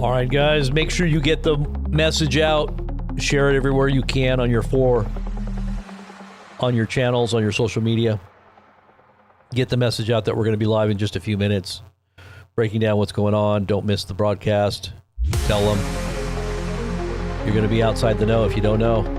All right, guys, make sure you get the message out. Share it everywhere you can on your channels, on your social media. Get the message out that we're going to be live in just a few minutes, breaking down what's going on. Don't miss the broadcast. Tell them. You're going to be outside the know if you don't know.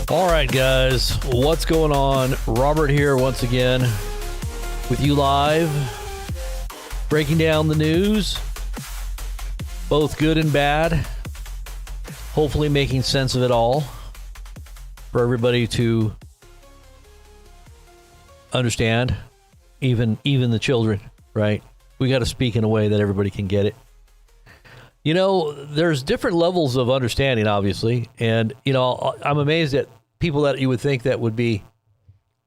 All right, guys, what's going on? Robert here once again with you live, breaking down the news, both good and bad, hopefully making sense of it all for everybody to understand, even the children, right? We got to speak in a way that everybody can get it. There's different levels of understanding, obviously, and I'm amazed at people that you would think that would be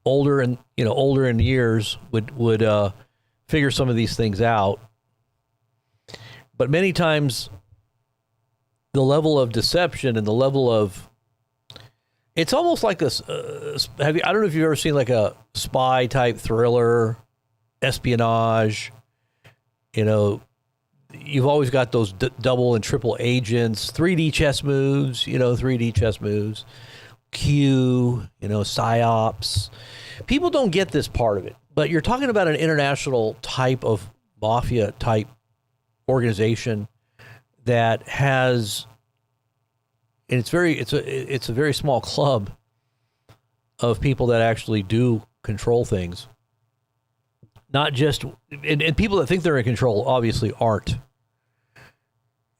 older in years would figure some of these things out. But many times, the level of deception and the level of it's almost like this. I don't know if you've ever seen like a spy type thriller, espionage. You've always got those double and triple agents, 3D chess moves, Q, psyops. People don't get this part of it, but you're talking about an international type of mafia type organization that has, and it's a very small club of people that actually do control things. Not just, and people that think they're in control obviously aren't.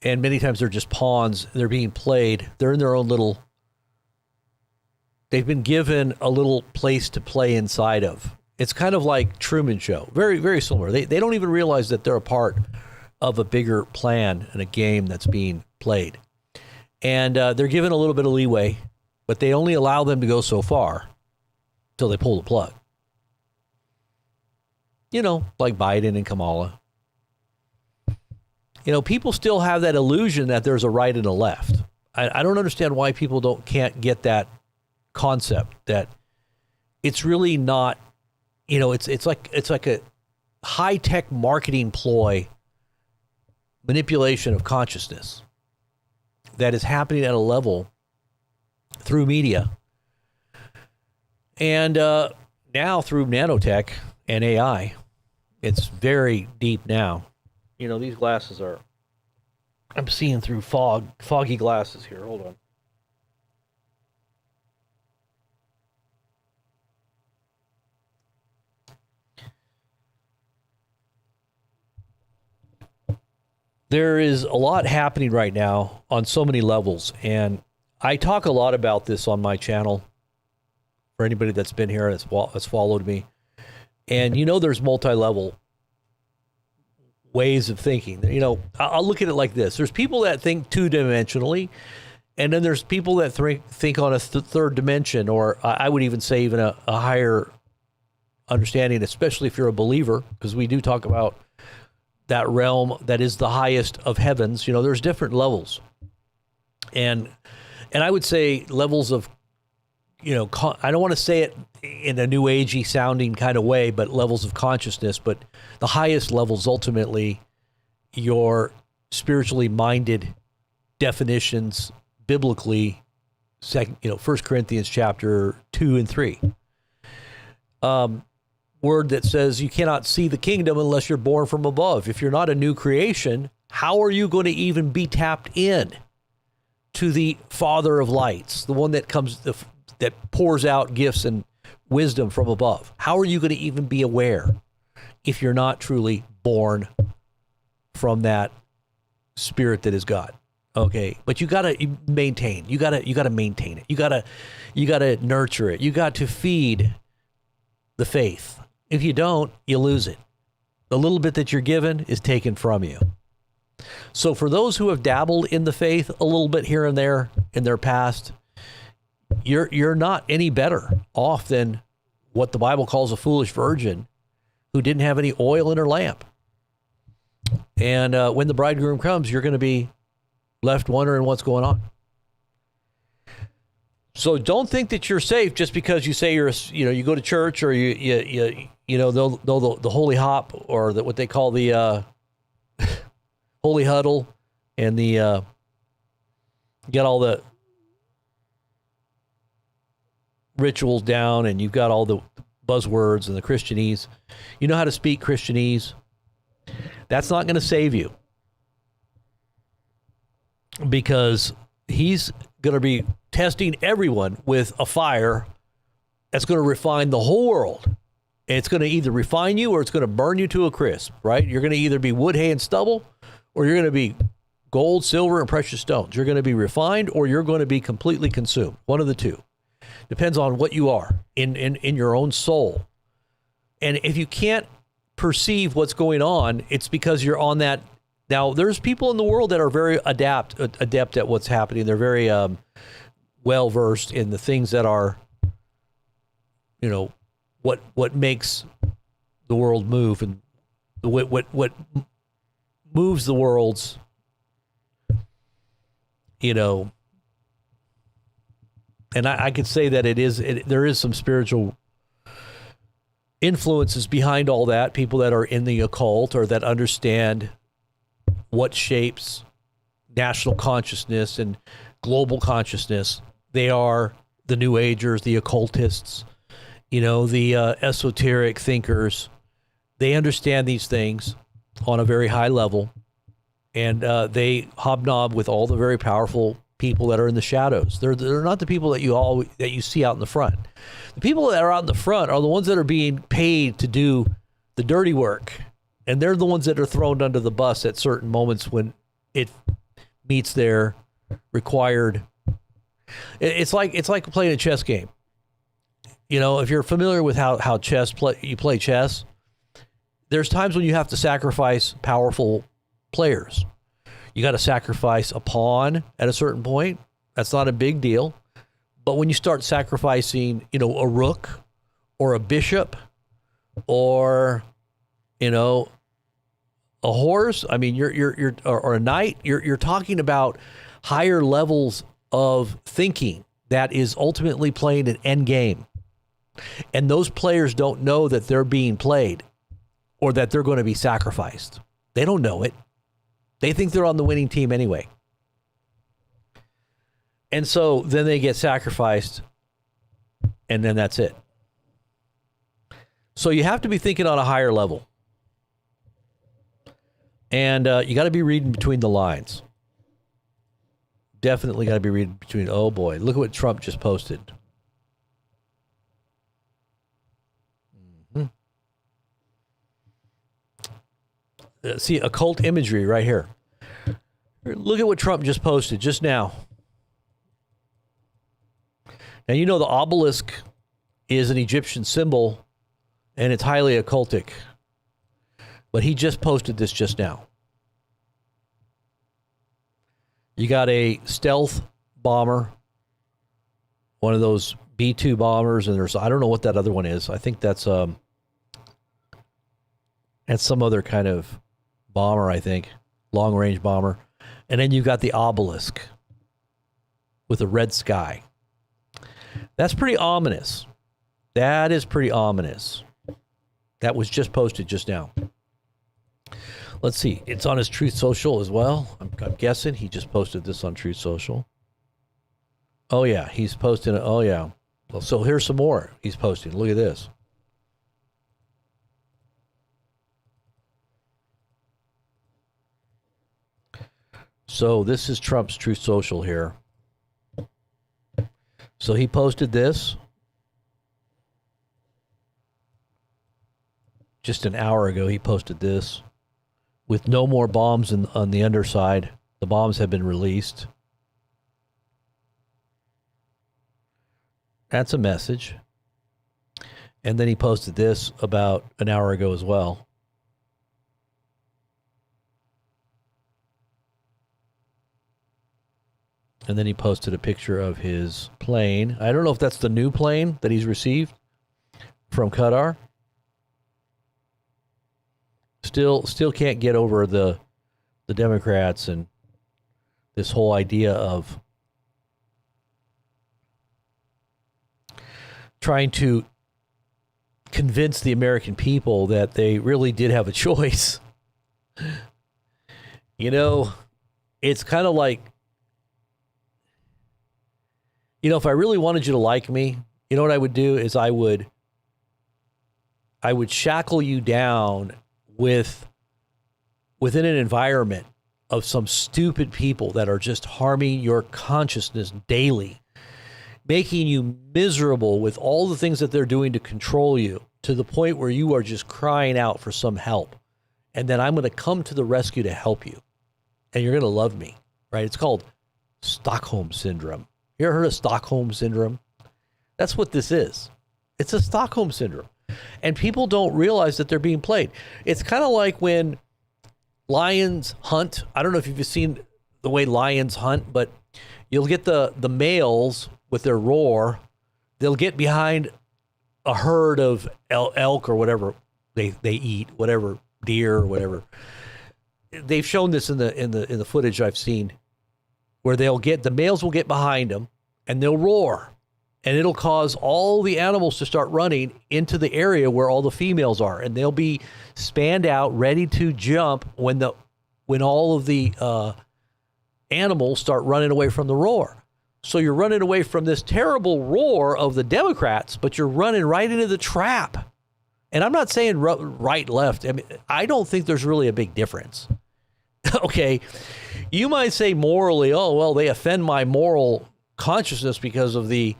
And many times they're just pawns. They're being played. They're in their own little, they've been given a little place to play inside of. It's kind of like Truman Show. Very, very similar. They don't even realize that they're a part of a bigger plan and a game that's being played. And they're given a little bit of leeway, but they only allow them to go so far till they pull the plug. Like Biden and Kamala. People still have that illusion that there's a right and a left. I don't understand why people can't get that concept that it's really not, it's like a high-tech marketing ploy, manipulation of consciousness that is happening at a level through media and now through nanotech and AI. It's very deep now. These glasses I'm seeing through foggy glasses here. Hold on. There is a lot happening right now on so many levels, and I talk a lot about this on my channel for anybody that's been here that's followed me. And there's multi-level ways of thinking. I'll look at it like this. There's people that think two-dimensionally, and then there's people that think on a third dimension, or I would even say even a higher understanding, especially if you're a believer, because we do talk about that realm that is the highest of heavens. There's different levels. And I would say levels of, I don't want to say it in a new agey sounding kind of way, but levels of consciousness. But the highest levels, ultimately, your spiritually minded definitions biblically, 1 Corinthians chapter 2 and 3. Word that says you cannot see the kingdom unless you're born from above. If you're not a new creation, how are you going to even be tapped in to the Father of lights, the one that comes, that pours out gifts and wisdom from above? How are you going to even be aware if you're not truly born from that spirit that is God? Okay, but you gotta maintain. You gotta maintain it. You gotta nurture it. You got to feed the faith. If you don't, you lose it. The little bit that you're given is taken from you. So for those who have dabbled in the faith a little bit here and there in their past, you're not any better off than what the Bible calls a foolish virgin who didn't have any oil in her lamp. And when the bridegroom comes, you're going to be left wondering what's going on. So don't think that you're safe just because you say you go to church, or the holy hop, or what they call the holy huddle, and you got all the rituals down, and you've got all the buzzwords and the Christianese. You know how to speak Christianese. That's not going to save you, because he's going to be testing everyone with a fire that's going to refine the whole world. And it's going to either refine you or it's going to burn you to a crisp, right? You're going to either be wood, hay, and stubble, or you're going to be gold, silver, and precious stones. You're going to be refined, or you're going to be completely consumed. One of the two. Depends on what you are in your own soul. And if you can't perceive what's going on, it's because you're on that Now, there's people in the world that are very adept at what's happening. They're very well versed in the things that are, what makes the world move, and what moves the world's, and I could say that there is some spiritual influences behind all that. People that are in the occult or that understand what shapes national consciousness and global consciousness. They are the New Agers, the occultists, the esoteric thinkers. They understand these things on a very high level, and they hobnob with all the very powerful people that are in the shadows. They're not the people that you see out in the front. The people that are out in the front are the ones that are being paid to do the dirty work, and they're the ones that are thrown under the bus at certain moments when it meets their required. It's like playing a chess game. If you're familiar with how you play chess, there's times when you have to sacrifice powerful players. You got to sacrifice a pawn at a certain point. That's not a big deal. But when you start sacrificing, a rook or a bishop or, a horse, I mean, or a knight, you're talking about higher levels of thinking that is ultimately playing an end game. And those players don't know that they're being played or that they're going to be sacrificed. They don't know it. They think they're on the winning team anyway. And so then they get sacrificed, and then that's it. So you have to be thinking on a higher level. And you got to be reading between the lines. Definitely got to be reading between. Oh boy, look at what Trump just posted. See, occult imagery right here. Look at what Trump just posted just now. Now, the obelisk is an Egyptian symbol, and it's highly occultic. But he just posted this just now. You got a stealth bomber, one of those B-2 bombers, and I don't know what that other one is. I think that's some other kind of bomber, I think, long-range bomber. And then you've got the obelisk with a red sky. That's pretty ominous. That is pretty ominous. That was just posted just now. Let's see. It's on his Truth Social as well. I'm guessing he just posted this on Truth Social. Oh, yeah. He's posting it. Oh, yeah. Well, so here's some more he's posting. Look at this. So this is Trump's Truth Social here. So he posted this just an hour ago. He posted this with no more bombs on the underside. The bombs have been released. That's a message. And then he posted this about an hour ago as well. And then he posted a picture of his plane. I don't know if that's the new plane that he's received from Qatar. Still can't get over the Democrats and this whole idea of trying to convince the American people that they really did have a choice. It's kind of like, if I really wanted you to like me, what I would do is I would shackle you down within an environment of some stupid people that are just harming your consciousness daily, making you miserable with all the things that they're doing to control you to the point where you are just crying out for some help. And then I'm going to come to the rescue to help you. And you're going to love me, right? It's called Stockholm Syndrome. You ever heard of Stockholm Syndrome? That's what this is. It's a Stockholm Syndrome. And people don't realize that they're being played. It's kind of like when lions hunt. I don't know if you've seen the way lions hunt, but you'll get the males with their roar. They'll get behind a herd of elk or whatever they eat, whatever deer or whatever. They've shown this in the footage I've seen, where the males will get behind them and they'll roar, and it'll cause all the animals to start running into the area where all the females are, and they'll be spanned out, ready to jump when all of the animals start running away from the roar. So you're running away from this terrible roar of the Democrats, but you're running right into the trap. And I'm not saying right, left. I mean, I don't think there's really a big difference. Okay, you might say morally, oh, well, they offend my moral consciousness because of the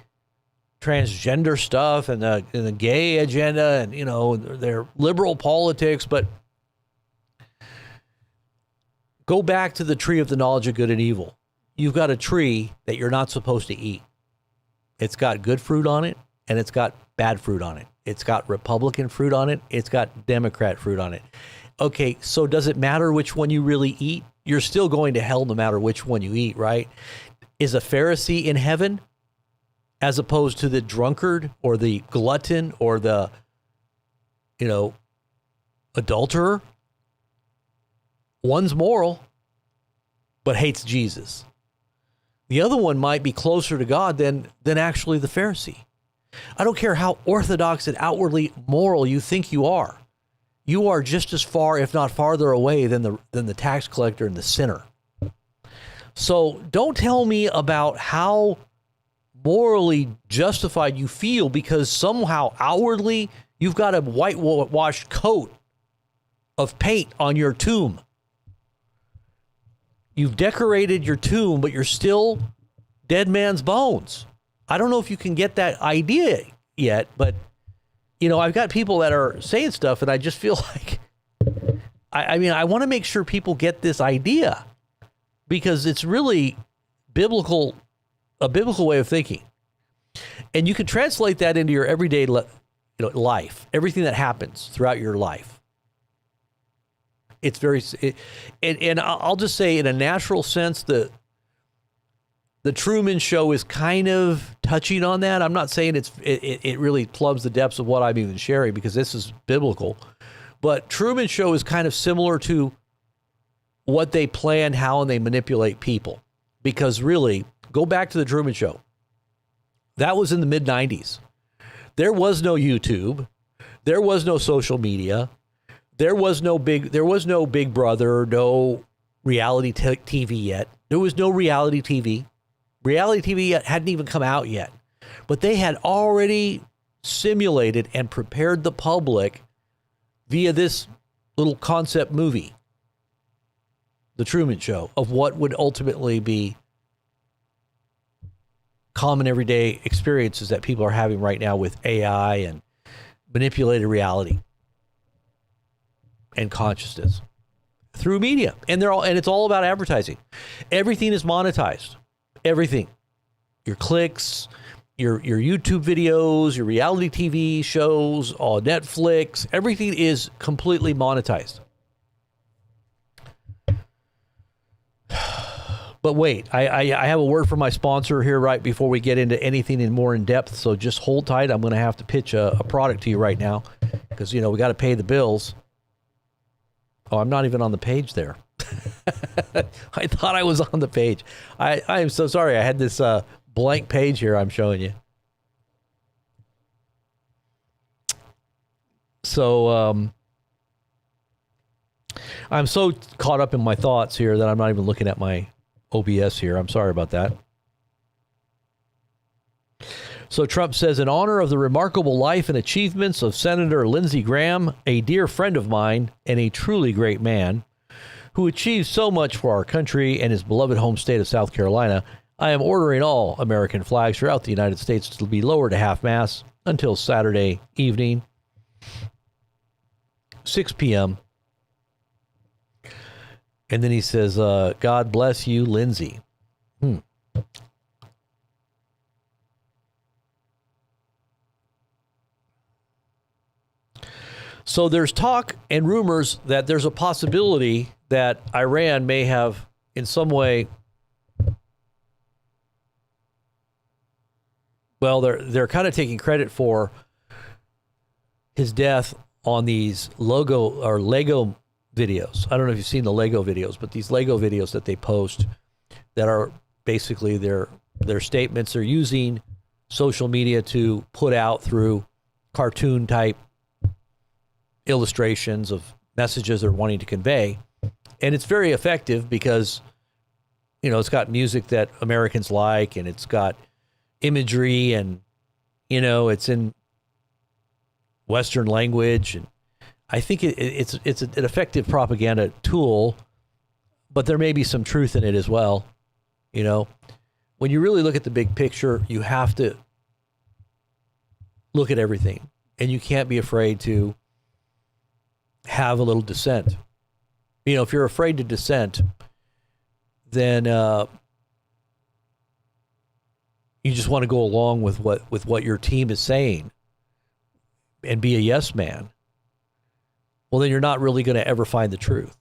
transgender stuff and the gay agenda and, you know, their liberal politics. But go back to the tree of the knowledge of good and evil. You've got a tree that you're not supposed to eat. It's got good fruit on it, and it's got bad fruit on it. It's got Republican fruit on it. It's got Democrat fruit on it. Okay, so does it matter which one you really eat? You're still going to hell no matter which one you eat, right? Is a Pharisee in heaven as opposed to the drunkard or the glutton or the, you know, adulterer? One's moral, but hates Jesus. The other one might be closer to God than actually the Pharisee. I don't care how orthodox and outwardly moral you think you are. You are just as far, if not farther away than the tax collector and the sinner. So don't tell me about how morally justified you feel because somehow outwardly you've got a whitewashed coat of paint on your tomb. You've decorated your tomb, but you're still dead man's bones. I don't know if you can get that idea yet, but, you know, I've got people that are saying stuff, and I just feel like, I mean, I want to make sure people get this idea because it's really a biblical way of thinking. And you can translate that into your everyday life, everything that happens throughout your life. It's and I'll just say in a natural sense, the Truman Show is kind of touching on that. I'm not saying it really plumbs the depths of what I'm even sharing because this is biblical, but Truman Show is kind of similar to what they plan, how, and they manipulate people. Because really, go back to the Truman Show. That was in the mid 90s. There was no YouTube. There was no social media. There was no Big Brother, no reality TV yet. There was no reality TV. Reality TV hadn't even come out yet. But they had already simulated and prepared the public via this little concept movie, The Truman Show, of what would ultimately be common everyday experiences that people are having right now with AI and manipulated reality and consciousness through media. And it's all about advertising. Everything is monetized. Everything. Your clicks, your YouTube videos, your reality TV shows, Netflix, everything is completely monetized. But wait, I have a word from my sponsor here right before we get into anything more in depth. So just hold tight. I'm going to have to pitch a product to you right now because, you know, we got to pay the bills. Oh, I'm not even on the page there. I thought I was on the page. I am so sorry. I had this blank page here I'm showing you. So I'm so caught up in my thoughts here that I'm not even looking at my OBS here. I'm sorry about that. So Trump says, in honor of the remarkable life and achievements of Senator Lindsey Graham, a dear friend of mine and a truly great man who achieved so much for our country and his beloved home state of South Carolina, I am ordering all American flags throughout the United States to be lowered to half-mast until Saturday evening, 6 p.m. And then he says, God bless you, Lindsey. So there's talk and rumors that there's a possibility that Iran may have in some way, well, they're kind of taking credit for his death on these Lego videos. I don't know if you've seen the Lego videos, but these Lego videos that they post that are basically their statements. They're using social media to put out through cartoon type illustrations of messages they're wanting to convey. And it's very effective because, it's got music that Americans like, and it's got imagery, and, it's in Western language. And I think it's an effective propaganda tool, but there may be some truth in it as well. When you really look at the big picture, you have to look at everything, and you can't be afraid to have a little dissent. If you're afraid to dissent, then you just want to go along with what your team is saying and be a yes man. Well, then you're not really going to ever find the truth.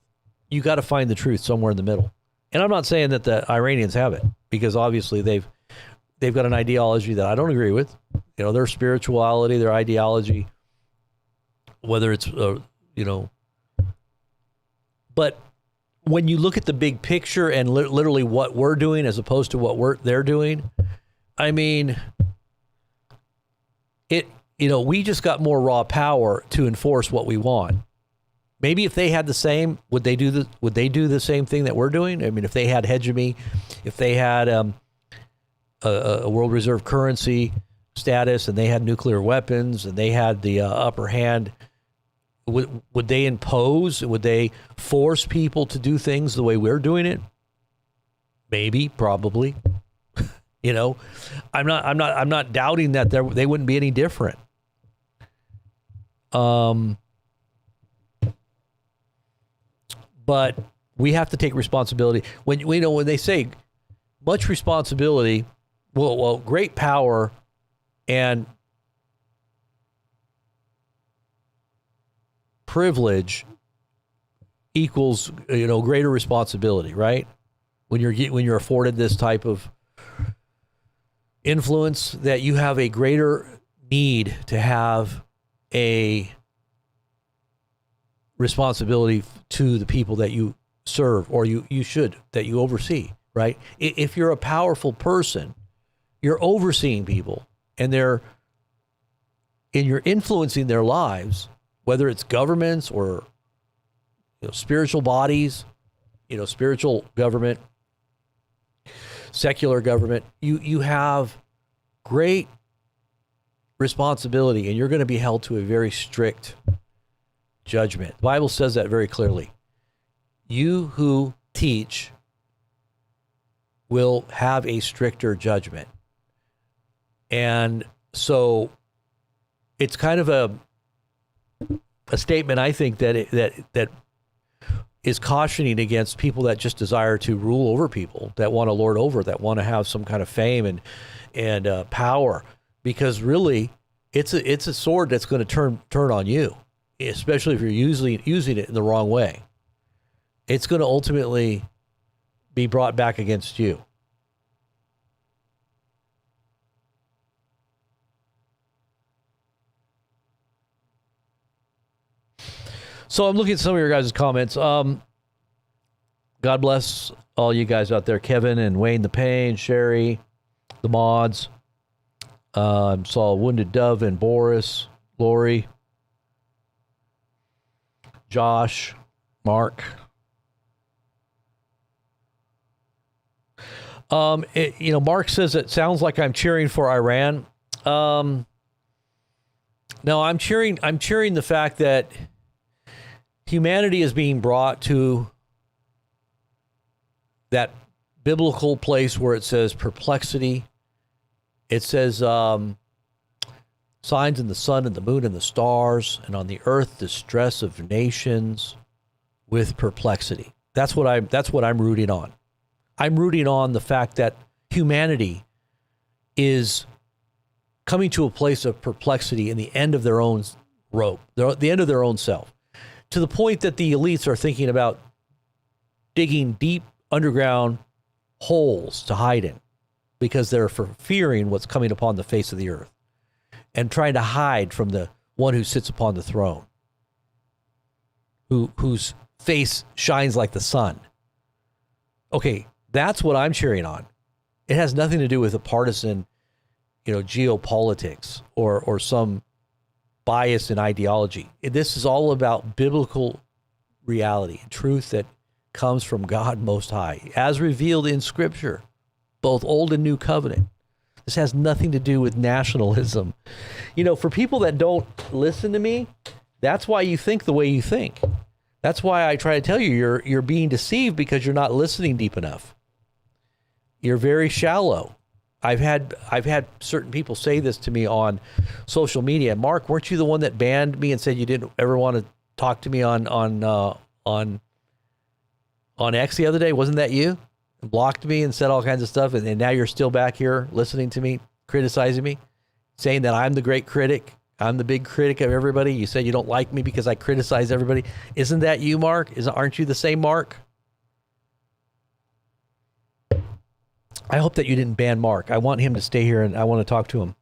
You got to find the truth somewhere in the middle. And I'm not saying that the Iranians have it, because obviously they've got an ideology that I don't agree with. Their spirituality, their ideology, whether it's but when you look at the big picture and literally what we're doing as opposed to what they're doing, I mean, we just got more raw power to enforce what we want. Maybe if they had the same, would they do the same thing that we're doing? I mean, if they had hegemony, if they had a world reserve currency status, and they had nuclear weapons, and they had the upper hand, would they impose? Would they force people to do things the way we're doing it? Maybe, probably. I'm not doubting that they wouldn't be any different. But we have to take responsibility. When they say much responsibility, well, great power and privilege equals greater responsibility, right? When you're afforded this type of influence, that you have a greater need to have a responsibility to the people that you serve, or you oversee, right? If you're a powerful person, you're overseeing people, and you're influencing their lives, whether it's governments or spiritual bodies, spiritual government, secular government. You have great responsibility, and you're going to be held to a very strict judgment. The Bible says that very clearly. You who teach will have a stricter judgment. And so it's kind of a statement, I think, that is cautioning against people that just desire to rule over people, that want to lord over, that want to have some kind of fame and power, because really it's a sword that's going to turn on you, especially if you're using it in the wrong way. It's going to ultimately be brought back against you. So I'm looking at some of your guys' comments. God bless all you guys out there. Kevin and Wayne the Pain, Sherry, the mods. Saw Wounded Dove and Boris, Lori, Josh, Mark. Mark says it sounds like I'm cheering for Iran. No, I'm cheering the fact that humanity is being brought to that biblical place where it says perplexity. It says signs in the sun and the moon and the stars, and on the earth distress of nations with perplexity. That's what I'm rooting on. I'm rooting on the fact that humanity is coming to a place of perplexity in the end of their own rope, the end of their own self, to the point that the elites are thinking about digging deep underground holes to hide in because they're fearing what's coming upon the face of the earth and trying to hide from the one who sits upon the throne, whose face shines like the sun. Okay, that's what I'm cheering on. It has nothing to do with a partisan, geopolitics or some bias in ideology. This is all about biblical reality and truth that comes from God Most High, as revealed in Scripture, both Old and New Covenant. This has nothing to do with nationalism. For people that don't listen to me, that's why you think the way you think. That's why I try to tell you you're being deceived because you're not listening deep enough. You're very shallow. I've had certain people say this to me on social media. Mark, weren't you the one that banned me and said you didn't ever want to talk to me on X the other day? Wasn't that you? And blocked me and said all kinds of stuff, and now you're still back here listening to me, criticizing me, saying that I'm the great critic. I'm the big critic of everybody. You said you don't like me because I criticize everybody. Isn't that you, Mark? Aren't you the same Mark? I hope that you didn't ban Mark. I want him to stay here and I want to talk to him.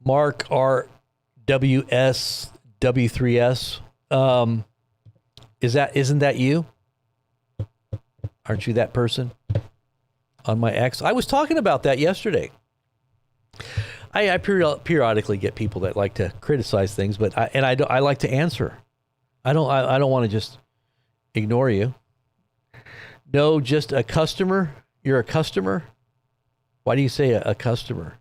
Mark RWS W3S. Isn't that you? Aren't you that person on my X? I was talking about that yesterday. I periodically get people that like to criticize things, but I like to answer. I don't want to just ignore you. No, just a customer. You're a customer. Why do you say a customer?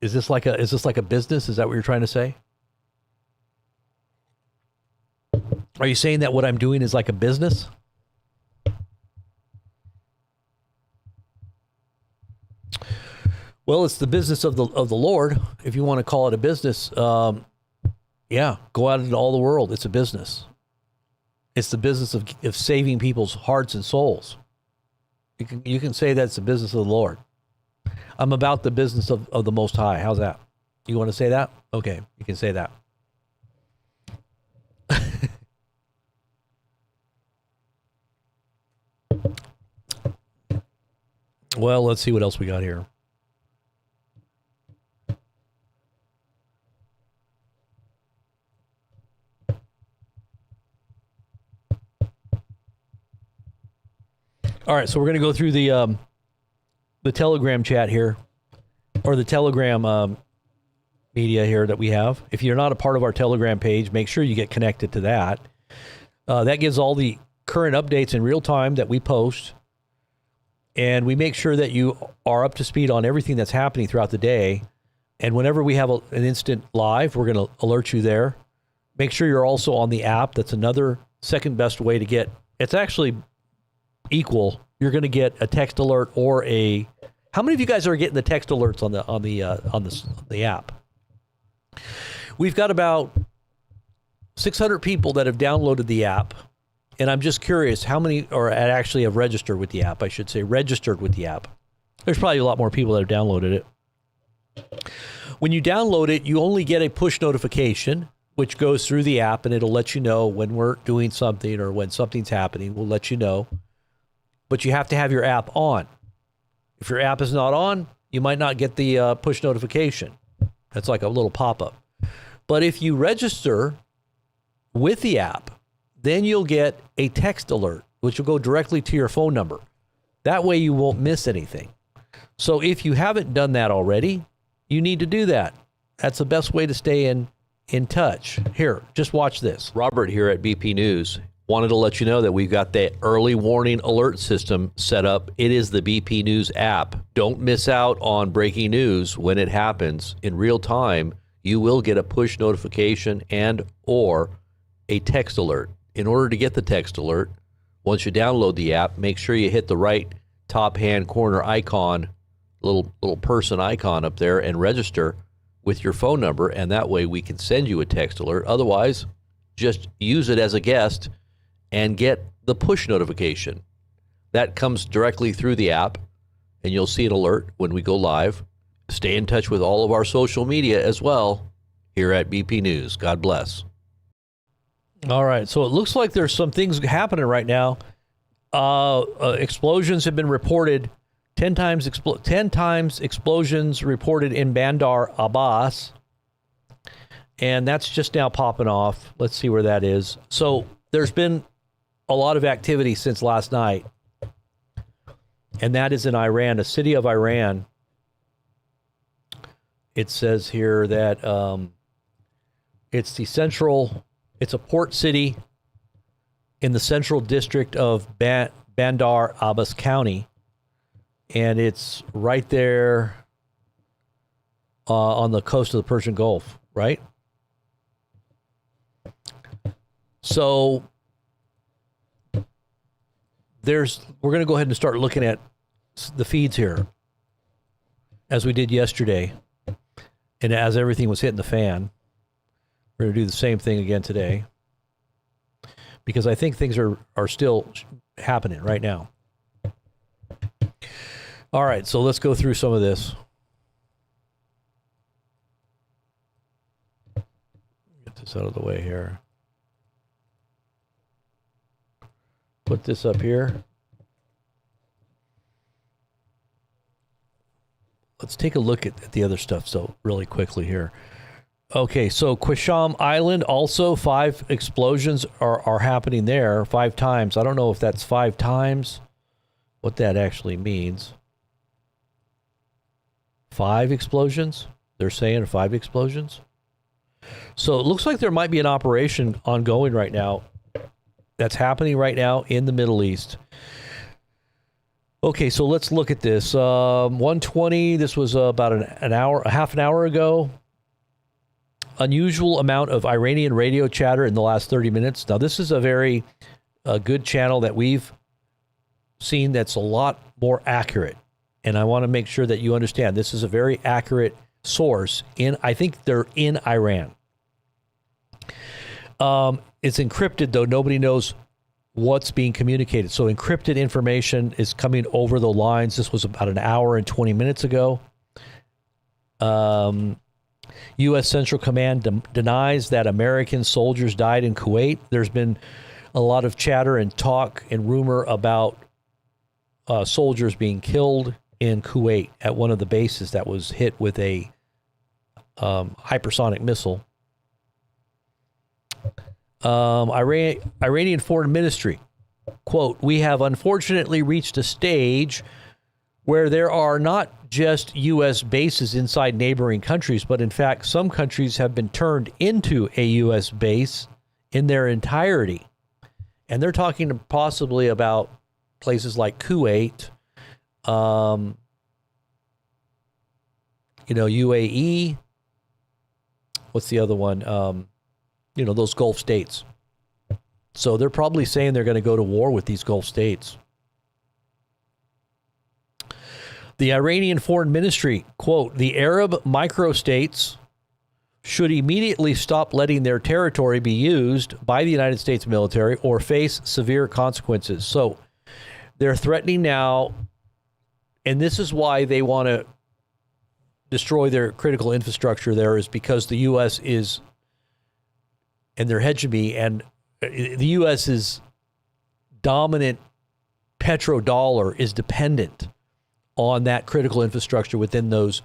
Is this like a business? Is that what you're trying to say? Are you saying that what I'm doing is like a business? Well, it's the business of the Lord. If you want to call it a business, go out into all the world. It's a business. It's the business of saving people's hearts and souls. You can say that's the business of the Lord. I'm about the business of the Most High. How's that? You want to say that? Okay, you can say that. Well, let's see what else we got here. All right, so we're going to go through the Telegram chat here, or the Telegram media here that we have. If you're not a part of our Telegram page, make sure you get connected to that. That gives all the current updates in real time that we post, and we make sure that you are up to speed on everything that's happening throughout the day. And whenever we have an instant live, we're going to alert you there. Make sure you're also on the app. That's another second best way to get. It's actually equal. You're going to get a text alert or a. How many of you guys are getting the text alerts on the app? We've got about 600 people that have downloaded the app, and I'm just curious how many actually have registered with the app. I should say registered with the app. There's probably a lot more people that have downloaded it. When you download it, you only get a push notification, which goes through the app, and it'll let you know when we're doing something or when something's happening. We'll let you know. But you have to have your app on. If your app is not on, you might not get the push notification. That's like a little pop-up. But if you register with the app, then you'll get a text alert, which will go directly to your phone number. That way you won't miss anything. So if you haven't done that already, you need to do that. That's the best way to stay in touch. Here, just watch this. Robert here at BP News. Wanted to let you know that we've got the early warning alert system set up. It is the BP News app. Don't miss out on breaking news when it happens in real time. You will get a push notification and or a text alert. In order to get the text alert, once you download the app, make sure you hit the right top hand corner icon, little person icon up there, and register with your phone number, and that way we can send you a text alert. Otherwise, just use it as a guest and get the push notification. That comes directly through the app, and you'll see an alert when we go live. Stay in touch with all of our social media as well here at BP News. God bless. All right. So it looks like there's some things happening right now. Explosions have been reported 10 times. 10 times explosions reported in Bandar Abbas, and that's just now popping off. Let's see where that is. So there's been a lot of activity since last night, and that is in Iran, a city of Iran. It says here that it's a port city in the central district of Bandar Abbas County, and it's right there on the coast of the Persian Gulf, right? So we're going to go ahead and start looking at the feeds here, as we did yesterday, and as everything was hitting the fan. We're going to do the same thing again today, because I think things are still happening right now. All right, so let's go through some of this. Get this out of the way here. Put this up here. Let's take a look at the other stuff so really quickly here. Okay, so Qashm Island, also 5 explosions are happening there 5 times. I don't know if that's 5 times, what that actually means. 5 explosions? They're saying 5 explosions? So it looks like there might be an operation ongoing right now that's happening right now in the Middle East. Okay, so let's look at this. 1:20, this was about a half an hour ago. Unusual amount of Iranian radio chatter in the last 30 minutes. Now, this is a very good channel that we've seen that's a lot more accurate. And I want to make sure that you understand this is a very accurate source. I think they're in Iran. It's encrypted, though. Nobody knows what's being communicated. So encrypted information is coming over the lines. This was about an hour and 20 minutes ago. U.S. Central Command denies that American soldiers died in Kuwait. There's been a lot of chatter and talk and rumor about soldiers being killed in Kuwait at one of the bases that was hit with a hypersonic missile. Iranian Foreign Ministry, quote, "We have unfortunately reached a stage where there are not just U.S. bases inside neighboring countries, but in fact, some countries have been turned into a U.S. base in their entirety." And they're talking possibly about places like Kuwait, UAE. What's the other one? Those Gulf states. So they're probably saying they're going to go to war with these Gulf states. The Iranian Foreign Ministry, quote, "The Arab microstates should immediately stop letting their territory be used by the United States military or face severe consequences." So they're threatening now, and this is why they want to destroy their critical infrastructure there, is because the U.S. is, and their hegemony, and the U.S.'s dominant petrodollar is dependent on that critical infrastructure within those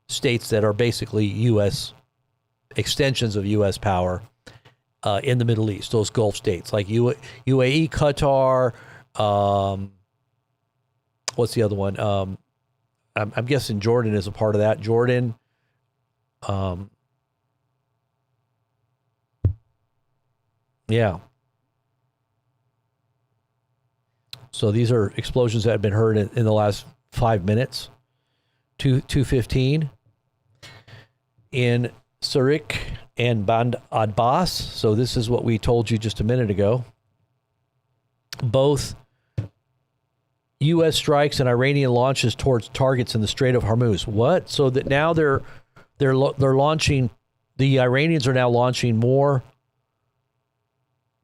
states that are basically U.S. extensions of U.S. power in the Middle East, those Gulf states like UAE, Qatar. What's the other one? I'm guessing Jordan is a part of that. Jordan. Yeah. So these are explosions that have been heard in the last 5 minutes. 2:15 in Surik and Band Abbas. So this is what we told you just a minute ago. Both U.S. strikes and Iranian launches towards targets in the Strait of Hormuz. What? So that now they're launching. The Iranians are now launching more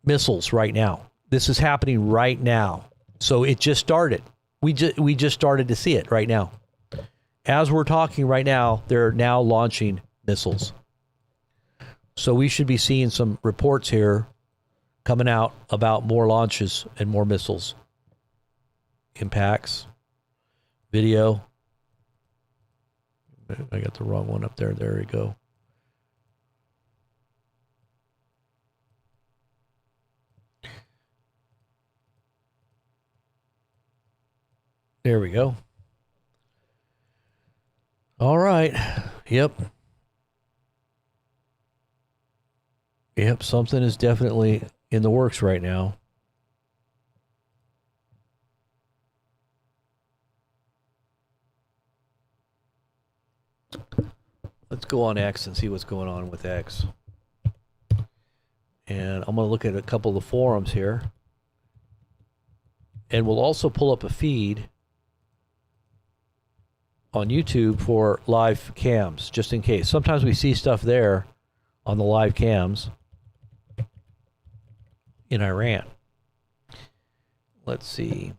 missiles right now. This is happening right now. So it just started. We just started to see it right now. As we're talking right now, they're now launching missiles. So we should be seeing some reports here coming out about more launches and more missiles. Impacts. Video. I got the wrong one up there. There we go. There we go. All right. Yep. Yep, something is definitely in the works right now. Let's go on X and see what's going on with X. And I'm going to look at a couple of the forums here. And we'll also pull up a feed on YouTube for live cams, just in case. Sometimes we see stuff there on the live cams in Iran. Let's see.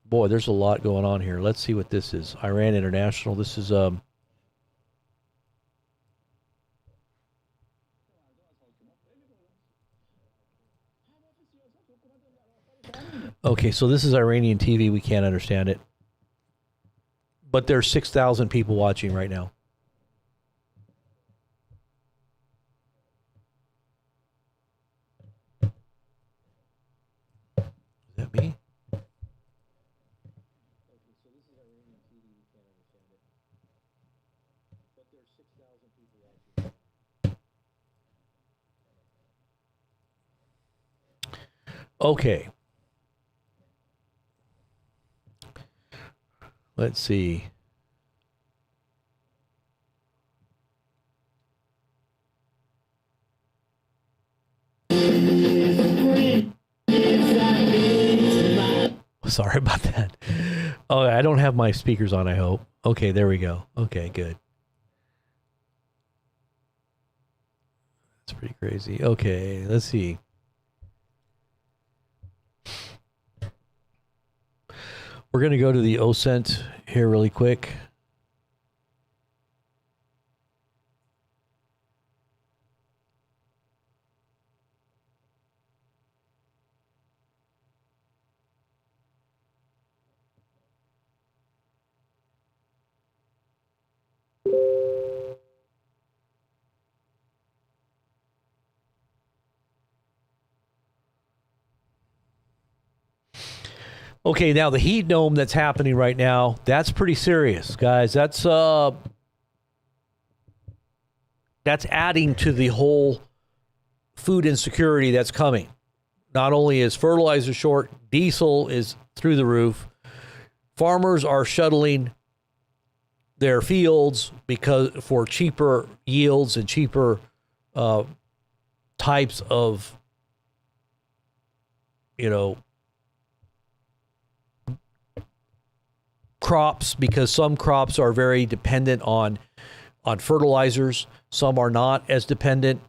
Boy, there's a lot going on here. Let's see what this is. Iran International. This is okay, so this is Iranian TV. We can't understand it. But there's 6,000 people watching right now. Is that me? Okay. Let's see. Sorry about that. Oh, I don't have my speakers on, I hope. Okay, there we go. Okay, good. That's pretty crazy. Okay, let's see. We're going to go to the OSCENT here really quick. Okay, now the heat dome that's happening right now, that's pretty serious, guys. That's adding to the whole food insecurity that's coming. Not only is fertilizer short, diesel is through the roof. Farmers are shuttling their fields because for cheaper yields and cheaper types of, crops, because some crops are very dependent on fertilizers. Some are not as dependent.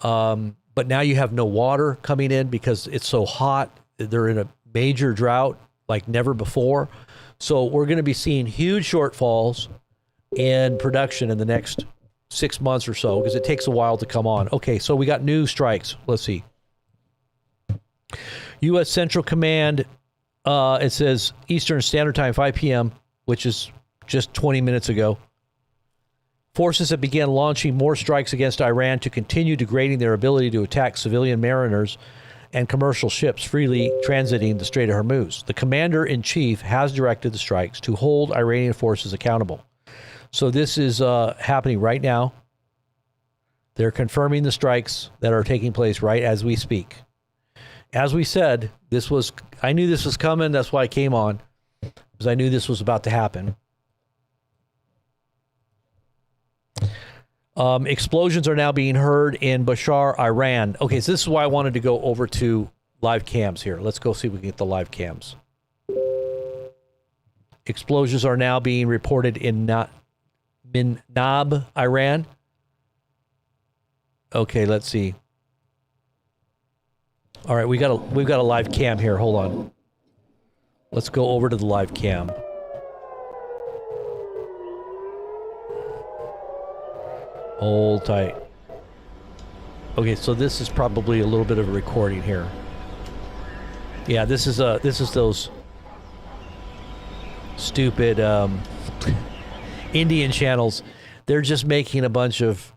But now you have no water coming in because it's so hot. They're in a major drought like never before. So we're going to be seeing huge shortfalls in production in the next 6 months or so because it takes a while to come on. Okay, so we got new strikes. Let's see. U.S. Central Command, it says Eastern Standard Time, 5 p.m., which is just 20 minutes ago. Forces have began launching more strikes against Iran to continue degrading their ability to attack civilian mariners and commercial ships freely transiting the Strait of Hormuz. The commander-in-chief has directed the strikes to hold Iranian forces accountable. So this is happening right now. They're confirming the strikes that are taking place right as we speak. As we said, I knew this was coming. That's why I came on, because I knew this was about to happen. Explosions are now being heard in Bashar, Iran. Okay, so this is why I wanted to go over to live cams here. Let's go see if we can get the live cams. Explosions are now being reported in Minab, Iran. Okay, let's see. All right, we've got a live cam here. Hold on. Let's go over to the live cam. Hold tight. Okay, so this is probably a little bit of a recording here. Yeah, this is those stupid Indian channels. They're just making a bunch of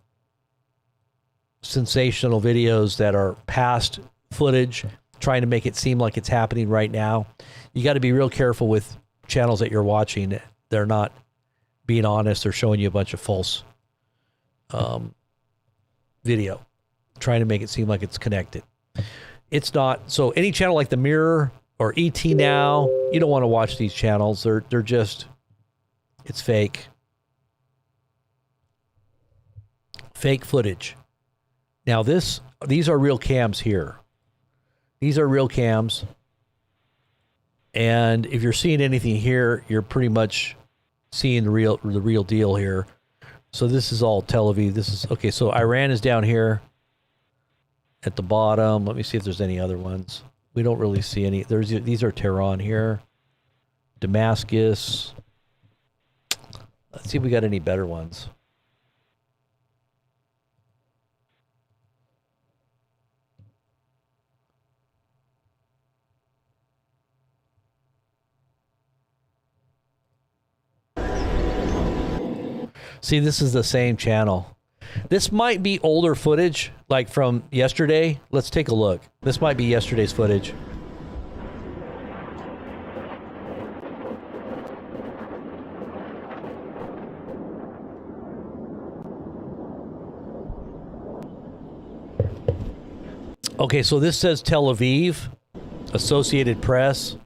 sensational videos that are past footage, trying to make it seem like it's happening right now. You got to be real careful with channels that you're watching. They're not being honest. They're showing you a bunch of false video, trying to make it seem like it's connected. It's not. So any channel like The Mirror or ET Now, you don't want to watch these channels. They're just, it's fake. Fake footage. Now these are real cams here. These are real cams. And if you're seeing anything here, you're pretty much seeing the real deal here. So this is all Tel Aviv. This is okay. So Iran is down here at the bottom. Let me see if there's any other ones. We don't really see any. These are Tehran here. Damascus. Let's see if we got any better ones. See, this is the same channel. This might be older footage, like from yesterday. Let's take a look. This might be yesterday's footage. Okay, so this says Tel Aviv, Associated Press.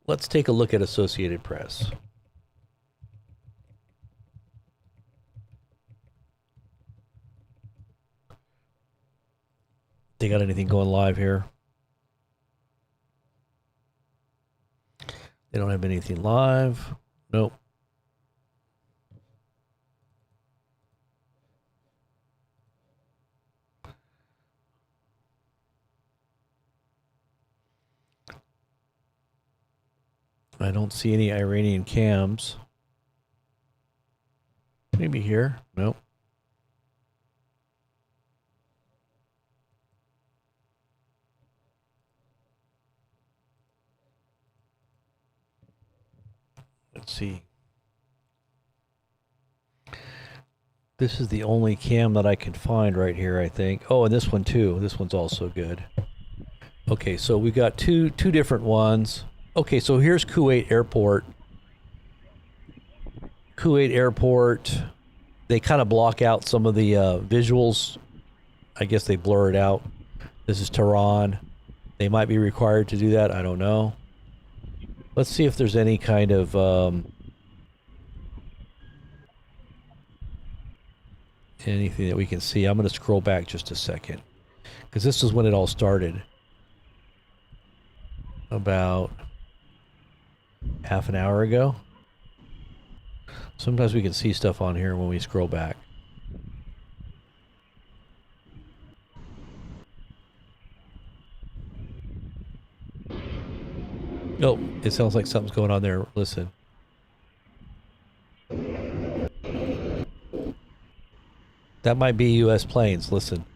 Let's take a look at Associated Press. They got anything going live here? They don't have anything live. Nope. I don't see any Iranian cams. Maybe here. Nope. Let's see. This is the only cam that I can find right here, I think. Oh, and this one too. This one's also good. Okay, so we got two different ones. Okay, so here's Kuwait Airport. Kuwait Airport. They kind of block out some of the visuals. I guess they blur it out. This is Tehran. They might be required to do that. I don't know. Let's see if there's any kind of anything that we can see. I'm going to scroll back just a second because this is when it all started. About half an hour ago. Sometimes we can see stuff on here when we scroll back. Oh, it sounds like something's going on there. Listen. That might be U.S. planes. Listen.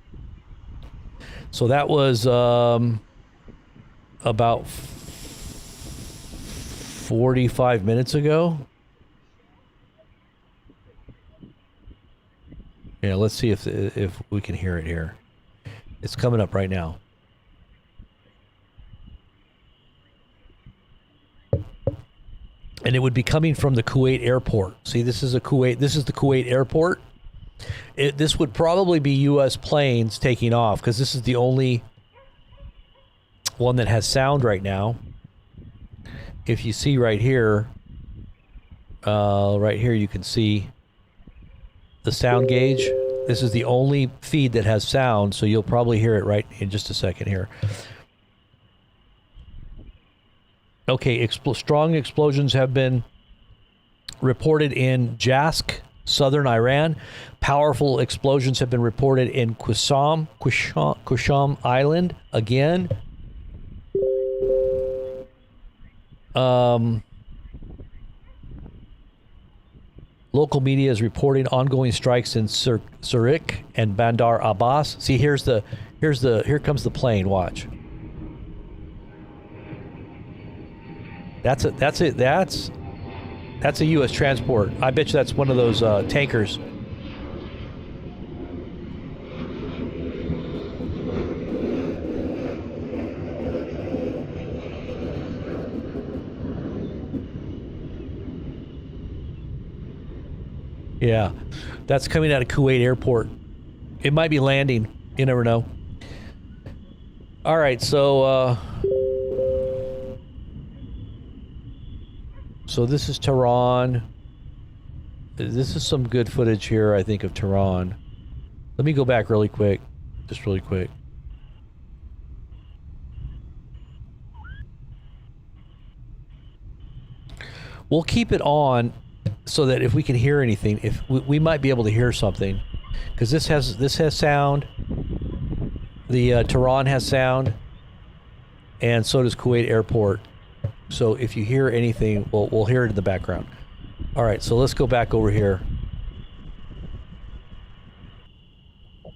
So that was about 45 minutes ago. Yeah, let's see if we can hear it here. It's coming up right now. And it would be coming from the Kuwait airport. See, this is the Kuwait airport. This would probably be U.S. planes taking off because this is the only one that has sound right now. If you see right here you can see the sound gauge. This is the only feed that has sound, so you'll probably hear it right in just a second here. Okay, strong explosions have been reported in Jask, southern Iran. Powerful explosions have been reported in Qusam Island again. Local media is reporting ongoing strikes in Zurich and Bandar Abbas. See, here comes the plane. Watch. That's a U.S. transport. I bet you that's one of those tankers. Yeah, that's coming out of Kuwait airport. It might be landing. You never know. All right, so this is Tehran. This is some good footage here, I think, of Tehran. Let me go back really quick. Just really quick. We'll keep it on so that if we can hear anything, if we might be able to hear something, because this has sound. The Tehran has sound, and so does Kuwait airport. So if you hear anything, we'll hear it in the background. All right, so let's go back over here.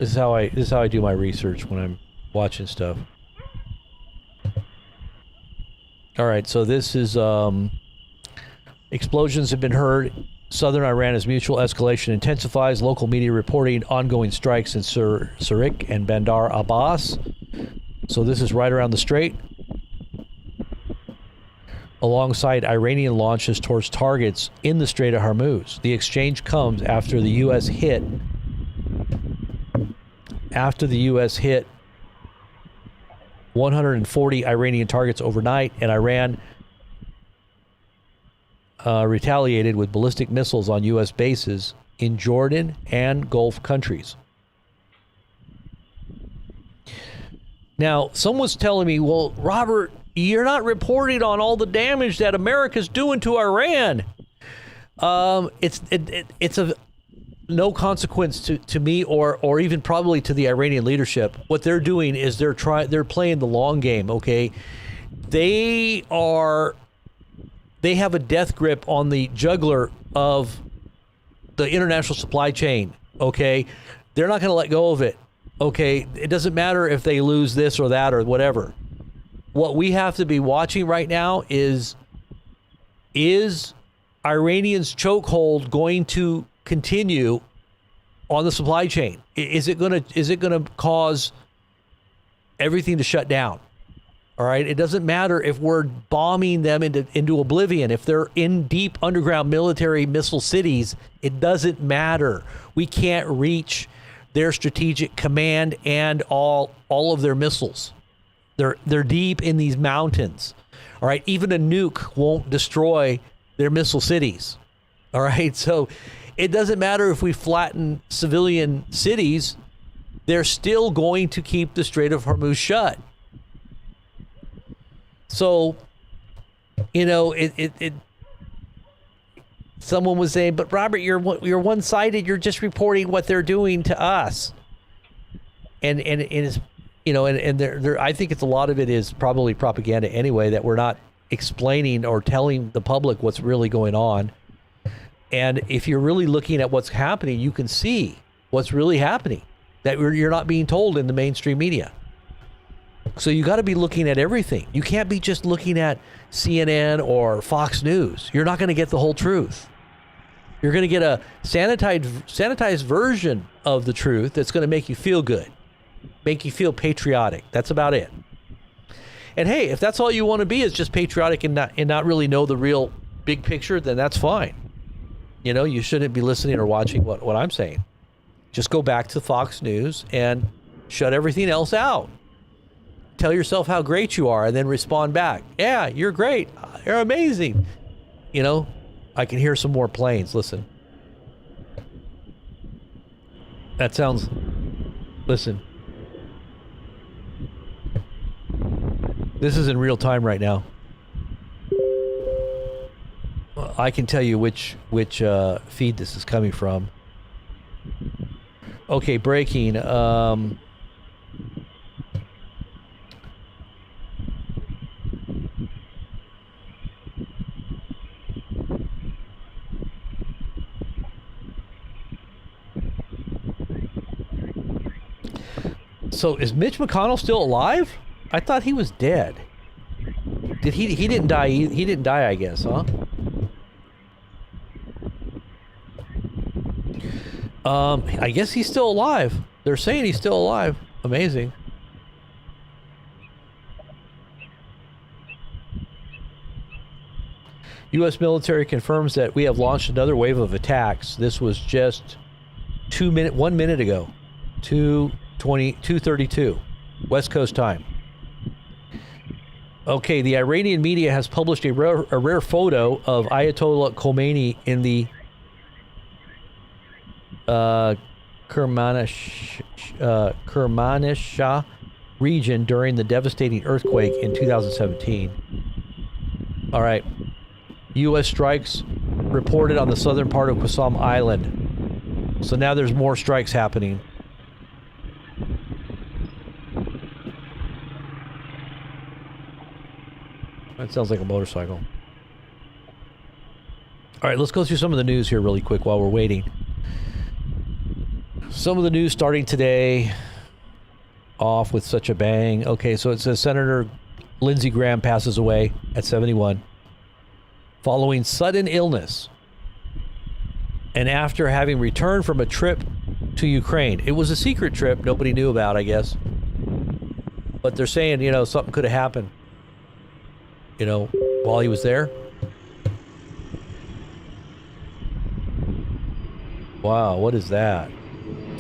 This is how I do my research when I'm watching stuff. All right, so this is explosions have been heard. Southern Iran as mutual escalation intensifies. Local media reporting ongoing strikes in Zurich and Bandar Abbas. So this is right around the strait. Alongside Iranian launches towards targets in the Strait of Hormuz. The exchange comes after the U.S. hit 140 Iranian targets overnight, and Iran retaliated with ballistic missiles on U.S. bases in Jordan and Gulf countries. Now, someone's telling me, well, Robert, you're not reporting on all the damage that America's doing to Iran. It's of no consequence to me or even probably to the Iranian leadership. What they're doing is they're playing the long game, okay? They have a death grip on the jugular of the international supply chain, okay? They're not going to let go of it, okay? It doesn't matter if they lose this or that or whatever. What we have to be watching right now is Iranians' chokehold going to continue on the supply chain? Is it going to cause everything to shut down? All right. It doesn't matter if we're bombing them into oblivion. If they're in deep underground military missile cities, it doesn't matter. We can't reach their strategic command and all of their missiles. They're deep in these mountains. All right. Even a nuke won't destroy their missile cities. All right. So it doesn't matter if we flatten civilian cities. They're still going to keep the Strait of Hormuz shut. So, you know, someone was saying, but Robert, you're one-sided. You're just reporting what they're doing to us. And it's, you know, and there, I think it's a lot of it is probably propaganda anyway, that we're not explaining or telling the public what's really going on. And if you're really looking at what's happening, you can see what's really happening that you're not being told in the mainstream media. So you got to be looking at everything. You can't be just looking at CNN or Fox News. You're not going to get the whole truth. You're going to get a sanitized version of the truth that's going to make you feel good, make you feel patriotic. That's about it. And hey, if that's all you want to be is just patriotic and not really know the real big picture, then that's fine. You know, you shouldn't be listening or watching what I'm saying. Just go back to Fox News and shut everything else out. Tell yourself how great you are and then respond back. Yeah, you're great. You're amazing. You know, I can hear some more planes. Listen. That sounds... Listen. This is in real time right now. I can tell you which feed this is coming from. Okay, breaking. So is Mitch McConnell still alive? I thought he was dead. Did he didn't die. He didn't die, I guess, huh? I guess he's still alive. They're saying he's still alive. Amazing. U.S. military confirms that we have launched another wave of attacks. This was just 1 minute ago. 2:32 West Coast time. Okay, the Iranian media has published a rare photo of Ayatollah Khomeini in the Kermanshah region during the devastating earthquake in 2017. All right. U.S. strikes reported on the southern part of Qasem Island. So now there's more strikes happening. That sounds like a motorcycle. All right, let's go through some of the news here really quick while we're waiting. Some of the news starting today off with such a bang. Okay, so it says Senator Lindsey Graham passes away at 71 following sudden illness and after having returned from a trip to Ukraine. It was a secret trip nobody knew about, I guess. But they're saying, you know, something could have happened, you know, while he was there. Wow, what is that?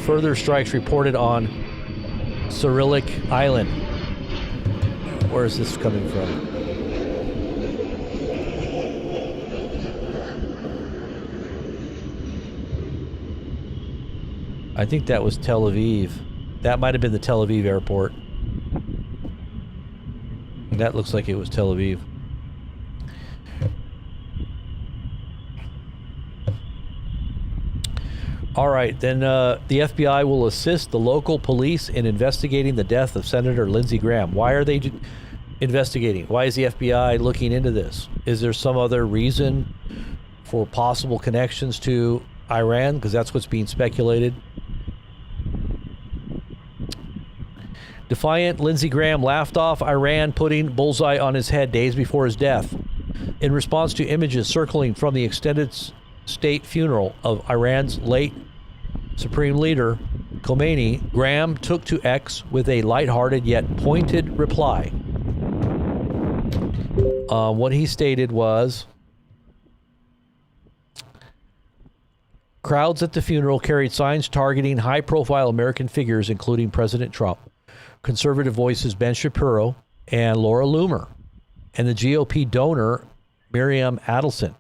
Further strikes reported on Cyrillic Island. Where is this coming from? I think that was Tel Aviv. That might have been the Tel Aviv airport. That looks like it was Tel Aviv. All right, then the FBI will assist the local police in investigating the death of Senator Lindsey Graham. Why are they investigating? Why is the FBI looking into this? Is there some other reason for possible connections to Iran? Because that's what's being speculated. Defiant Lindsey Graham laughed off Iran putting bullseye on his head days before his death. In response to images circling from the extended state funeral of Iran's late supreme leader, Khomeini, Graham took to X with a lighthearted yet pointed reply. What he stated was, crowds at the funeral carried signs targeting high-profile American figures, including President Trump, conservative voices Ben Shapiro and Laura Loomer, and the GOP donor Miriam Adelson.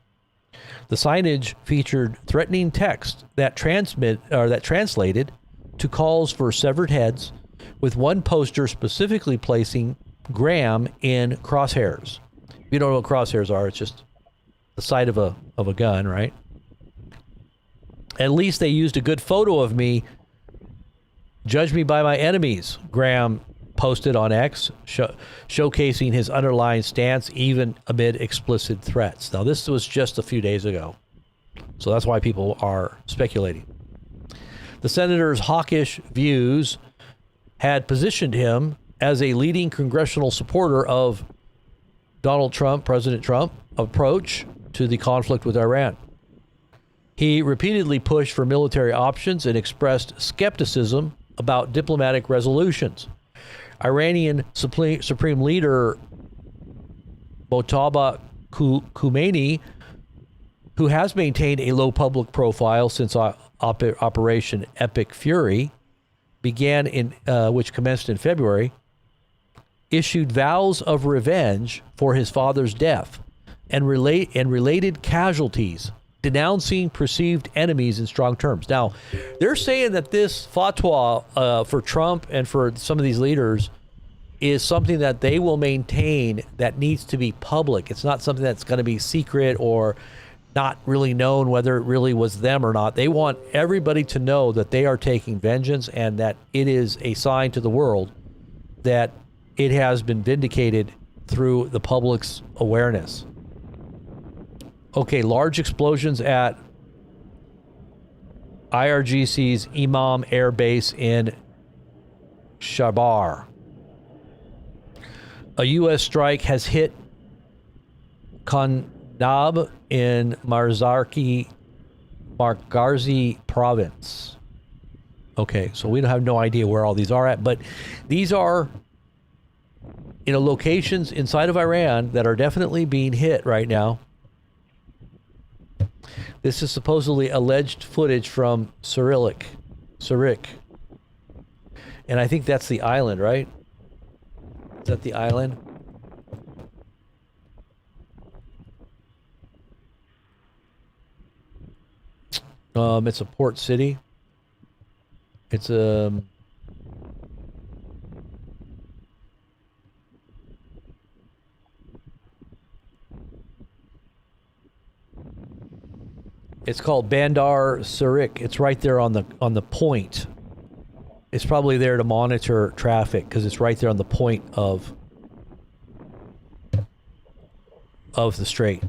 The signage featured threatening text that translated to calls for severed heads, with one poster specifically placing Graham in crosshairs. If you don't know what crosshairs are, it's just the sight of a gun, right? At least they used a good photo of me. Judge me by my enemies, Graham posted on X, showcasing his underlying stance even amid explicit threats. Now, this was just a few days ago, so that's why people are speculating. The senator's hawkish views had positioned him as a leading congressional supporter of Donald Trump, President Trump, approach to the conflict with Iran. He repeatedly pushed for military options and expressed skepticism about diplomatic resolutions. Iranian Supreme Leader Mojtaba Khomeini, who has maintained a low public profile since Operation Epic Fury began which commenced in February, issued vows of revenge for his father's death and related casualties, denouncing perceived enemies in strong terms. Now, they're saying that this fatwa for Trump and for some of these leaders is something that they will maintain, that needs to be public. It's not something that's going to be secret or not really known whether it really was them or not. They want everybody to know that they are taking vengeance and that it is a sign to the world that it has been vindicated through the public's awareness. Okay, large explosions at IRGC's Imam Air Base in Shabar. A U.S. strike has hit Khandab in Margazi province. Okay, so we have no idea where all these are at, but these are, locations inside of Iran that are definitely being hit right now. This is supposedly alleged footage from Cyrillic. And I think that's the island, right? Is that the island? It's a port city. It's it's called Bandar Surik. It's right there on the point. It's probably there to monitor traffic because it's right there on the point of the strait.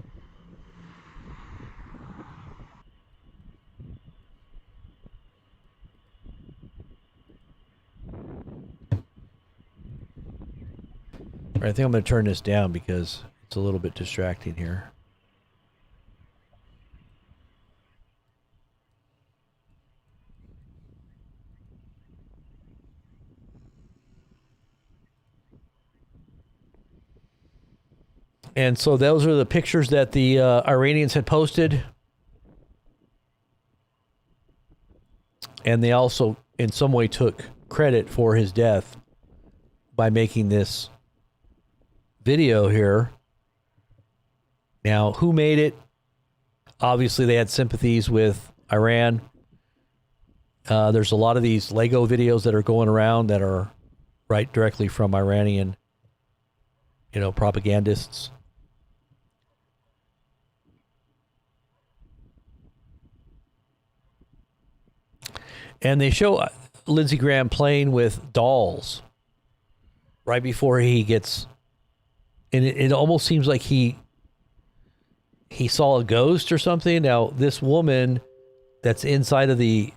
All right, I think I'm going to turn this down because it's a little bit distracting here. And so those are the pictures that the Iranians had posted. And they also, in some way, took credit for his death by making this video here. Now, who made it? Obviously, they had sympathies with Iran. There's a lot of these Lego videos that are going around that are right directly from Iranian, propagandists. And they show Lindsey Graham playing with dolls right before he gets... And it almost seems like he saw a ghost or something. Now, this woman that's inside of the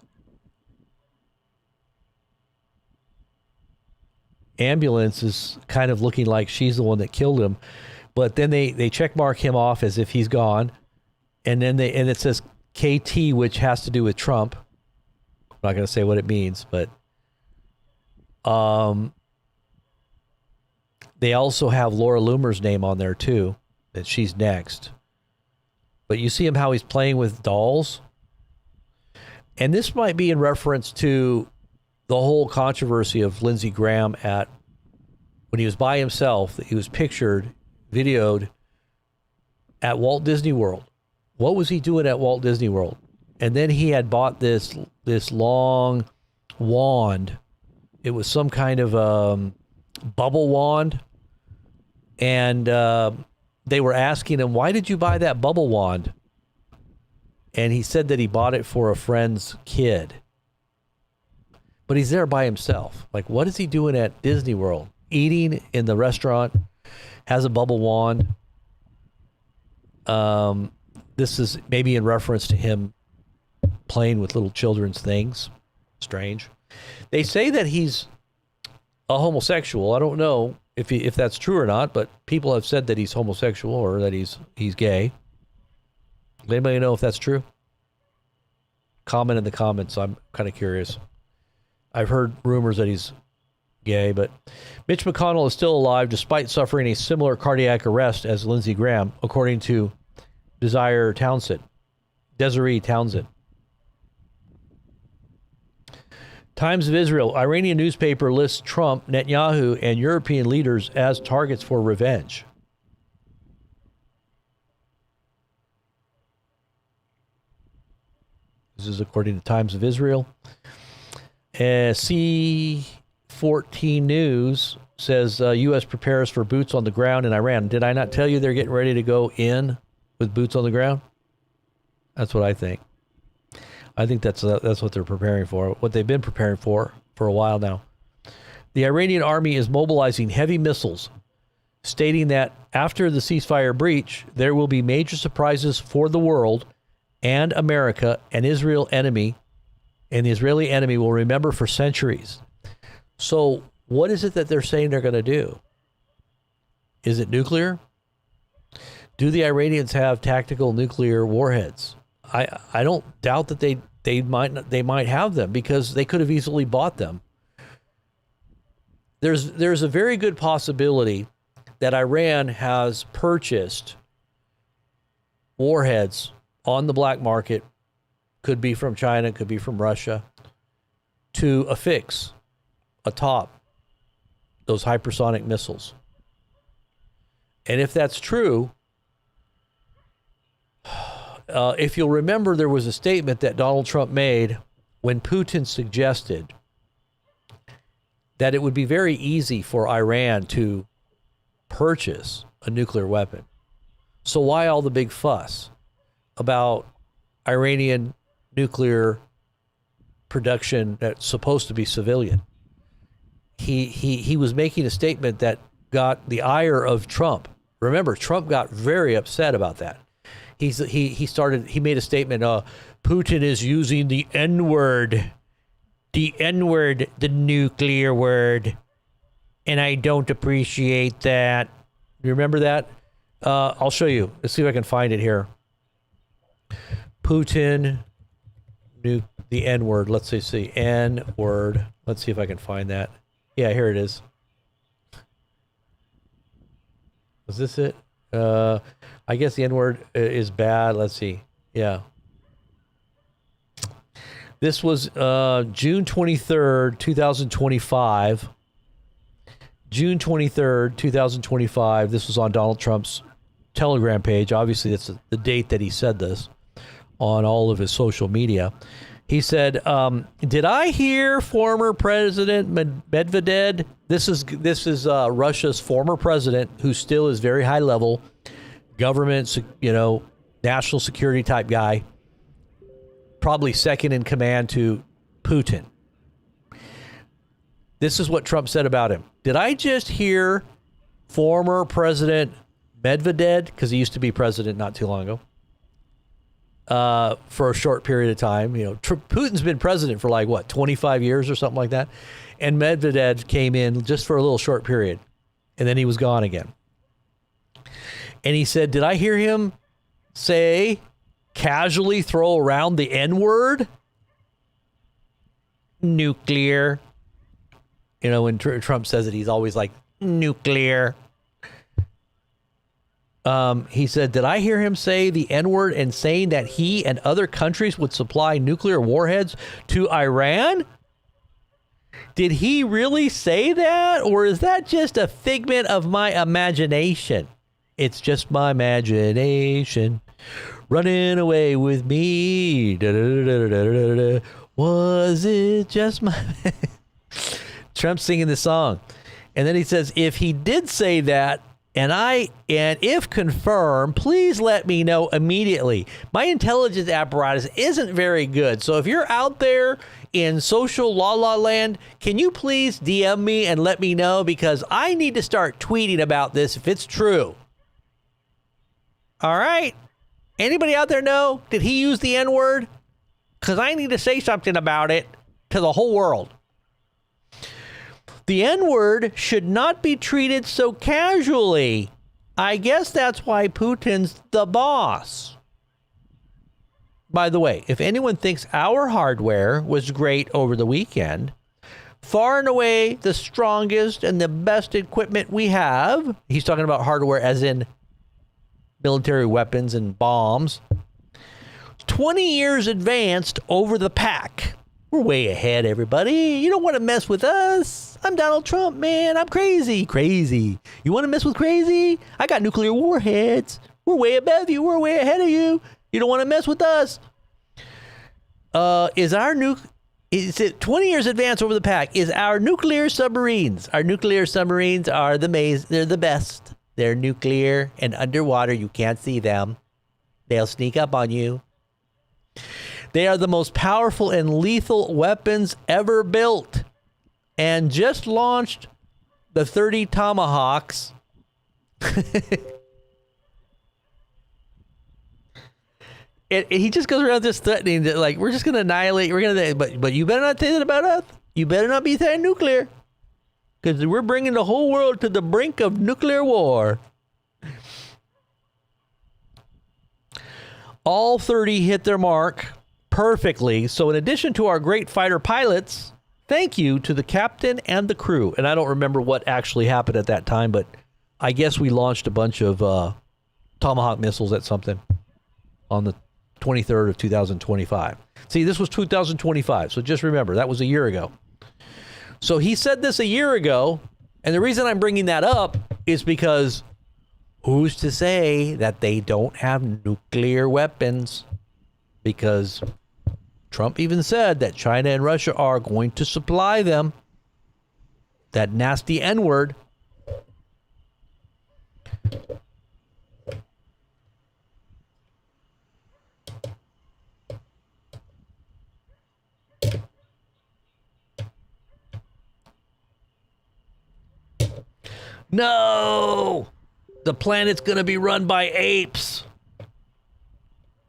ambulance is kind of looking like she's the one that killed him. But then they check mark him off as if he's gone. And then it says KT, which has to do with Trump. I'm not going to say what it means, but they also have Laura Loomer's name on there too, that she's next. But you see him how he's playing with dolls. And this might be in reference to the whole controversy of Lindsey Graham when he was by himself, that he was pictured, videoed at Walt Disney World. What was he doing at Walt Disney World? And then he had bought this long wand. It was some kind of bubble wand. And they were asking him, why did you buy that bubble wand? And he said that he bought it for a friend's kid. But he's there by himself. Like, what is he doing at Disney World? Eating in the restaurant, has a bubble wand. This is maybe in reference to him playing with little children's things. Strange. They say that he's a homosexual. I don't know if that's true or not, but people have said that he's homosexual or that he's gay. Does anybody know if that's true? Comment in the comments. I'm kind of curious. I've heard rumors that he's gay, but Mitch McConnell is still alive despite suffering a similar cardiac arrest as Lindsey Graham, according to Desiree Townsend. Times of Israel. Iranian newspaper lists Trump, Netanyahu, and European leaders as targets for revenge. This is according to Times of Israel. C14 News says U.S. prepares for boots on the ground in Iran. Did I not tell you they're getting ready to go in with boots on the ground? That's what I think. I think that's what they're preparing for, what they've been preparing for a while now. The Iranian army is mobilizing heavy missiles, stating that after the ceasefire breach, there will be major surprises for the world and America, and the Israeli enemy will remember for centuries. So what is it that they're saying they're going to do? Is it nuclear? Do the Iranians have tactical nuclear warheads? I don't doubt that they might have them, because they could have easily bought them. There's a very good possibility that Iran has purchased warheads on the black market, could be from China, could be from Russia, to affix atop those hypersonic missiles. And if that's true, if you'll remember, there was a statement that Donald Trump made when Putin suggested that it would be very easy for Iran to purchase a nuclear weapon. So why all the big fuss about Iranian nuclear production that's supposed to be civilian? He was making a statement that got the ire of Trump. Remember, Trump got very upset about that. He made a statement, Putin is using the N-word, the nuclear word, and I don't appreciate that. You remember that? I'll show you. Let's see if I can find it here. Putin, the N-word. Let's see, N-word. Let's see if I can find that. Yeah, here it is. Was this it? I guess the N-word is bad. Let's see. Yeah. This was June 23rd, 2025. June 23rd, 2025. This was on Donald Trump's Telegram page. Obviously, that's the date that he said this on all of his social media. He said, did I hear former President Medvedev? This is Russia's former president, who still is very high level government, national security type guy, probably second in command to Putin. This is what Trump said about him. Did I just hear former President Medvedev, because he used to be president not too long ago, for a short period of time. Putin's been president for 25 years or something like that. And Medvedev came in just for a little short period, and then he was gone again. And he said, did I hear him casually throw around the N-word? Nuclear. When Trump says it, he's always like, nuclear. He said, did I hear him say the N-word and saying that he and other countries would supply nuclear warheads to Iran? Did he really say that? Or is that just a figment of my imagination? It's just my imagination running away with me. Da-da-da-da-da-da-da. Was it just my... Trump singing this song. And then he says, if he did say that, and if confirmed, please let me know immediately. My intelligence apparatus isn't very good. So if you're out there in social la land, can you please DM me and let me know? Because I need to start tweeting about this if it's true. All right. Anybody out there know? Did he use the N-word? Because I need to say something about it to the whole world. The N-word should not be treated so casually. I guess that's why Putin's the boss. By the way, if anyone thinks our hardware was great over the weekend, far and away the strongest and the best equipment we have, he's talking about hardware as in military weapons and bombs, 20 years advanced over the pack. We're way ahead, everybody. You don't want to mess with us. I'm Donald Trump, man. I'm crazy. Crazy. You want to mess with crazy? I got nuclear warheads. We're way above you. We're way ahead of you. You don't want to mess with us. Is it 20 years advanced over the pack? Is our nuclear submarines? Our nuclear submarines are they're the best. They're nuclear and underwater. You can't see them. They'll sneak up on you. They are the most powerful and lethal weapons ever built, and just launched the 30 Tomahawks. He just goes around just threatening that, we're just going to annihilate. But you better not say that about us. You better not be saying nuclear. because we're bringing the whole world to the brink of nuclear war. All 30 hit their mark perfectly. So in addition to our great fighter pilots, thank you to the captain and the crew. And I don't remember what actually happened at that time, but I guess we launched a bunch of Tomahawk missiles at something on the 23rd of 2025. See, this was 2025, so just remember, that was a year ago. So he said this a year ago, and the reason I'm bringing that up is because who's to say that they don't have nuclear weapons? Because Trump even said that China and Russia are going to supply them. That nasty N-word. No! The planet's going to be run by apes.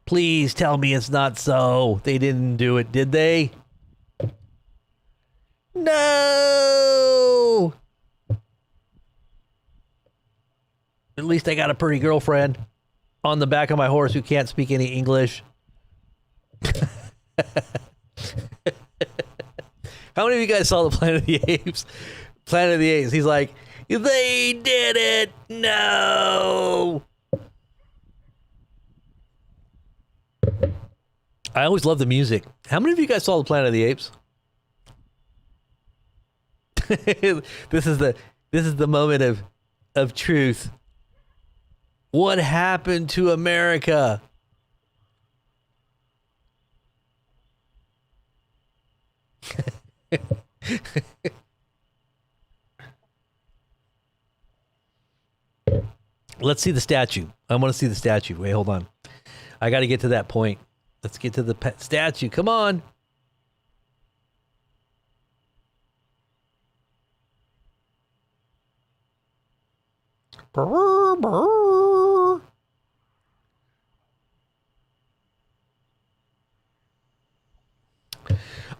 Please tell me it's not so. They didn't do it, did they? No! At least I got a pretty girlfriend on the back of my horse who can't speak any English. How many of you guys saw the Planet of the Apes? Planet of the Apes. He's like, they did it! No! I always love the music. How many of you guys saw the Planet of the Apes? This is the moment of truth. What happened to America? Let's see the statue. I want to see the statue. Wait, hold on. I got to get to that point. Let's get to the statue. Come on. Brr, brr.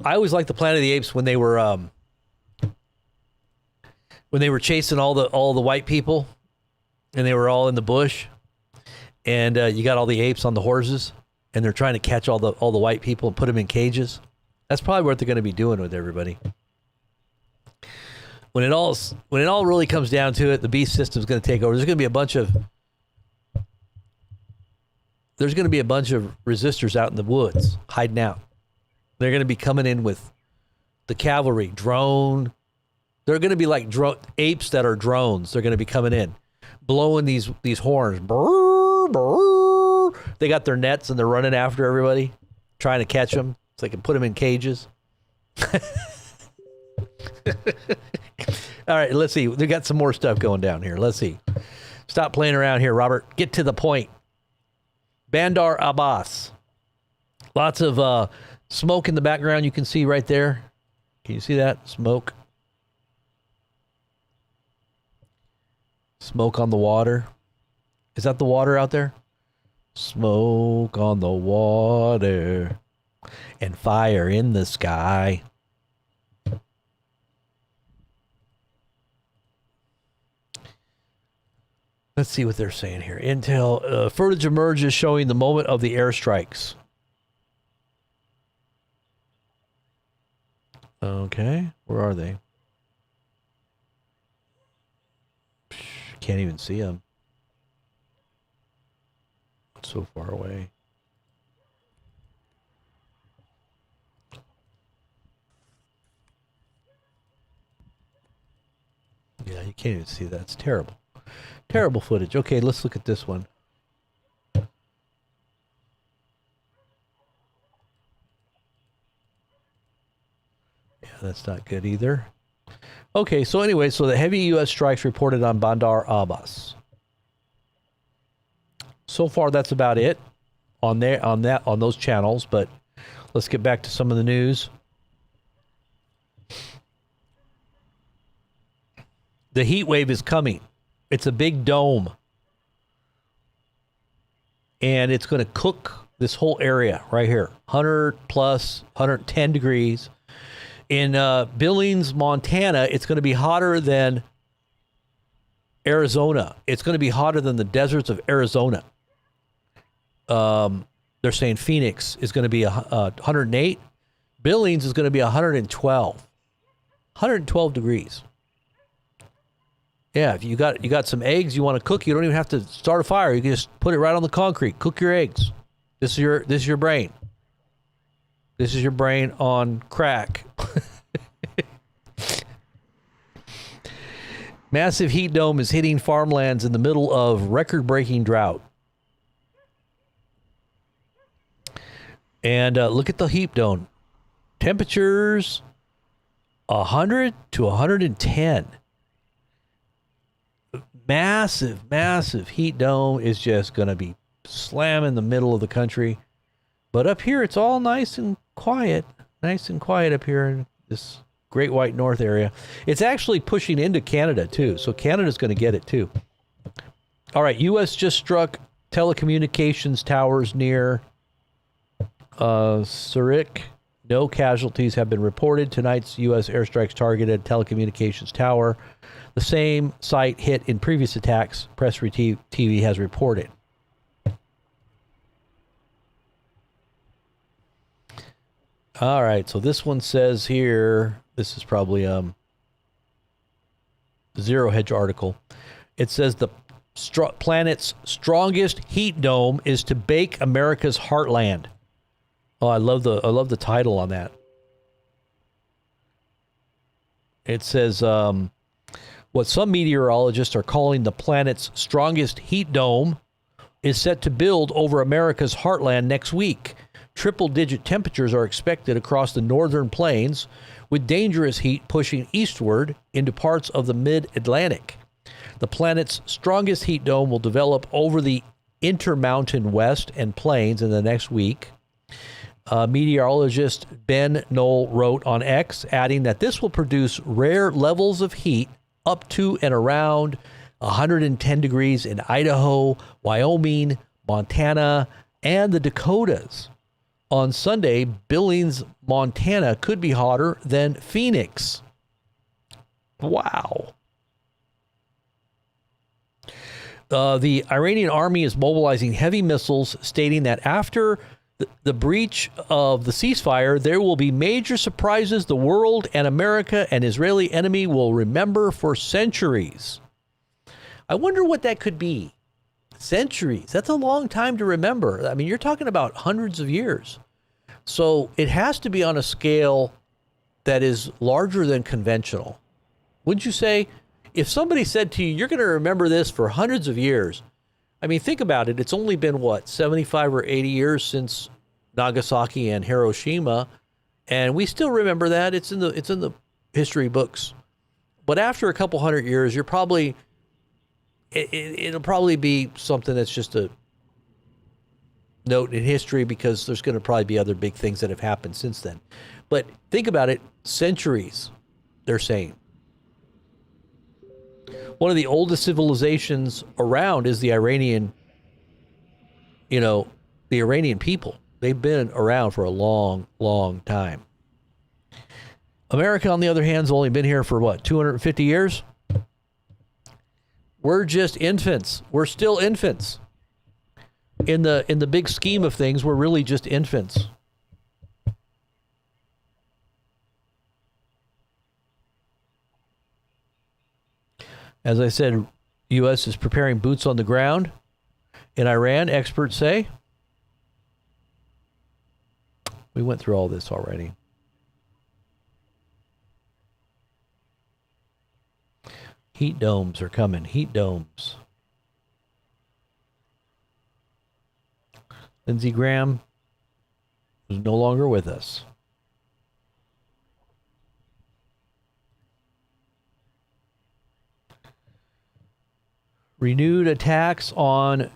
I always liked the Planet of the Apes when they were chasing all the white people, and they were all in the bush, and you got all the apes on the horses, and they're trying to catch all the white people and put them in cages. That's probably what they're going to be doing with everybody. When it all really comes down to it, the beast system's going to take over. There's going to be a bunch of resistors out in the woods hiding out. They're going to be coming in with the cavalry, drone. They're going to be like apes that are drones. They're going to be coming in, blowing these horns. Brr, brr. They got their nets and they're running after everybody, trying to catch them so they can put them in cages. All right, let's see. We got some more stuff going down here. Let's see. Stop playing around here, Robert. Get to the point. Bandar Abbas. Lots of smoke in the background you can see right there. Can you see that? Smoke. Smoke on the water. Is that the water out there? Smoke on the water and fire in the sky. Let's see what they're saying here. Intel footage emerges showing the moment of the airstrikes. Okay, where are they? Can't even see them. So far away. Yeah, you can't even see that. It's terrible. Terrible footage. Okay, let's look at this one. Yeah, that's not good either. Okay, so anyway, so the heavy U.S. strikes reported on Bandar Abbas. So far, that's about it on those channels. But let's get back to some of the news. The heat wave is coming. It's a big dome, and it's going to cook this whole area right here. 100 plus 110 degrees. In Billings, Montana, it's going to be hotter than Arizona. It's going to be hotter than the deserts of Arizona. They're saying Phoenix is going to be 108. Billings is going to be 112. 112 degrees. Yeah, if you got some eggs you want to cook, you don't even have to start a fire. You can just put it right on the concrete. Cook your eggs. This is your brain. This is your brain on crack. Massive heat dome is hitting farmlands in the middle of record-breaking drought. And look at the heat dome. Temperatures 100 to 110. Massive heat dome is just going to be slam in the middle of the country. But up here, it's all nice and quiet. Nice and quiet up here in this Great White North area. It's actually pushing into Canada, too. So Canada's going to get it, too. All right, U.S. just struck telecommunications towers near Zurich. No casualties have been reported. Tonight's U.S. airstrikes targeted telecommunications tower. The same site hit in previous attacks, Press TV has reported. All right, so this one says here, this is probably Zero Hedge article. It says the planet's strongest heat dome is to bake America's heartland. Oh, I love the title on that. It says what some meteorologists are calling the planet's strongest heat dome is set to build over America's heartland next week. Triple-digit temperatures are expected across the northern plains, with dangerous heat pushing eastward into parts of the mid-Atlantic. The planet's strongest heat dome will develop over the Intermountain West and plains in the next week. Meteorologist Ben Knoll wrote on X, adding that this will produce rare levels of heat up to and around 110 degrees in Idaho, Wyoming, Montana, and the Dakotas. On Sunday, Billings, Montana could be hotter than Phoenix. Wow. The Iranian army is mobilizing heavy missiles, stating that after the breach of the ceasefire, there will be major surprises the world and America and Israeli enemy will remember for centuries. I wonder what that could be. Centuries. That's a long time to remember. I mean, you're talking about hundreds of years. So it has to be on a scale that is larger than conventional. Wouldn't you say? If somebody said to you, you're going to remember this for hundreds of years. I mean, think about it. It's only been, 75 or 80 years since Nagasaki and Hiroshima. And we still remember that. It's in the history books. But after a couple hundred years, you're probably... It'll probably be something that's just a note in history, because there's going to probably be other big things that have happened since then. But think about it, centuries, they're saying. One of the oldest civilizations around is the Iranian, the Iranian people. They've been around for a long, long time. America, on the other hand, has only been here for 250 years? We're just infants. We're still infants. In the big scheme of things, we're really just infants. As I said, U.S. is preparing boots on the ground in Iran, experts say. We went through all this already. Heat domes are coming. Heat domes. Lindsey Graham is no longer with us. Renewed attacks on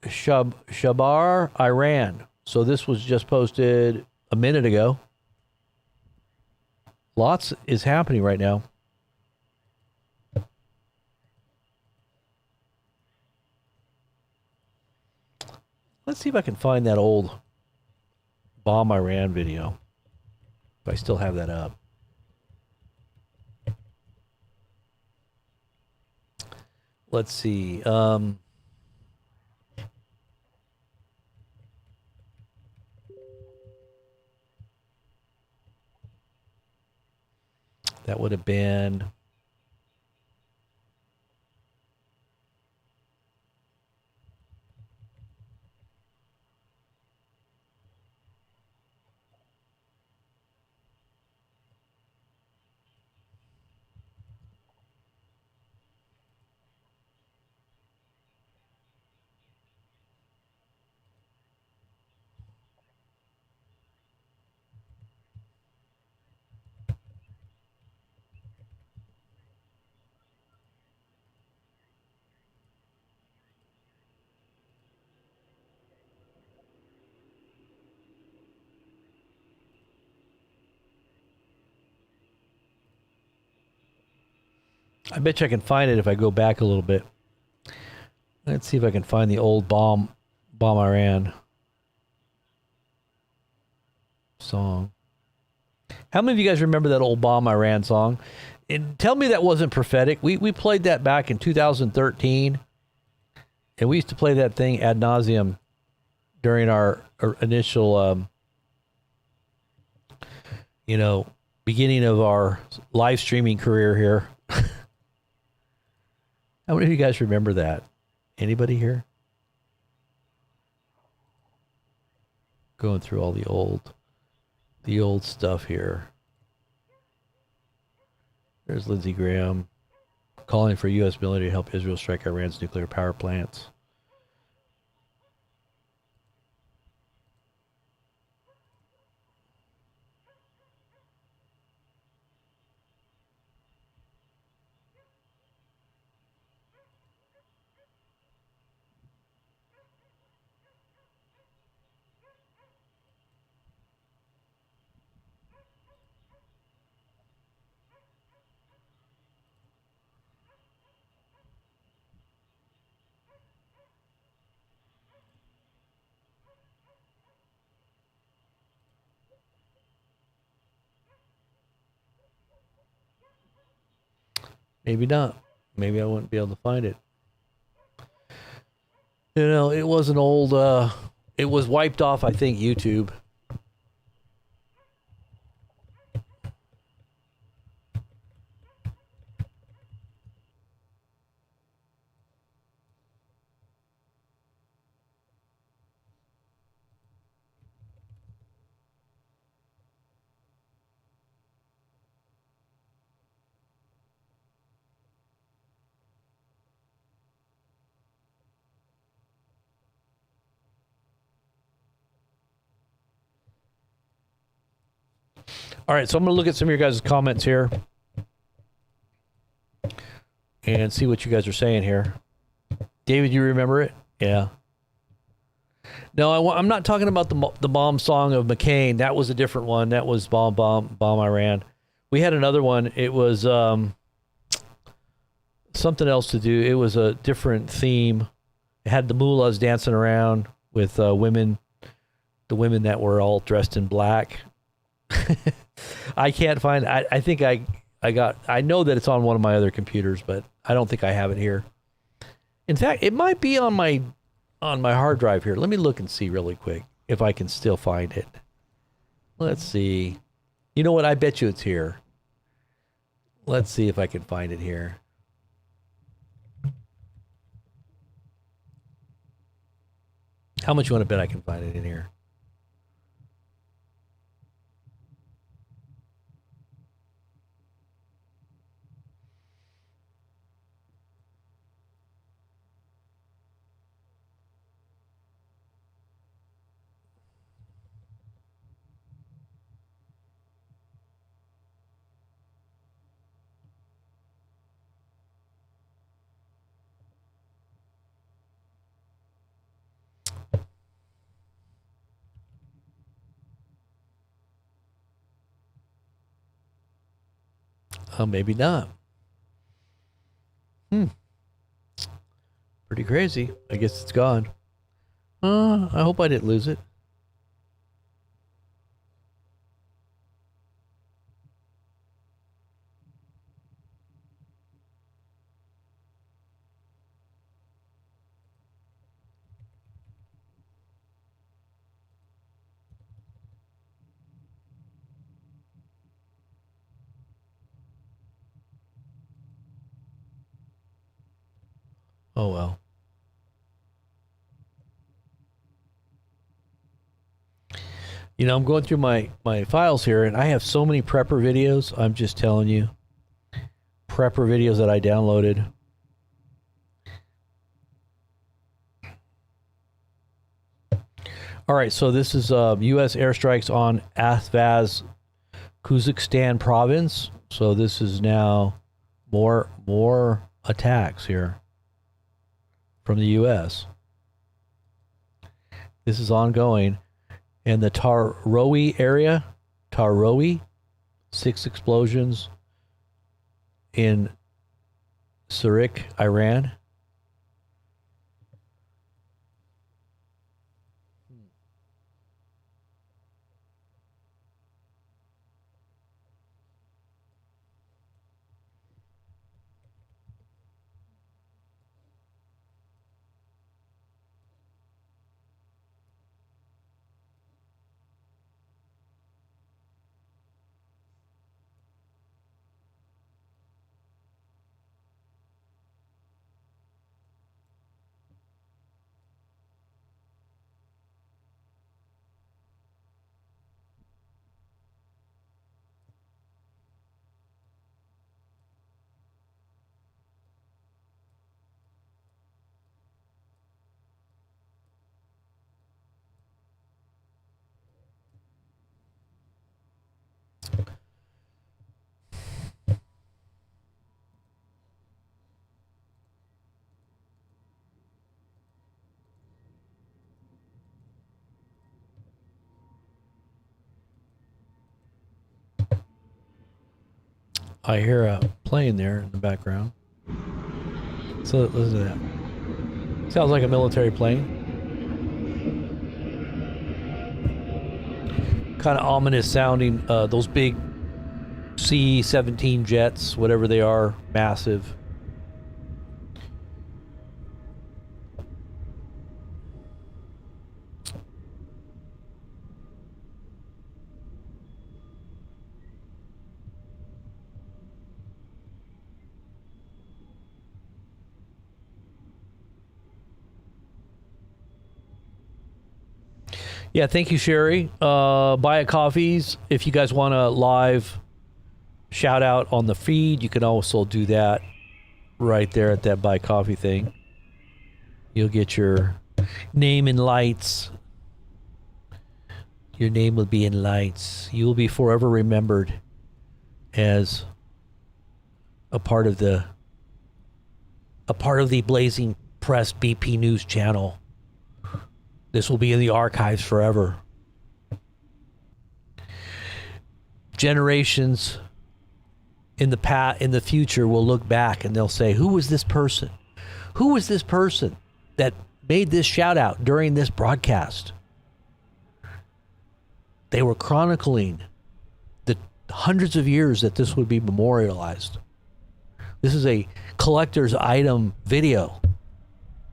Shabar, Iran. So this was just posted a minute ago. Lots is happening right now. Let's see if I can find that old Bomb Iran video. If I still have that up. let's see. That would have been. I bet you I can find it if I go back a little bit. Let's see if I can find the old bomb Iran song. How many of you guys remember that old bomb Iran song? And tell me that wasn't prophetic. We played that back in 2013, and we used to play that thing ad nauseum during our initial, beginning of our live streaming career here. How many of you guys remember that? Anybody here? Going through all the old stuff here. There's Lindsey Graham calling for U.S. military to help Israel strike Iran's nuclear power plants. Maybe not. Maybe I wouldn't be able to find it. It was an old, it was wiped off, I think, YouTube. All right, so I'm going to look at some of your guys' comments here and see what you guys are saying here. David, you remember it? Yeah. No, I'm not talking about the bomb song of McCain. That was a different one. That was bomb Iran. We had another one. It was something else to do. It was a different theme. It had the mullahs dancing around with women, the women that were all dressed in black. I can't find. I think I know that it's on one of my other computers, but I don't think I have it here. In fact, it might be on my hard drive here. Let me look and see really quick if I can still find it. Let's see. You know what? I bet you it's here. Let's see if I can find it here. How much you want to bet I can find it in here? Maybe not. Pretty crazy. I guess it's gone. I hope I didn't lose it. Oh well. You know, I'm going through my files here, and I have so many prepper videos. I'm just telling you, prepper videos that I downloaded. All right, so this is U.S. airstrikes on Ahvaz, Kazakhstan province. So this is now more attacks here from the U.S. This is ongoing. And the Tarowi area, 6 explosions in Surik, Iran. I hear a plane there in the background. So listen to that. Sounds like a military plane. Kind of ominous sounding. Those big C-17 jets, whatever they are, massive. Yeah, thank you, Sherry. Buy a coffees. If you guys want a live shout out on the feed, you can also do that right there at that buy coffee thing. You'll get your name in lights. Your name will be in lights. You will be forever remembered as a part of the Blazing Press BP News channel. This will be in the archives forever. Generations in the future will look back and they'll say, "Who was this person? Who was this person that made this shout out during this broadcast?" They were chronicling the hundreds of years that this would be memorialized. This is a collector's item video,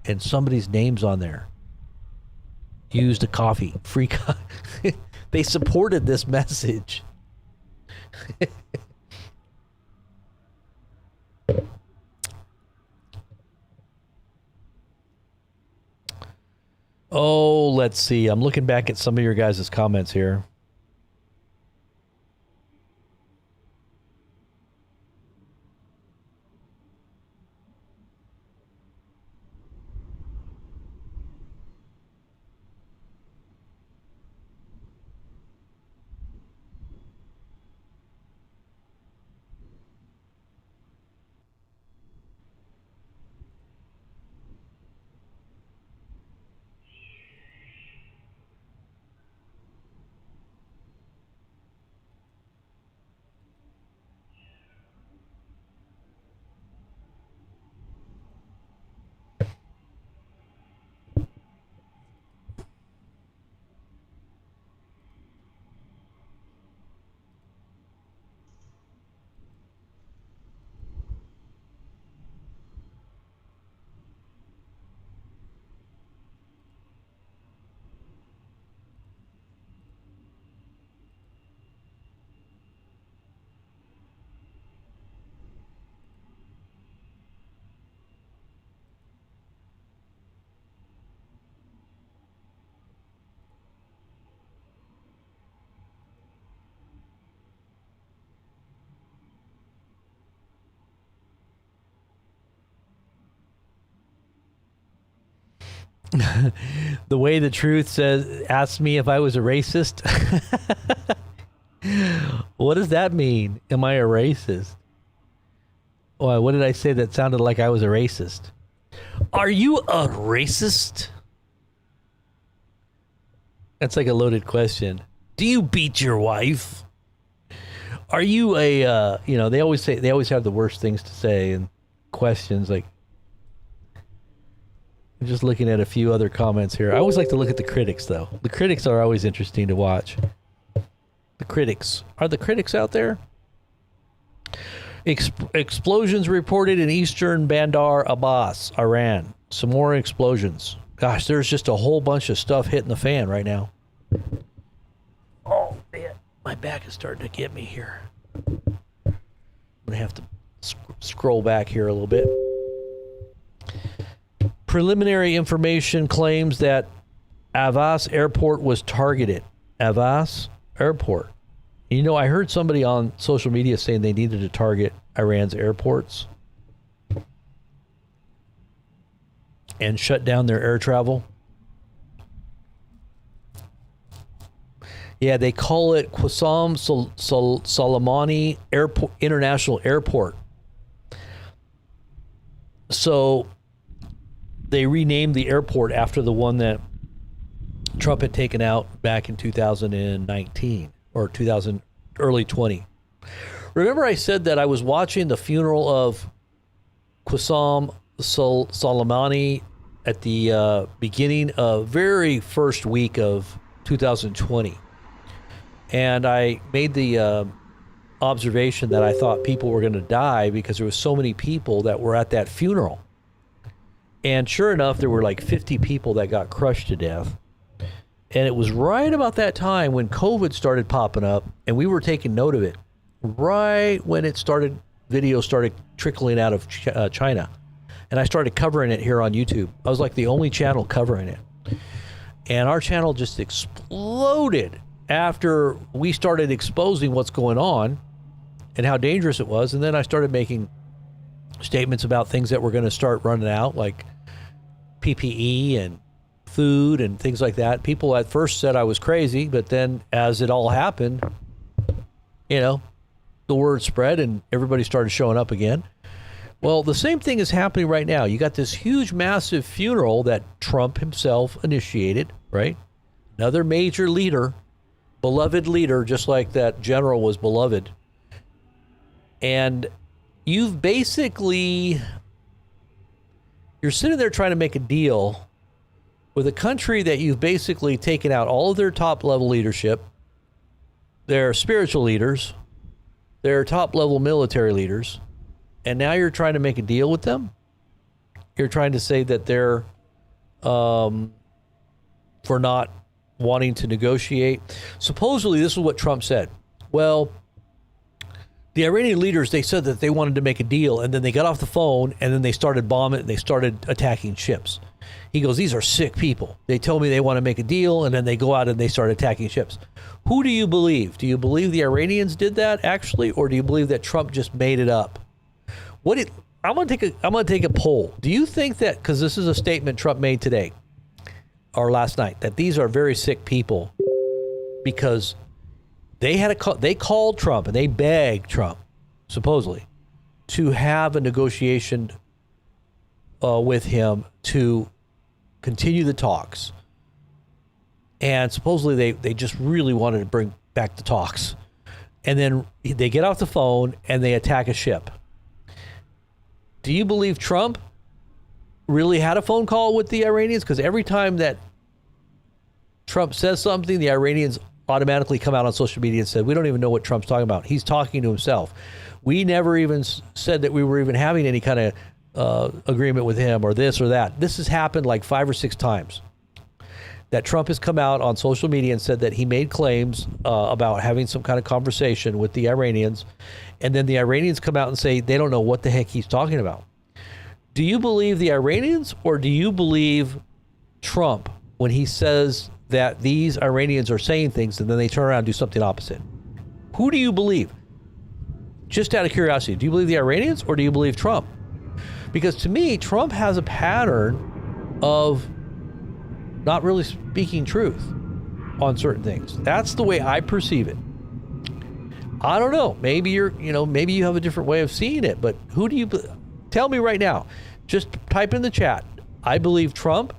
and somebody's name's on there. Used a coffee, free They supported this message. Oh, let's see. I'm looking back at some of your guys' comments here. The way the truth says, asked me if I was a racist. What does that mean? Am I a racist? Well, what did I say that sounded like I was a racist? Are you a racist? That's like a loaded question. Do you beat your wife? Are you a, they always have the worst things to say and questions. Like, I'm just looking at a few other comments here. I always like to look at the critics, though. The critics are always interesting to watch. The critics. Are the critics out there? Explosions reported in eastern Bandar Abbas, Iran. Some more explosions. Gosh, there's just a whole bunch of stuff hitting the fan right now. Oh, man. My back is starting to get me here. I'm going to have to scroll back here a little bit. Preliminary information claims that Avas Airport was targeted. Avas Airport. I heard somebody on social media saying they needed to target Iran's airports and shut down their air travel. Yeah, they call it Qassam Soleimani Airport, International Airport. So they renamed the airport after the one that Trump had taken out back in 2019 or early 20. Remember I said that I was watching the funeral of Qassam Soleimani at the beginning of very first week of 2020. And I made the observation that I thought people were going to die because there was so many people that were at that funeral. And sure enough, there were like 50 people that got crushed to death. And it was right about that time when COVID started popping up, and we were taking note of it. Right when it started, videos started trickling out of China. And I started covering it here on YouTube. I was like the only channel covering it. And our channel just exploded after we started exposing what's going on and how dangerous it was. And then I started making statements about things that were going to start running out, like PPE and food and things like that. People at first said I was crazy, but then as it all happened, the word spread and everybody started showing up again. Well, the same thing is happening right now. You got this huge, massive funeral that Trump himself initiated, right? Another major leader, beloved leader, just like that general was beloved. And you're sitting there trying to make a deal with a country that you've basically taken out all of their top level leadership, their spiritual leaders, their top level military leaders, and now you're trying to make a deal with them. You're trying to say that they're for not wanting to negotiate. Supposedly, this is what Trump said. Well, the Iranian leaders, they said that they wanted to make a deal, and then they got off the phone, and then they started bombing, and they started attacking ships. He goes, these are sick people. They told me they want to make a deal, and then they go out and they start attacking ships. Who do you believe? Do you believe the Iranians did that, actually, or do you believe that Trump just made it up? I'm going to take a poll. Do you think that, because this is a statement Trump made today, or last night, that these are very sick people because they called Trump and they begged Trump, supposedly, to have a negotiation with him to continue the talks. And supposedly they just really wanted to bring back the talks. And then they get off the phone and they attack a ship. Do you believe Trump really had a phone call with the Iranians? Because every time that Trump says something, the Iranians automatically come out on social media and said, we don't even know what Trump's talking about. He's talking to himself. We never even said that we were even having any kind of agreement with him or this or that. This has happened like 5 or 6 times that Trump has come out on social media and said that he made claims about having some kind of conversation with the Iranians. And then the Iranians come out and say they don't know what the heck he's talking about. Do you believe the Iranians or do you believe Trump when he says that these Iranians are saying things and then they turn around and do something opposite? Who do you believe? Just out of curiosity, do you believe the Iranians or do you believe Trump? Because to me, Trump has a pattern of not really speaking truth on certain things. That's the way I perceive it. I don't know. Maybe maybe you have a different way of seeing it, but who do you tell me right now? Just type in the chat. I believe Trump.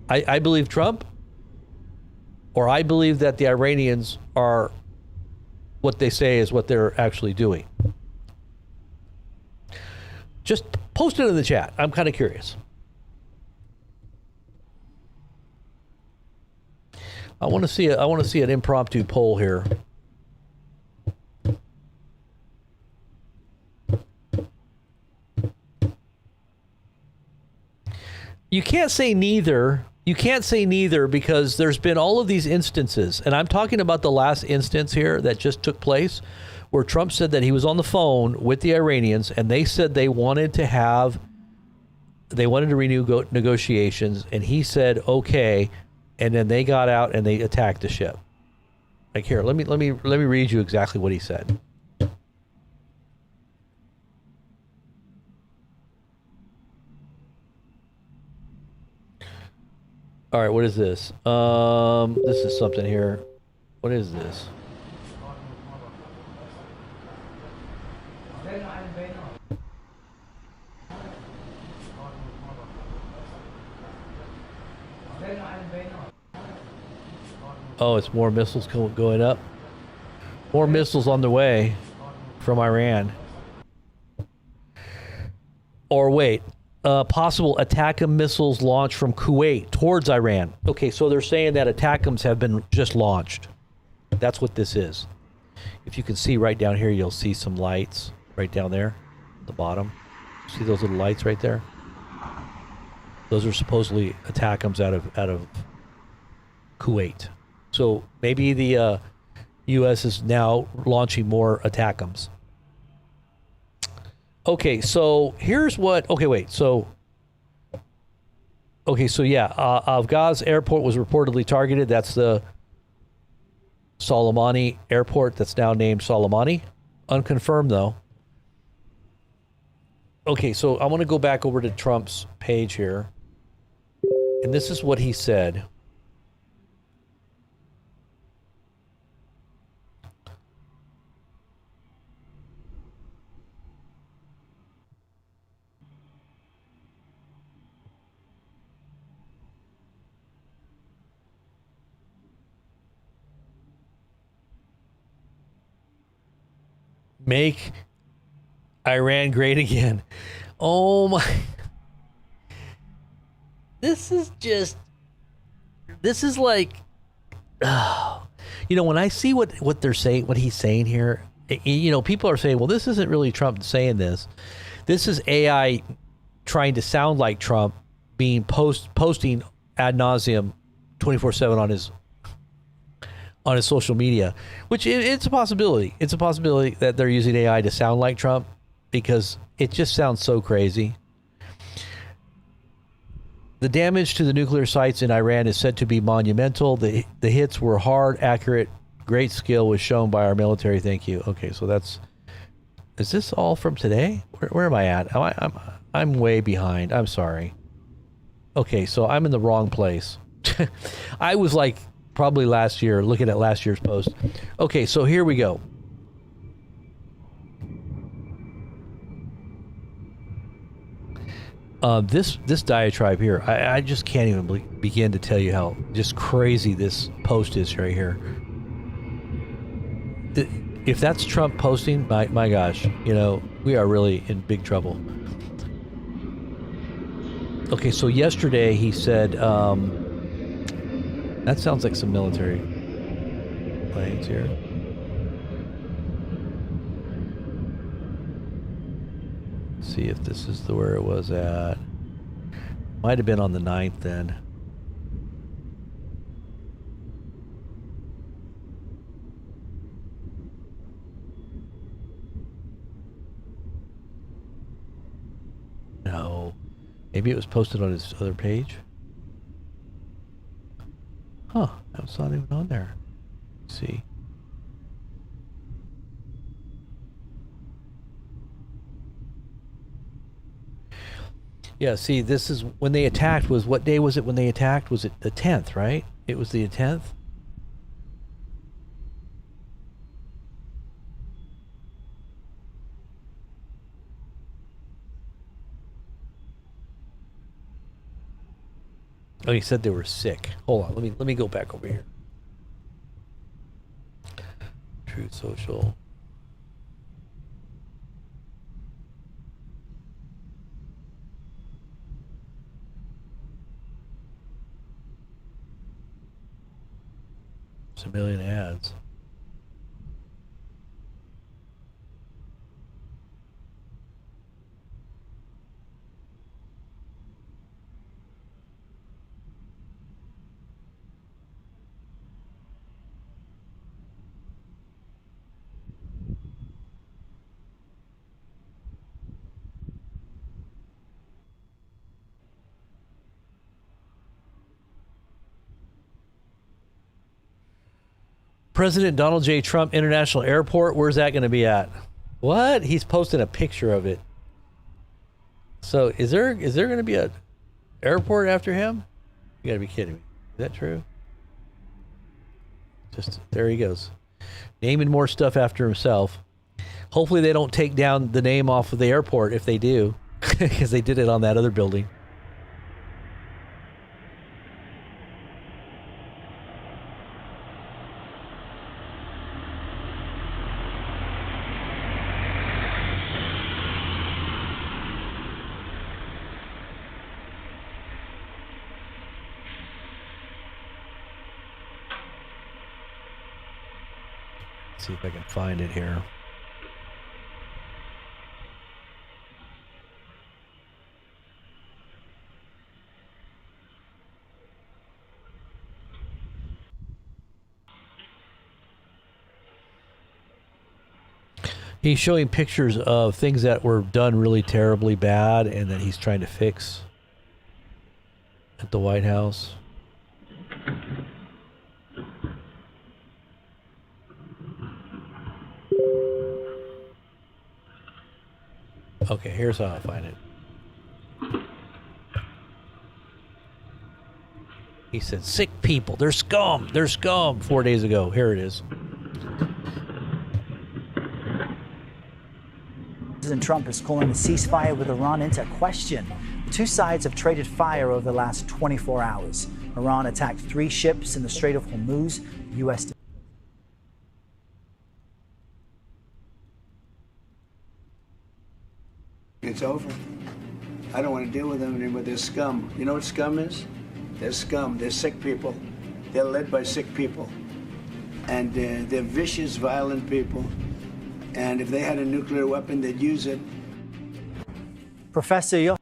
I believe Trump, or I believe that the Iranians are what they say is what they're actually doing. Just post it in the chat. I'm kind of curious. I want to see an impromptu poll here. You can't say neither. You can't say neither because there's been all of these instances, and I'm talking about the last instance here that just took place, where Trump said that he was on the phone with the Iranians, and they said they wanted to renew negotiations, and he said okay, and then they got out and they attacked the ship. Like here, let me read you exactly what he said. All right, what is this? This is something here. What is this? Oh, it's more missiles going up. More missiles on the way from Iran. Or wait. Possible ATACMS missiles launched from Kuwait towards Iran. Okay, so they're saying that ATACMS have been just launched. That's what this is. If you can see right down here, you'll see some lights right down there at the bottom. See those little lights right there? Those are supposedly ATACMS out of Kuwait. So maybe the U.S. is now launching more ATACMS. Okay, so here's what. Okay, wait. So yeah, Avgaz Airport was reportedly targeted. That's the Soleimani Airport that's now named Soleimani. Unconfirmed though. Okay, so I want to go back over to Trump's page here, and this is what he said. Make Iran great again. Oh my. This is like, when I see what they're saying, what he's saying here, people are saying, well, this isn't really Trump saying this. This is AI trying to sound like Trump, being posting ad nauseum 24/7 on his social media, which it's a possibility. It's a possibility that they're using AI to sound like Trump because it just sounds so crazy. The damage to the nuclear sites in Iran is said to be monumental. The hits were hard, accurate, great skill was shown by our military. Thank you. Okay, so is this all from today? Where am I at? I'm way behind. I'm sorry. Okay, so I'm in the wrong place. I was like, probably last year, looking at last year's post. Okay, so here we go. This diatribe here, I just can't even begin to tell you how just crazy this post is right here. If that's Trump posting, my gosh, we are really in big trouble. Okay, so yesterday he said, that sounds like some military planes here. Let's see if this is where it was at. Might have been on the 9th then. No. Maybe it was posted on his other page. Huh, that's not even on there. Let's see. Yeah, see, this is when they attacked. Was what day was it when they attacked? Was it the 10th, right? It was the 10th. Oh, he said they were sick. Hold on, let me go back over here. Truth Social. There's a million ads. President Donald J. Trump International Airport. Where's that going to be at? What? He's posting a picture of it. So is there going to be an airport after him? You got to be kidding me. Is that true? Just there he goes, naming more stuff after himself. Hopefully they don't take down the name off of the airport if they do, because they did it on that other building. See if I can find it here. He's showing pictures of things that were done really terribly bad and that he's trying to fix at the White House. Okay, here's how I find it. He said, sick people, they're scum, 4 days ago. Here it is. President Trump is calling the ceasefire with Iran into question. The two sides have traded fire over the last 24 hours. Iran attacked 3 ships in the Strait of Hormuz. U.S. It's over. I don't want to deal with them anymore. They're scum. You know what scum is? They're scum. They're sick people. They're led by sick people. And they're vicious, violent people. And if they had a nuclear weapon, they'd use it. Professor,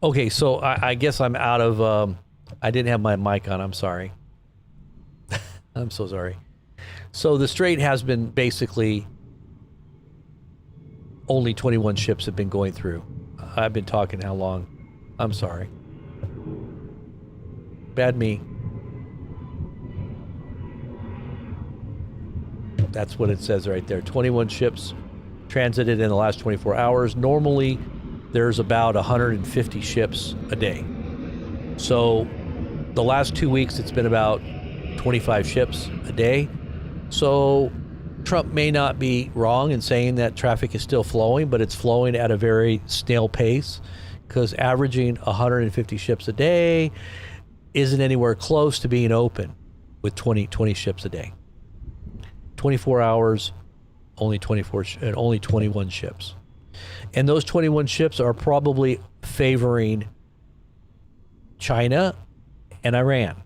Okay, so I guess I'm out of. I didn't have my mic on. I'm sorry. I'm so sorry. So the strait has been basically only 21 ships have been going through. I've been talking how long? I'm sorry. Bad me. That's what it says right there. 21 ships transited in the last 24 hours. Normally, there's about 150 ships a day. So the last 2 weeks, it's been about 25 ships a day. So Trump may not be wrong in saying that traffic is still flowing, but it's flowing at a very snail pace, because averaging 150 ships a day isn't anywhere close to being open with 20 ships a day. 24 hours, only 21 ships. And those 21 ships are probably favoring China and Iran.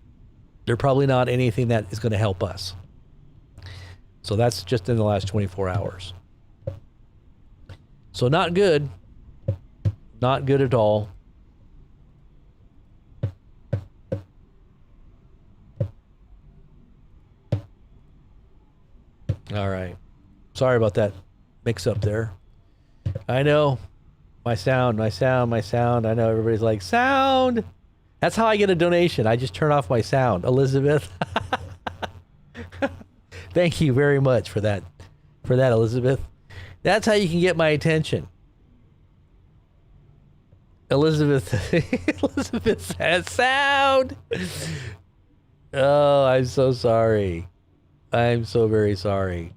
They're probably not anything that is going to help us. So that's just in the last 24 hours. So not good. Not good at all. All right. Sorry about that mix up there. I know. My sound. I know everybody's like, sound. That's how I get a donation. I just turn off my sound. Elizabeth. Thank you very much for that, Elizabeth. That's how you can get my attention. Elizabeth has sound. Oh, I'm so sorry. I'm so very sorry.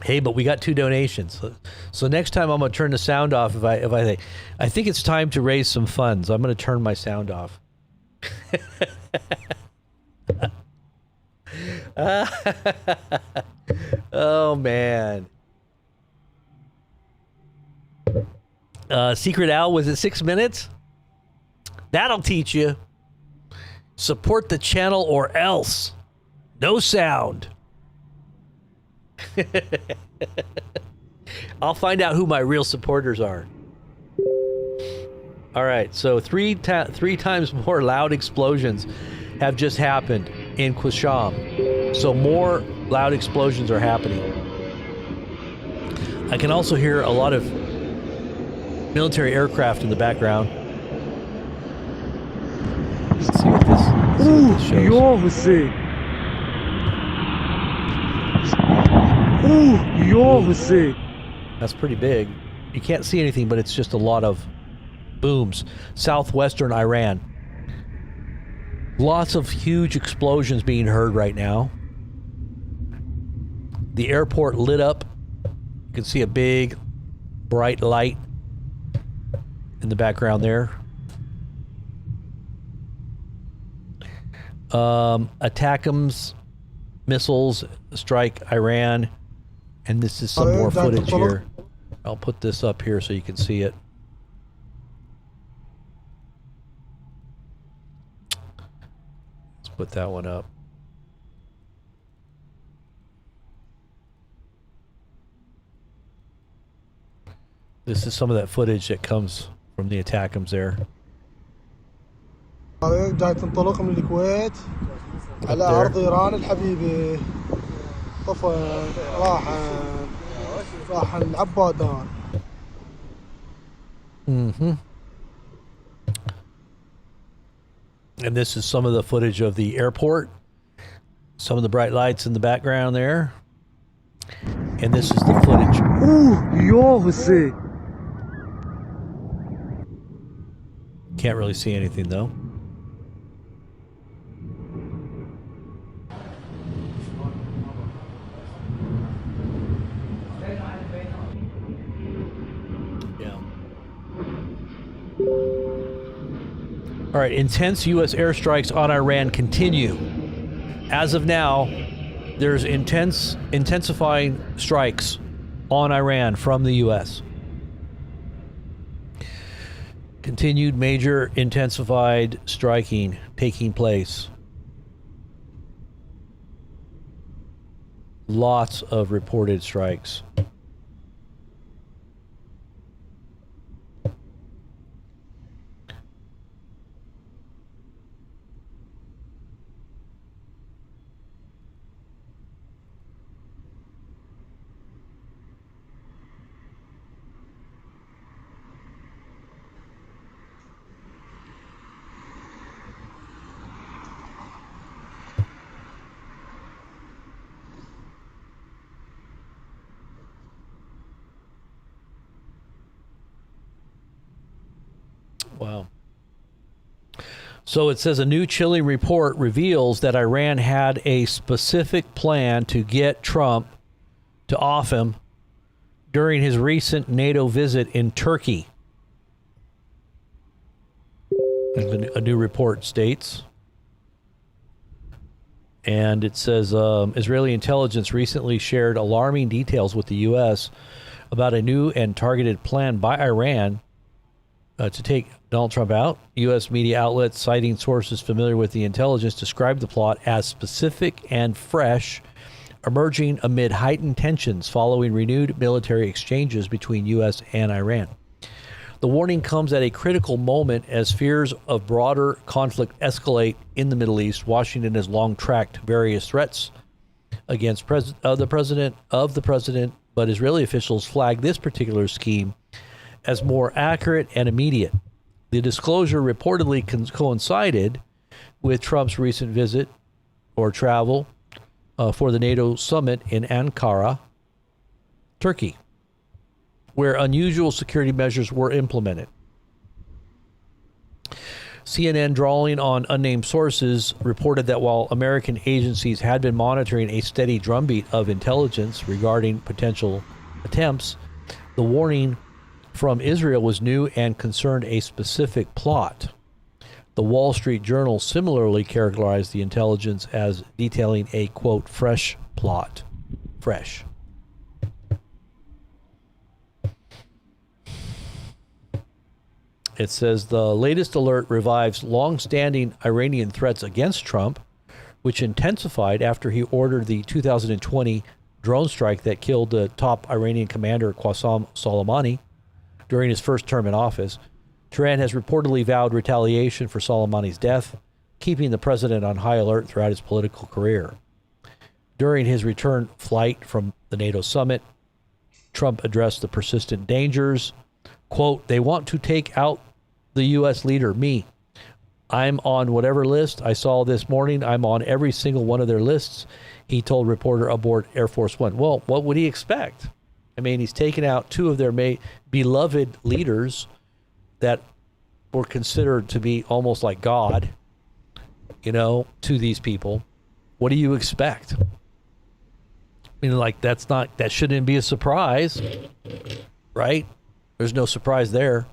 Hey, but we got 2 donations. So next time I'm gonna turn the sound off if I think it's time to raise some funds. I'm gonna turn my sound off. Oh man. Secret Al, was it 6 minutes? That'll teach you. Support the channel or else. No sound. I'll find out who my real supporters are. All right, so three times more loud explosions have just happened in Qashm. So more loud explosions are happening. I can also hear a lot of military aircraft in the background. Let's see what this shows. That's pretty big. You can't see anything, but it's just a lot of booms. Southwestern Iran. Lots of huge explosions being heard right now. The airport lit up. You can see a big, bright light in the background there. ATACMS missiles strike Iran. And this is some more footage here. I'll put this up here so you can see it. Let's put that one up. This is some of that footage that comes from the ATACMS there. جاي تنطلق من الكويت على أرض إيران الحبيبي طفى راح العبادان. And this is some of the footage of the airport. Some of the bright lights in the background there. And this is the footage. Can't really see anything though. All right, intense U.S. airstrikes on Iran continue. As of now, there's intensifying strikes on Iran from the U.S. Continued major intensified striking taking place. Lots of reported strikes. Wow. So it says a new chilling report reveals that Iran had a specific plan to get Trump to off him during his recent NATO visit in Turkey. A new report states. And it says Israeli intelligence recently shared alarming details with the U.S. about a new and targeted plan by Iran to take Donald Trump out. U.S. media outlets citing sources familiar with the intelligence described the plot as specific and fresh, emerging amid heightened tensions following renewed military exchanges between U.S. and Iran. The warning comes at a critical moment as fears of broader conflict escalate in the Middle East. Washington has long tracked various threats against the president, but Israeli officials flagged this particular scheme as more accurate and immediate. The disclosure reportedly coincided with Trump's recent visit or travel for the NATO summit in Ankara, Turkey, where unusual security measures were implemented. CNN, drawing on unnamed sources, reported that while American agencies had been monitoring a steady drumbeat of intelligence regarding potential attempts, the warning from Israel was new and concerned a specific plot. The Wall Street Journal similarly characterized the intelligence as detailing a, quote, fresh plot. Fresh. It says the latest alert revives long-standing Iranian threats against Trump, which intensified after he ordered the 2020 drone strike that killed the top Iranian commander Qasem Soleimani during his first term in office. Tehran has reportedly vowed retaliation for Soleimani's death, keeping the president on high alert throughout his political career. During his return flight from the NATO summit, Trump addressed the persistent dangers. Quote, "They want to take out the U.S. leader, me. I'm on whatever list I saw this morning. I'm on every single one of their lists," he told reporter aboard Air Force One. Well, what would he expect? I mean, he's taken out two of their beloved leaders that were considered to be almost like God, to these people. What do you expect? I mean, like, that shouldn't be a surprise, right? There's no surprise there.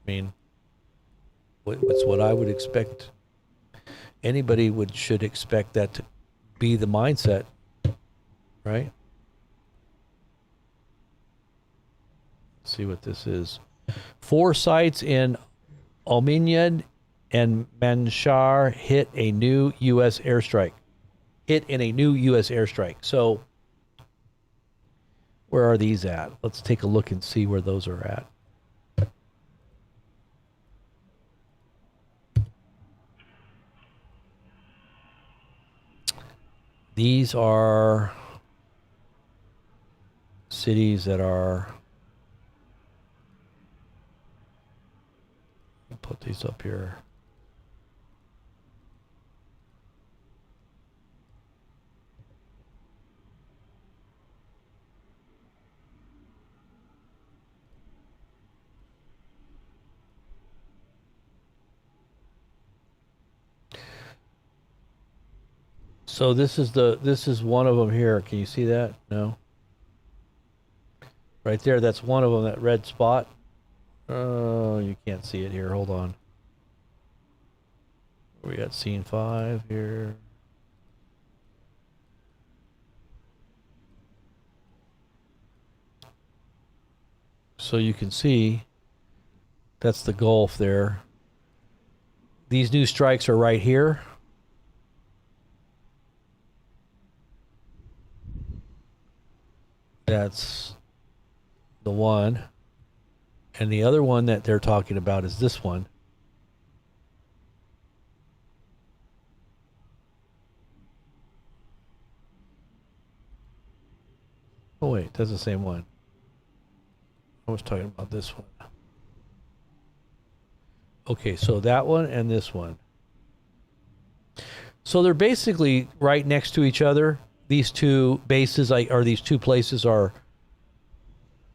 I mean, what's what I would expect. Anybody should expect that to be the mindset, right? Let's see what this is. 4 sites in Omiyad and Manshar hit in a new U.S. airstrike. So, where are these at? Let's take a look and see where those are at. These are cities that are... I'll put these up here. So this is one of them here. Can you see that? No. Right there, that's one of them, that red spot. Oh, you can't see it here. Hold on. We got scene 5 here. So you can see that's the Gulf there. These new strikes are right here. That's the one. And the other one that they're talking about is this one. Oh wait, that's the same one. I was talking about this one. Okay, so that one and this one. So they're basically right next to each other. These two bases, or these two places, are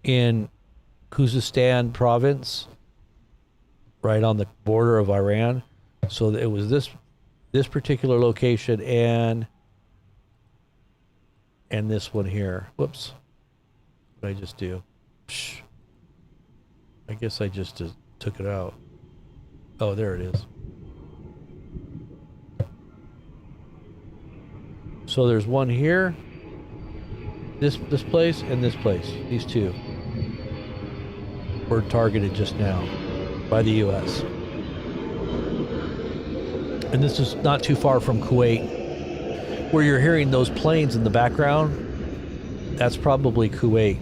in Khuzestan province, right on the border of Iran. So it was this particular location and this one here. Whoops. What did I just do? Psh. I guess I just took it out. Oh, there it is. So there's one here, this place, and this place. These two were targeted just now by the U.S. And this is not too far from Kuwait, where you're hearing those planes in the background. That's probably Kuwait.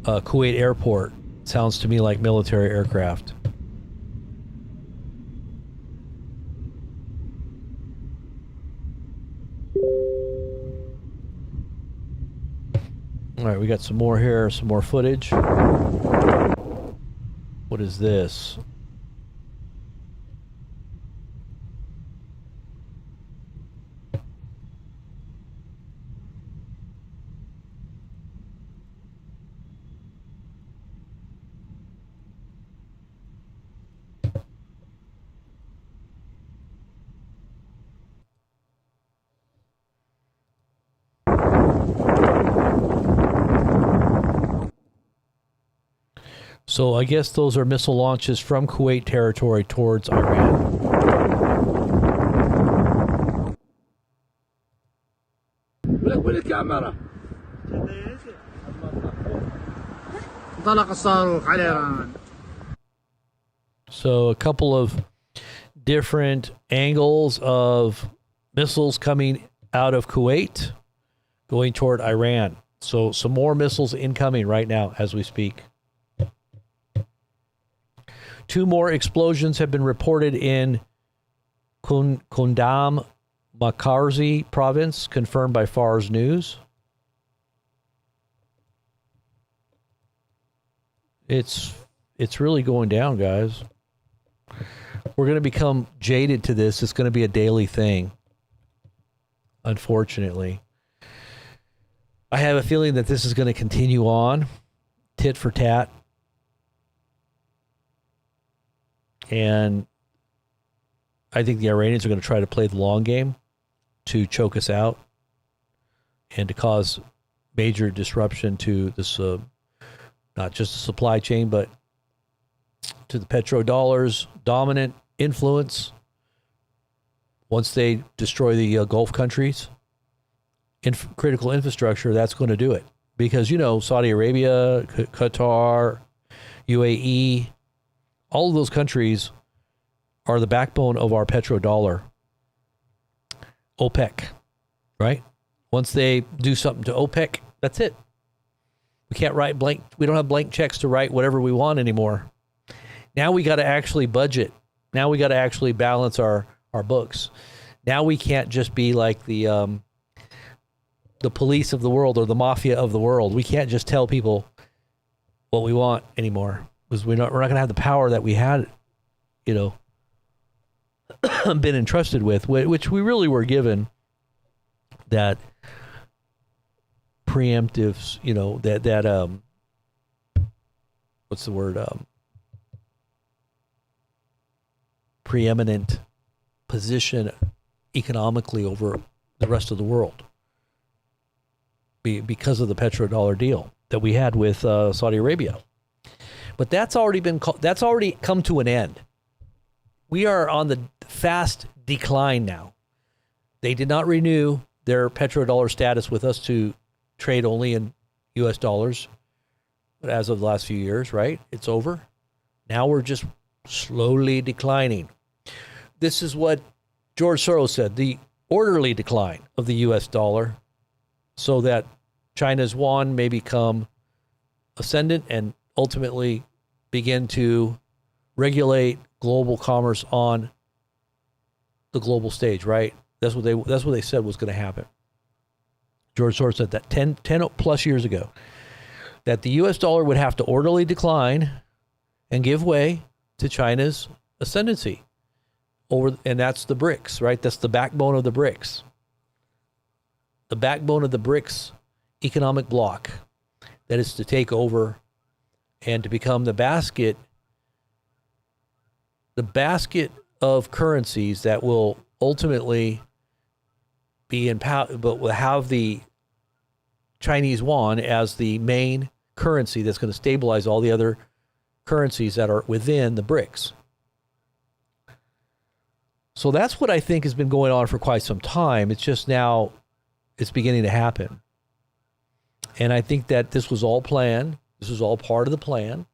Kuwait airport sounds to me like military aircraft. All right, we got some more here, some more footage. What is this? So I guess those are missile launches from Kuwait territory towards Iran. So a couple of different angles of missiles coming out of Kuwait going toward Iran. So some more missiles incoming right now as we speak. 2 more explosions have been reported in Kundam Makarzi province, confirmed by Fars News. It's really going down, guys. We're going to become jaded to this. It's going to be a daily thing, unfortunately. I have a feeling that this is going to continue on, tit for tat. And I think the Iranians are going to try to play the long game to choke us out and to cause major disruption to this, not just the supply chain, but to the petrodollar's dominant influence. Once they destroy the Gulf countries, critical infrastructure, that's going to do it. Because, Saudi Arabia, Qatar, UAE, all of those countries are the backbone of our petrodollar. OPEC, right? Once they do something to OPEC, that's it. We can't write blank. We don't have blank checks to write whatever we want anymore. Now we got to actually budget. Now we got to actually balance our books. Now we can't just be like the police of the world or the mafia of the world. We can't just tell people what we want anymore. Because we're not going to have the power that we had, been entrusted with, which we really were given that preemptive, what's the word? Preeminent position economically over the rest of the world because of the petrodollar deal that we had with Saudi Arabia. But that's already come to an end. We are on the fast decline now. They did not renew their petrodollar status with us to trade only in U.S. dollars. But as of the last few years, right? It's over. Now we're just slowly declining. This is what George Soros said, the orderly decline of the U.S. dollar so that China's yuan may become ascendant and ultimately begin to regulate global commerce on the global stage, right? That's what they said was going to happen. George Soros said that 10 plus years ago, that the U.S. dollar would have to orderly decline and give way to China's ascendancy and that's the BRICS, right? That's the backbone of the BRICS. The backbone of the BRICS economic bloc. that is to take over and to become the basket of currencies that will ultimately be in power, but will have the Chinese yuan as the main currency that's going to stabilize all the other currencies that are within the BRICS. So that's what I think has been going on for quite some time. It's just now it's beginning to happen. And I think that this was all planned. This was all part of the plan.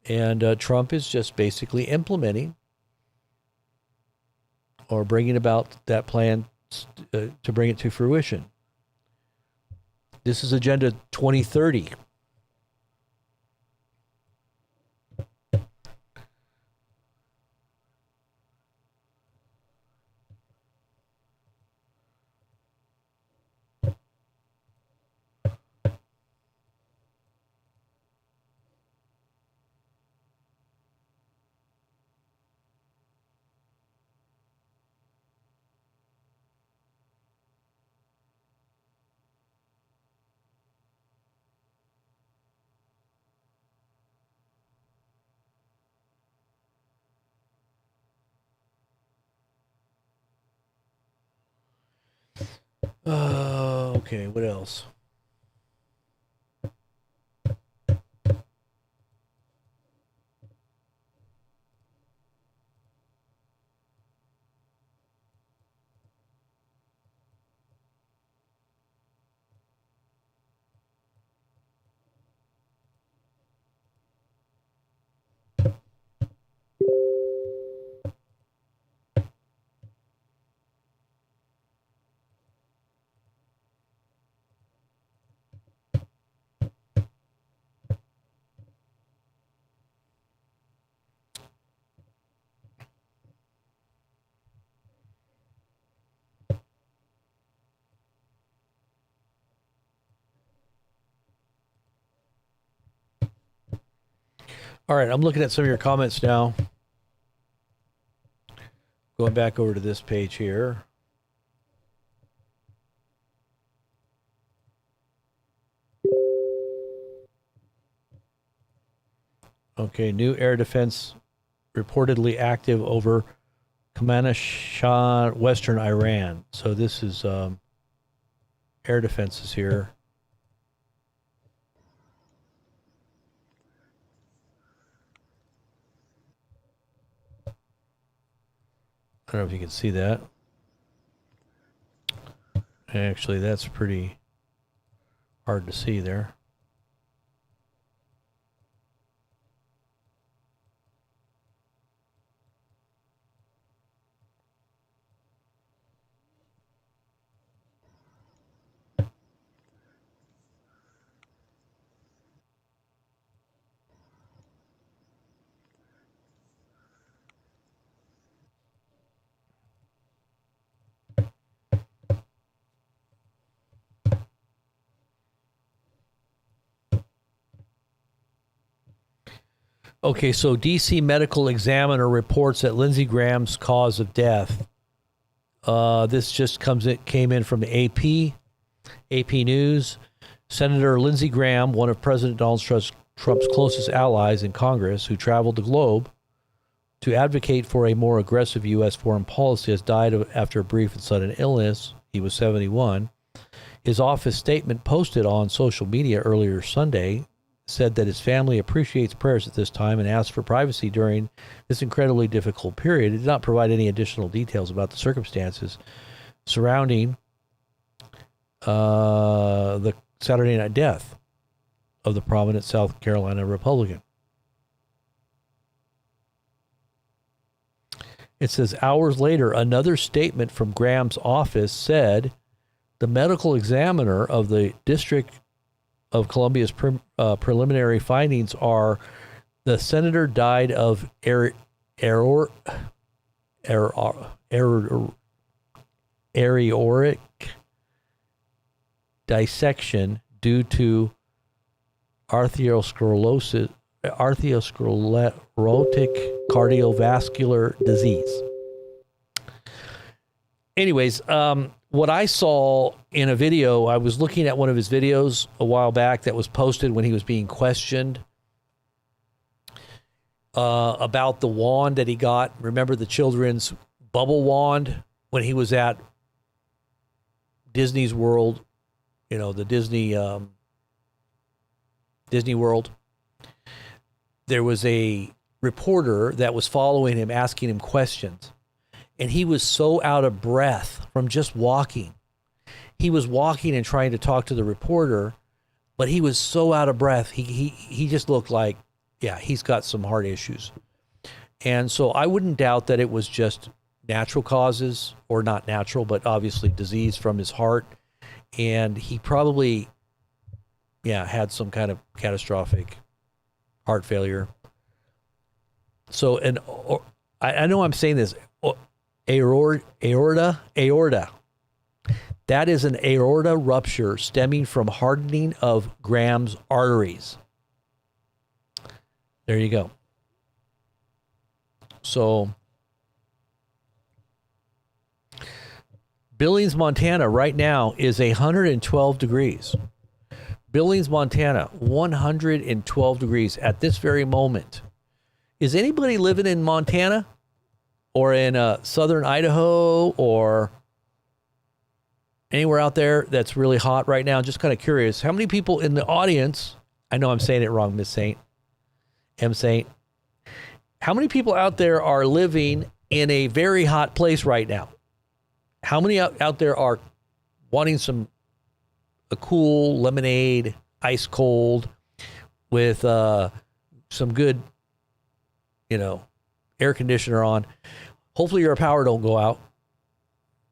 And Trump is just basically implementing or bringing about that plan to bring it to fruition. This is Agenda 2030. Okay, what else? All right, I'm looking at some of your comments now. Going back over to this page here. Okay, new air defense reportedly active over Kermanshah, western Iran. So this is air defenses here. I don't know if you can see that. Actually, that's pretty hard to see there. Okay, so DC medical examiner reports that Lindsey Graham's cause of death. This just came in from the AP News. Senator Lindsey Graham, one of President Donald Trump's closest allies in Congress, who traveled the globe to advocate for a more aggressive U.S. foreign policy, has died after a brief and sudden illness. He was 71. His office statement posted on social media earlier Sunday said that his family appreciates prayers at this time and asked for privacy during this incredibly difficult period. It did not provide any additional details about the circumstances surrounding the Saturday night death of the prominent South Carolina Republican. It says, hours later, another statement from Graham's office said the medical examiner of the District of Columbia's preliminary findings are the senator died of aortic dissection due to arteriosclerotic cardiovascular disease. Anyways, what I saw in a video, I was looking at one of his videos a while back that was posted when he was being questioned about the wand that he got. Remember the children's bubble wand when he was at Disney's World, the Disney World. There was a reporter that was following him, asking him questions. And he was so out of breath from just walking. He was walking and trying to talk to the reporter, but he was so out of breath. He just looked like, yeah, he's got some heart issues. And so I wouldn't doubt that it was just natural causes, or not natural, but obviously disease from his heart. And he probably, had some kind of catastrophic heart failure. So, I know I'm saying this, aorta. That is an aorta rupture stemming from hardening of Graham's arteries. There you go. So, Billings, Montana, right now is 112 degrees. Billings, Montana, 112 degrees at this very moment. Is anybody living in Montana or in southern Idaho or anywhere out there that's really hot right now? Just kind of curious. How many people in the audience, I know I'm saying it wrong, Miss Saint, M. Saint. How many people out there are living in a very hot place right now? How many out there are wanting a cool lemonade, ice cold, with some good, air conditioner on? Hopefully your power don't go out.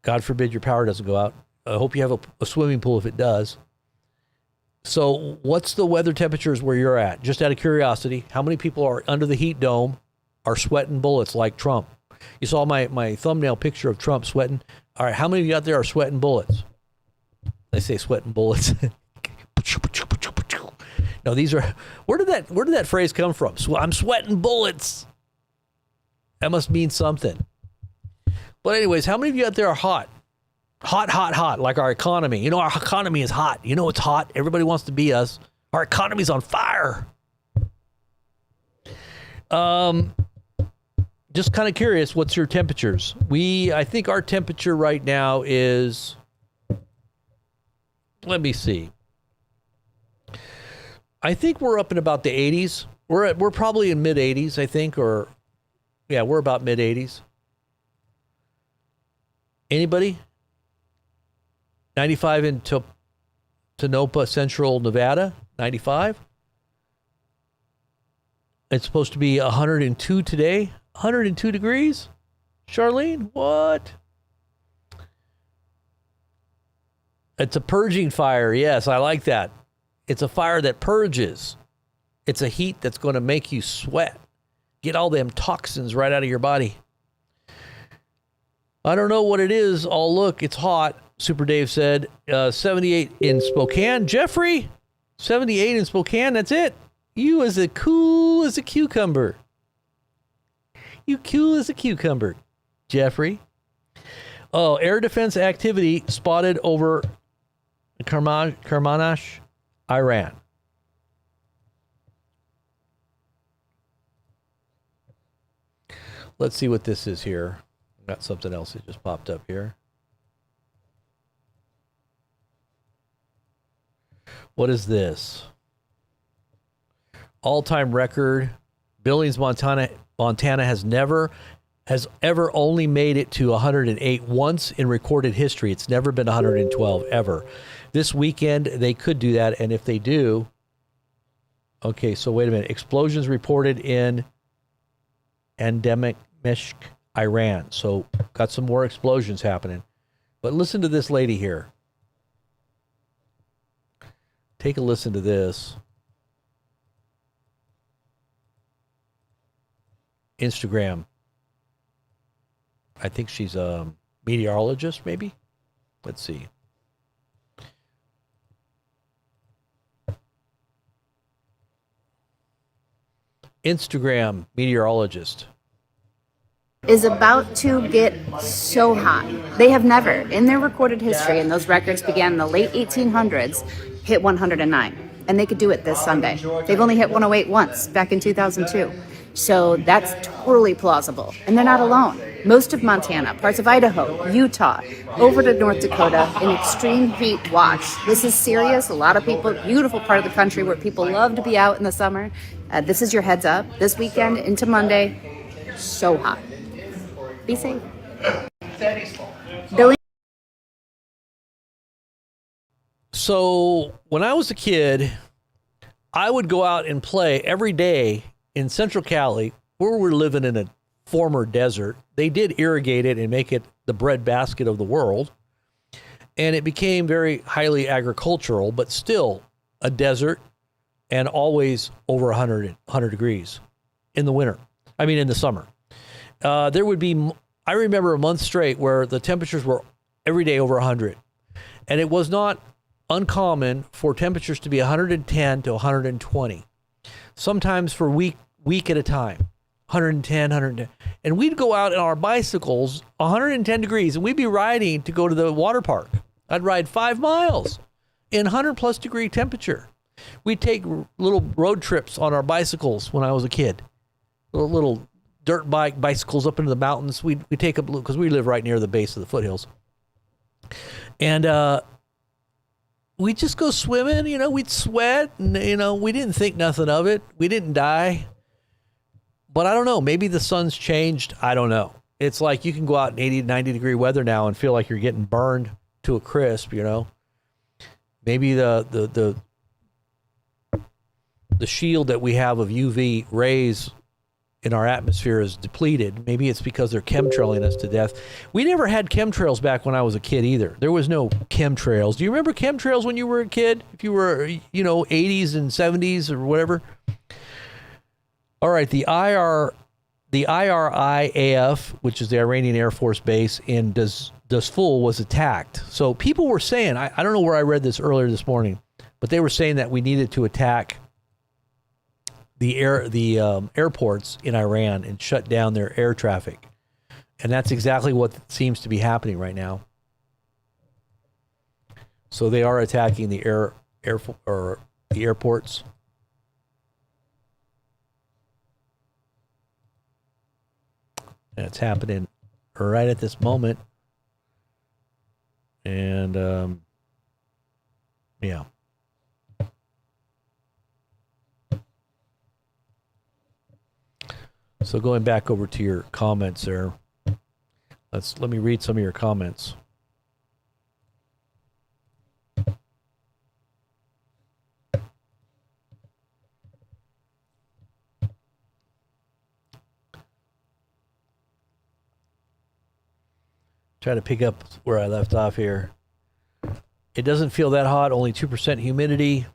God forbid your power doesn't go out. I hope you have a swimming pool if it does. So what's the weather temperatures where you're at? Just out of curiosity, how many people are under the heat dome, are sweating bullets like Trump? You saw my thumbnail picture of Trump sweating. All right, how many of you out there are sweating bullets? They say sweating bullets. No, these are, where did that phrase come from? I'm sweating bullets. That must mean something. But anyways, how many of you out there are hot? Hot, like our economy. Our economy is hot. It's hot. Everybody wants to be us. Our economy's on fire. Just kind of curious, what's your temperatures? I think our temperature right now is, let me see. I think we're up in about the 80s. We're probably in mid 80s, I think, we're about mid 80s. Anybody? 95 in Tonopah, Central Nevada, 95. It's supposed to be 102 today. 102 degrees? Charlene, what? It's a purging fire. Yes, I like that. It's a fire that purges. It's a heat that's going to make you sweat. Get all them toxins right out of your body. I don't know what it is. Oh, look, it's hot. Super Dave said 78 in Spokane. Jeffrey, 78 in Spokane. That's it. You as cool as a cucumber. You cool as a cucumber, Jeffrey. Oh, air defense activity spotted over Kermanshah, Iran. Let's see what this is here. Got something else that just popped up here. What is this? All-time record. Billings, Montana has ever only made it to 108 once in recorded history. It's never been 112 ever. This weekend they could do that, and if they do, okay. So wait a minute. Explosions reported in endemic Meshk, Iran. So got some more explosions happening. But listen to this lady here. Take a listen to this. Instagram. I think she's a meteorologist, maybe. Let's see. Instagram meteorologist. is about to get so hot. They have never, in their recorded history, and those records began in the late 1800s, hit 109. And they could do it this Sunday. They've only hit 108 once, back in 2002. So that's totally plausible. And they're not alone. Most of Montana, parts of Idaho, Utah, over to North Dakota, an extreme heat watch. This is serious. A lot of people, beautiful part of the country where people love to be out in the summer. This is your heads up. This weekend into Monday, so hot. Be safe. Billy. So when I was a kid, I would go out and play every day in Central Cali, where we're living in a former desert. They did irrigate it and make it the breadbasket of the world. And it became very highly agricultural, but still a desert and always over 100 degrees in the winter. I mean, in the summer. There would be, I remember a month straight where the temperatures were every day over 100. And it was not uncommon for temperatures to be 110 to 120. Sometimes for week at a time. 110, 110. And we'd go out on our bicycles, 110 degrees, and we'd be riding to go to the water park. I'd ride 5 miles in 100 plus degree temperature. We'd take little road trips on our bicycles when I was a kid. Little dirt bicycles up into the mountains. We'd take up, because we live right near the base of the foothills. And we'd just go swimming, we'd sweat, and, we didn't think nothing of it. We didn't die. But I don't know, maybe the sun's changed. I don't know. It's like you can go out in 80 to 90 degree weather now and feel like you're getting burned to a crisp, Maybe the shield that we have of UV rays in our atmosphere is depleted. Maybe it's because they're chemtrailing us to death. We never had chemtrails back when I was a kid either. There was no chemtrails. Do you remember chemtrails when you were a kid? If you were, 80s and 70s or whatever? All right, the IRIAF, which is the Iranian Air Force Base in Dusful, was attacked. So people were saying, I don't know where I read this earlier this morning, but they were saying that we needed to attack the airports in Iran and shut down their air traffic. And that's exactly what seems to be happening right now. So they are attacking the airports. And it's happening right at this moment. And, yeah. So going back over to your comments there, let me read some of your comments. Try to pick up where I left off here. It doesn't feel that hot, only 2% humidity.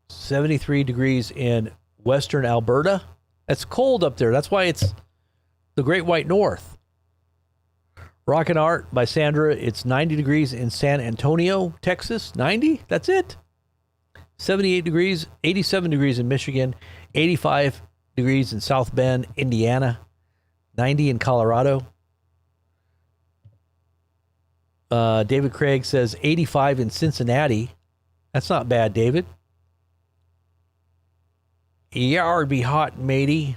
73 degrees in western Alberta. That's cold up there. That's why it's the Great White North. Rock and Art by Sandra. It's 90 degrees in San Antonio, Texas. 90? That's it. 78 degrees, 87 degrees in Michigan, 85 degrees in South Bend, Indiana, 90 in Colorado. David Craig says 85 in Cincinnati. That's not bad, David. Yeah, it'd be hot, matey.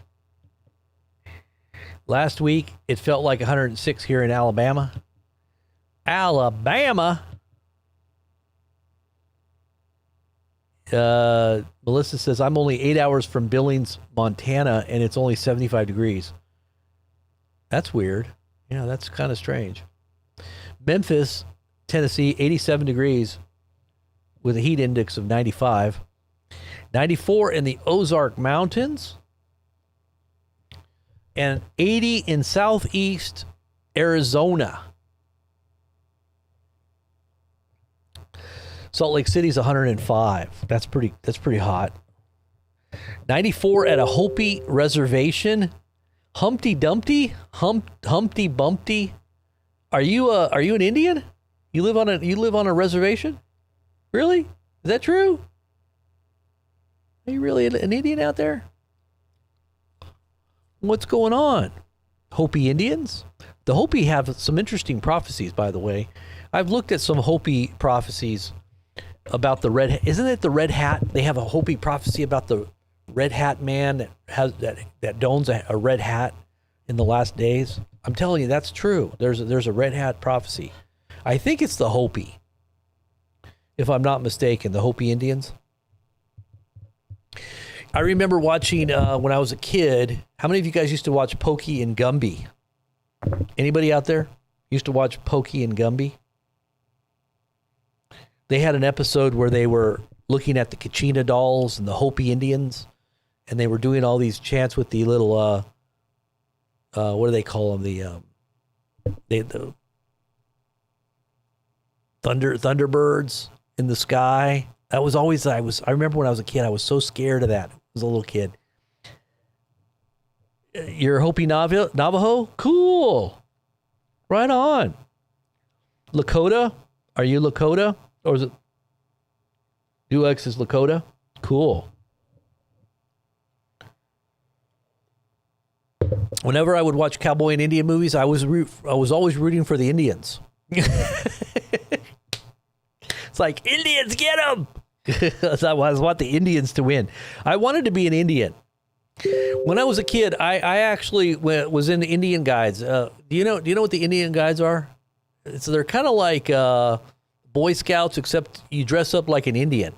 Last week, it felt like 106 here in Alabama. Alabama? Melissa says, I'm only 8 hours from Billings, Montana, and it's only 75 degrees. That's weird. Yeah, that's kind of strange. Memphis, Tennessee, 87 degrees with a heat index of 95. 94 in the Ozark Mountains. And 80 in southeast Arizona. Salt Lake City's 105. That's pretty hot. 94 at a Hopi reservation. Humpty Dumpty? Humpty Bumpty? Are you an Indian? You live on a reservation? Really? Is that true? Are you really an Indian out there? What's going on? Hopi Indians? The Hopi have some interesting prophecies, by the way. I've looked at some Hopi prophecies about the red. Isn't it the red hat? They have a Hopi prophecy about the red hat man that has that dons a red hat in the last days. I'm telling you, that's true. There's a red hat prophecy. I think it's the Hopi, if I'm not mistaken, the Hopi Indians. I remember watching when I was a kid. How many of you guys used to watch Pokey and Gumby? Anybody out there used to watch Pokey and Gumby? They had an episode where they were looking at the Kachina dolls and the Hopi Indians, and they were doing all these chants with the little, what do they call them? The Thunderbirds in the sky. That was always, I remember when I was a kid, I was so scared of that. I was a little kid. You're Hopi Navajo? Cool. Right on. Lakota? Are you Lakota? Or is it Duex is Lakota? Cool. Whenever I would watch cowboy and Indian movies, I was always rooting for the Indians. It's like, Indians, get them! I want the Indians to win. I wanted to be an Indian. When I was a kid, I actually was in the Indian Guides. Do you know what the Indian Guides are? So they're kind of like Boy Scouts, except you dress up like an Indian.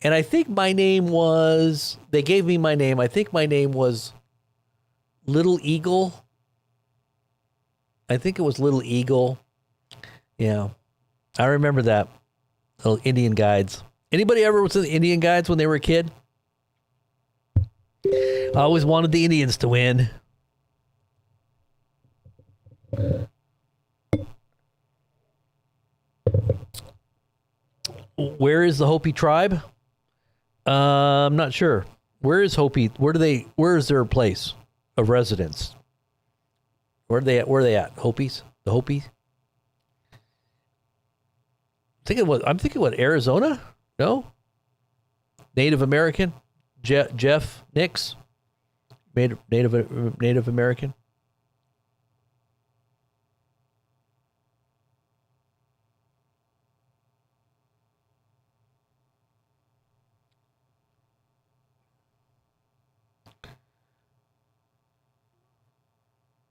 And I think my name was, they gave me my name. I think my name was Little Eagle. I think it was Little Eagle. Yeah. I remember that. Little Indian Guides. Anybody ever was in the Indian Guides when they were a kid? I always wanted the Indians to win. Where is the Hopi tribe? I'm not sure. Where is Hopi? Where is their place of residence? Where are they at? Hopis? The Hopis? I'm thinking what, Arizona? No? Native American? Jeff Nix? Native American?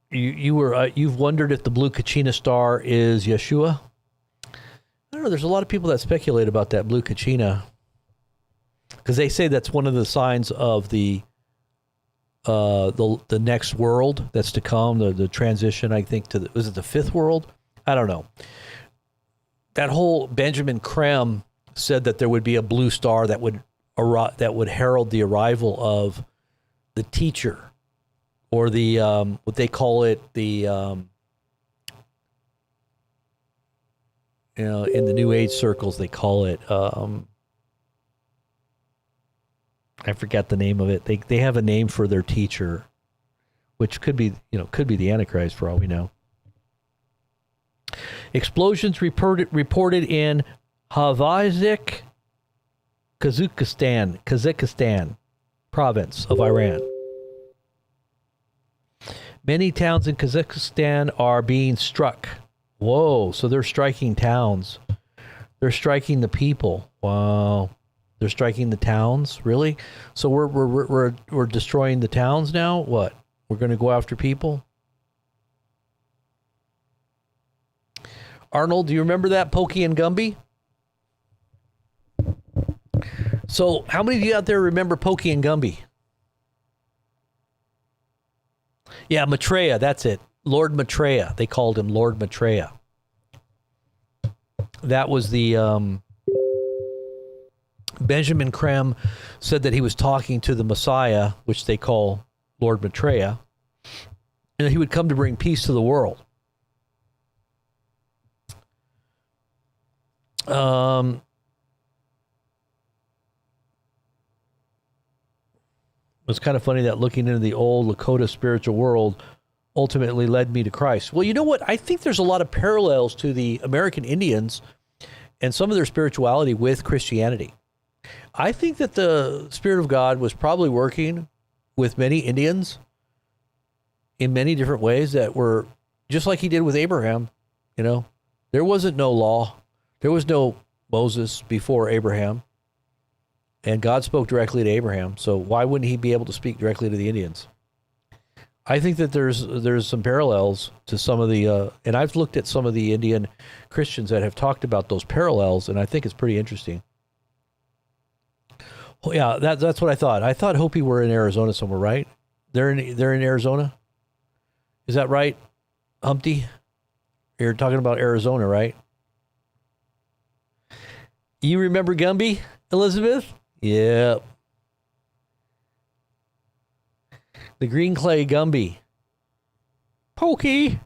You've wondered if the blue Kachina star is Yeshua? I don't know. There's a lot of people that speculate about that blue Kachina because they say that's one of the signs of the next world that's to come, the transition. I think was it the fifth world? I don't know. That whole Benjamin Graham said that there would be a blue star that would herald the arrival of the teacher. Or the what they call it, in the New Age circles they call it. I forgot the name of it. They have a name for their teacher, which could be the Antichrist for all we know. Explosions reported in Havazik, Kazakhstan province of Iran. Many towns in Kazakhstan are being struck. Whoa, so they're striking towns. They're striking the people. Wow. They're striking the towns? Really? So we're destroying the towns now? What? We're going to go after people? Arnold, do you remember that, Pokey and Gumby? So how many of you out there remember Pokey and Gumby? Yeah, Maitreya, that's it. Lord Maitreya. They called him Lord Maitreya. That was the... Benjamin Graham said that he was talking to the Messiah, which they call Lord Maitreya, and that he would come to bring peace to the world. It's kind of funny that looking into the old Lakota spiritual world ultimately led me to Christ. Well, you know what? I think there's a lot of parallels to the American Indians and some of their spirituality with Christianity. I think that the Spirit of God was probably working with many Indians in many different ways that were just like he did with Abraham. You know, there wasn't no law. There was no Moses before Abraham. And God spoke directly to Abraham. So why wouldn't he be able to speak directly to the Indians? I think that there's some parallels to some of the, and I've looked at some of the Indian Christians that have talked about those parallels, and I think it's pretty interesting. Oh, yeah, that's what I thought. I thought Hopi were in Arizona somewhere, right? They're in Arizona? Is that right, Humpty? You're talking about Arizona, right? You remember Gumby, Elizabeth? Yep. The green clay Gumby. Pokey.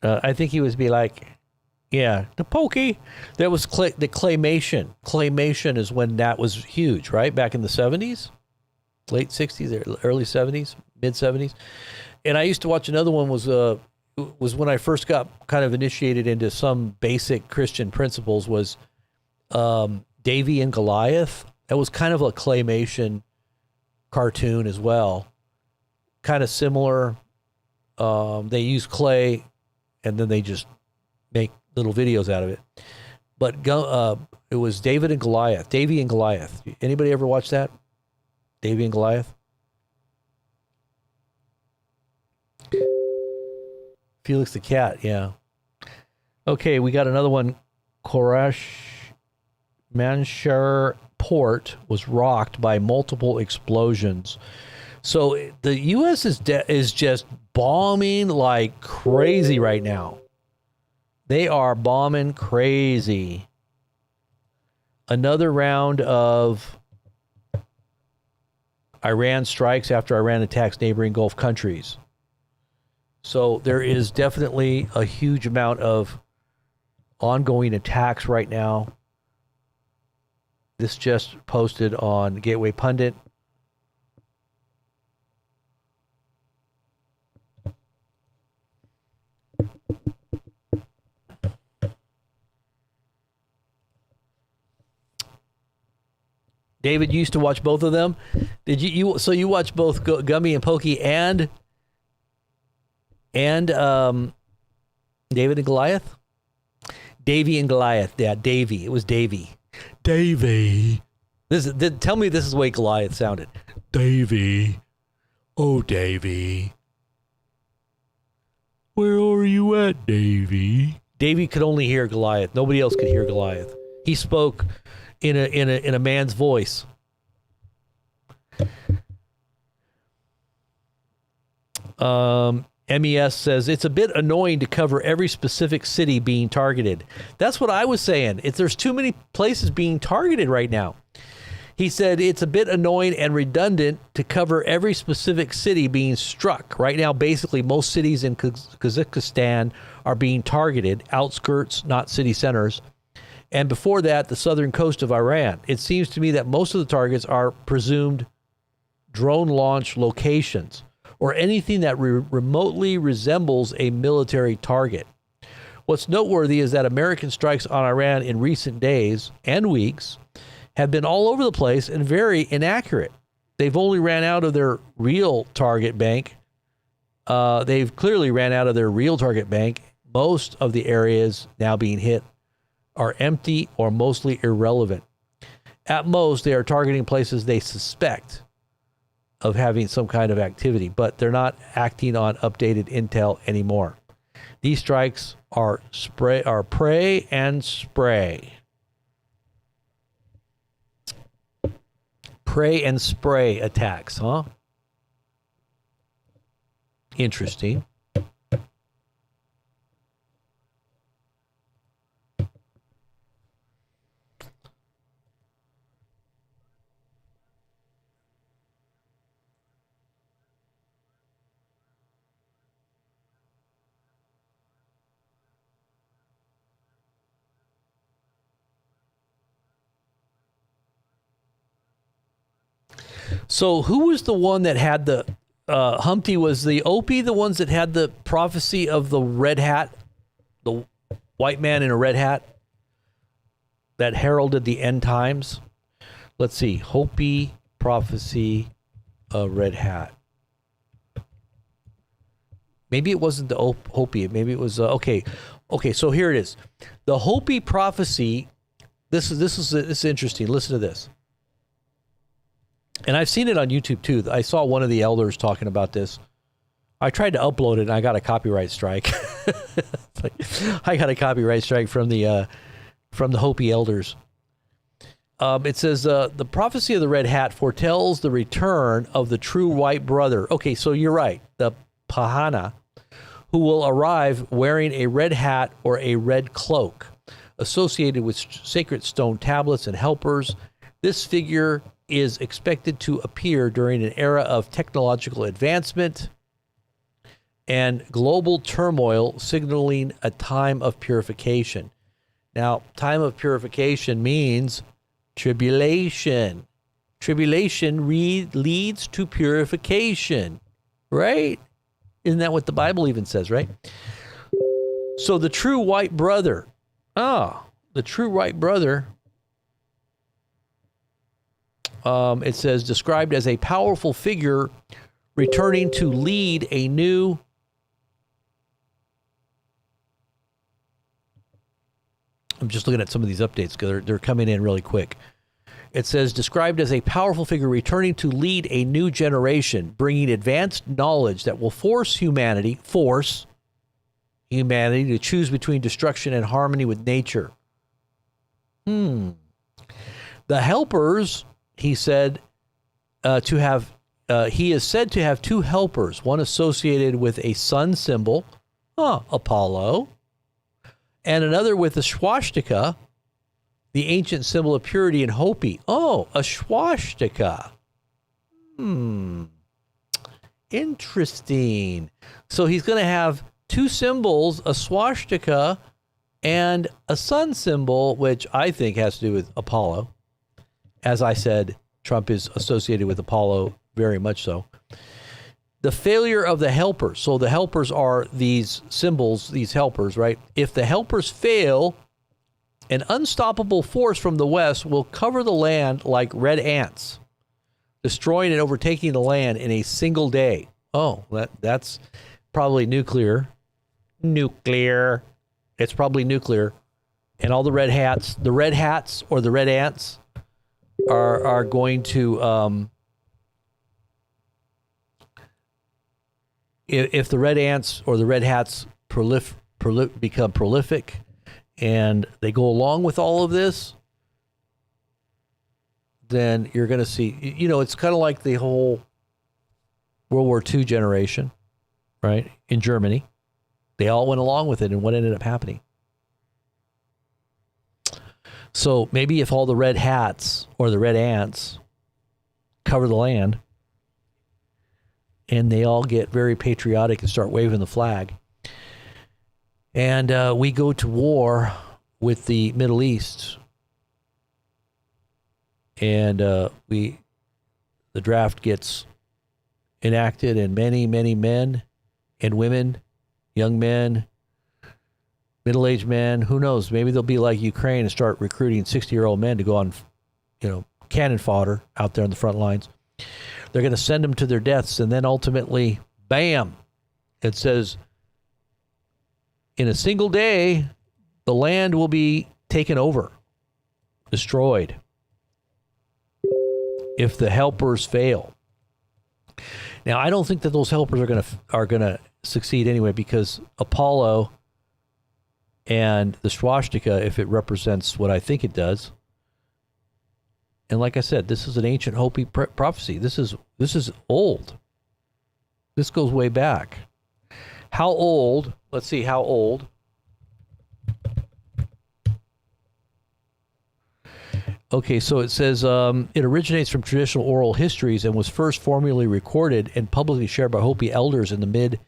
I think he was be like, yeah, the Pokey. That was the claymation. Claymation is when that was huge, right? Back in the 70s, late 60s, early 70s, mid 70s. And I used to watch another one was when I first got kind of initiated into some basic Christian principles was Davy and Goliath. That was kind of a claymation cartoon as well. Kind of similar. They use clay and then they just make little videos out of it. But it was Davy and Goliath. Anybody ever watch that? Davy and Goliath? Felix the Cat, yeah. Okay, we got another one. Manshar port was rocked by multiple explosions. So the U.S. is just bombing like crazy right now. They are bombing crazy. Another round of Iran strikes after Iran attacks neighboring Gulf countries. So there is definitely a huge amount of ongoing attacks right now. This just posted on Gateway Pundit. David, you used to watch both of them. Did you? So you watched both Gummy and Pokey and David and Goliath? Davy and Goliath. Yeah, Davy. It was Davy. Davy. Tell me this is the way Goliath sounded. Davy. Oh, Davy. Where are you at, Davy? Davy could only hear Goliath. Nobody else could hear Goliath. He spoke in a man's voice. MES says it's a bit annoying to cover every specific city being targeted. That's what I was saying. There's too many places being targeted right now. He said it's a bit annoying and redundant to cover every specific city being struck. Right now, basically, most cities in Kazakhstan are being targeted, outskirts, not city centers. And before that, the southern coast of Iran. It seems to me that most of the targets are presumed drone launch locations or anything that remotely resembles a military target. What's noteworthy is that American strikes on Iran in recent days and weeks have been all over the place and very inaccurate. They've only ran out of their real target bank. They've clearly ran out of their real target bank. Most of the areas now being hit are empty or mostly irrelevant. At most, they are targeting places they suspect of having some kind of activity, but they're not acting on updated intel anymore. These strikes are pray and spray. Pray and spray attacks, huh? Interesting. So who was the one that had the Humpty? Was the Opie the ones that had the prophecy of the red hat, the white man in a red hat that heralded the end times? Let's see. Hopi prophecy a red hat. Maybe it wasn't the Hopi. Maybe it was okay. So here it is. The Hopi prophecy. This is interesting. Listen to this. And I've seen it on YouTube too. I saw one of the elders talking about this. I tried to upload it and I got a copyright strike. I got a copyright strike from the Hopi elders. It says the prophecy of the red hat foretells the return of the true white brother. Okay, so you're right. The Pahana, who will arrive wearing a red hat or a red cloak, associated with sacred stone tablets and helpers. This figure is expected to appear during an era of technological advancement and global turmoil, signaling a time of purification. Now, time of purification means tribulation. Tribulation leads to purification, right? Isn't that what the Bible even says, right? So the true white brother, the true white brother, it says, described as a powerful figure returning to lead a new I'm just looking at some of these updates because they're coming in really quick. It says, described as a powerful figure returning to lead a new generation, bringing advanced knowledge that will force humanity to choose between destruction and harmony with nature. The helpers, he said, he is said to have two helpers, one associated with a sun symbol, Apollo, and another with a swastika, the ancient symbol of purity and Hopi. Oh, a swastika. Interesting. So he's going to have two symbols, a swastika and a sun symbol, which I think has to do with Apollo. As I said, Trump is associated with Apollo very much so. The failure of the helpers. So the helpers are these symbols, these helpers, right? If the helpers fail, an unstoppable force from the west will cover the land like red ants, destroying and overtaking the land in a single day. Oh, that's probably nuclear. Nuclear. It's probably nuclear. And all the red hats or the red ants are going to if the red ants or the red hats become prolific and they go along with all of this, then you're going to see, it's kind of like the whole World War II generation, right? In Germany, they all went along with it, and what ended up happening? So maybe if all the red hats or the red ants cover the land, and they all get very patriotic and start waving the flag, and we go to war with the Middle East, and the draft gets enacted, and many men and women, young men, middle-aged men, who knows, maybe they'll be like Ukraine and start recruiting 60-year-old men to go on, cannon fodder out there on the front lines. They're going to send them to their deaths, and then ultimately, bam, it says, in a single day, the land will be taken over, destroyed, if the helpers fail. Now, I don't think that those helpers are going to succeed anyway, because Apollo and the swastika, if it represents what I think it does, and like I said, this is an ancient Hopi prophecy. This is old. This goes way back. How old? Let's see how old. Okay, so it says it originates from traditional oral histories and was first formally recorded and publicly shared by Hopi elders in the mid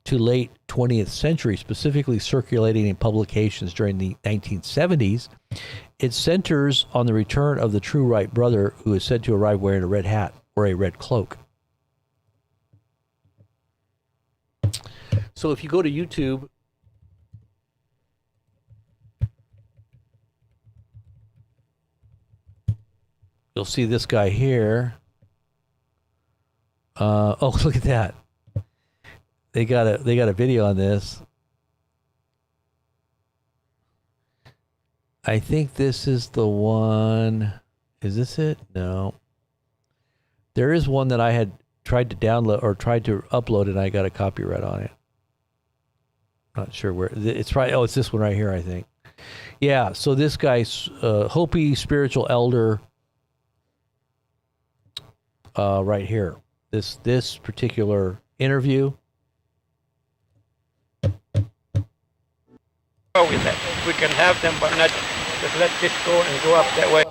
to late 20th century, specifically circulating in publications during the 1970s. It centers on the return of the true white brother, who is said to arrive wearing a red hat or a red cloak. So if you go to YouTube, you'll see this guy here. Oh, look at that. They got a video on this. I think this is the one. Is this it? No. There is one that I had tried to download or tried to upload and I got a copyright on it. Not sure where. It's right. Oh, it's this one right here, I think. Yeah, so this guy's Hopi spiritual elder right here. This particular interview. With that. We can have them, but not just let this go and go up that way.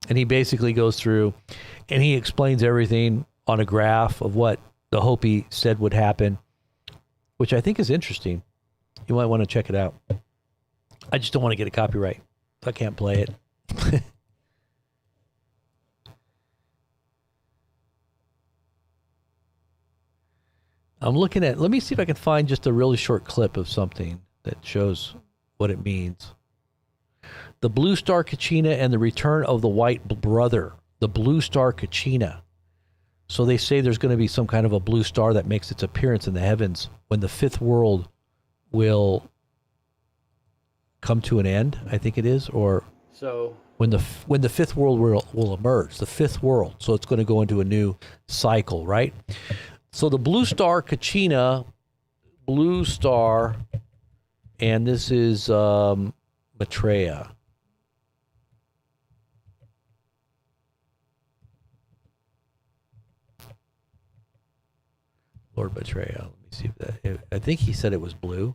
And he basically goes through and he explains everything on a graph of what the Hopi said would happen, which I think is interesting. You might want to check it out. I just don't want to get a copyright. I can't play it. I'm looking at, let me see if I can find just a really short clip of something that shows what it means. The Blue Star Kachina and the return of the white brother. The Blue Star Kachina. So they say there's going to be some kind of a blue star that makes its appearance in the heavens when the fifth world will come to an end, I think it is, or So when the fifth world will emerge, the fifth world. So it's going to go into a new cycle, right? So the Blue Star Kachina, Blue Star, and this is Maitreya. Lord Maitreya. Let me see if that. I think he said it was blue.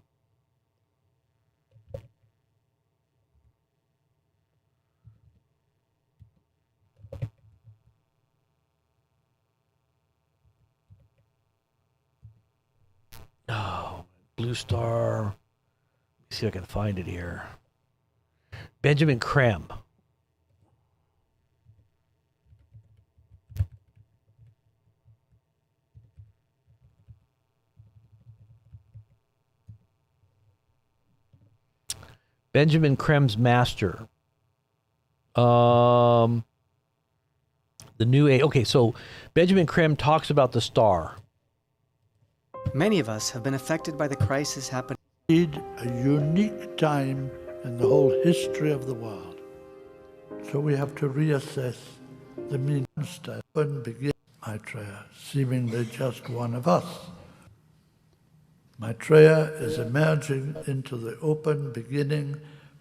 Oh, Blue Star. Let me see if I can find it here. Benjamin Graham. Benjamin Graham's master. The new age. Okay, so Benjamin Graham talks about the star. Many of us have been affected by the crisis happening. Indeed, a unique time in the whole history of the world. So we have to reassess the meaning of when begins Maitreya, seemingly just one of us. Maitreya is emerging into the open beginning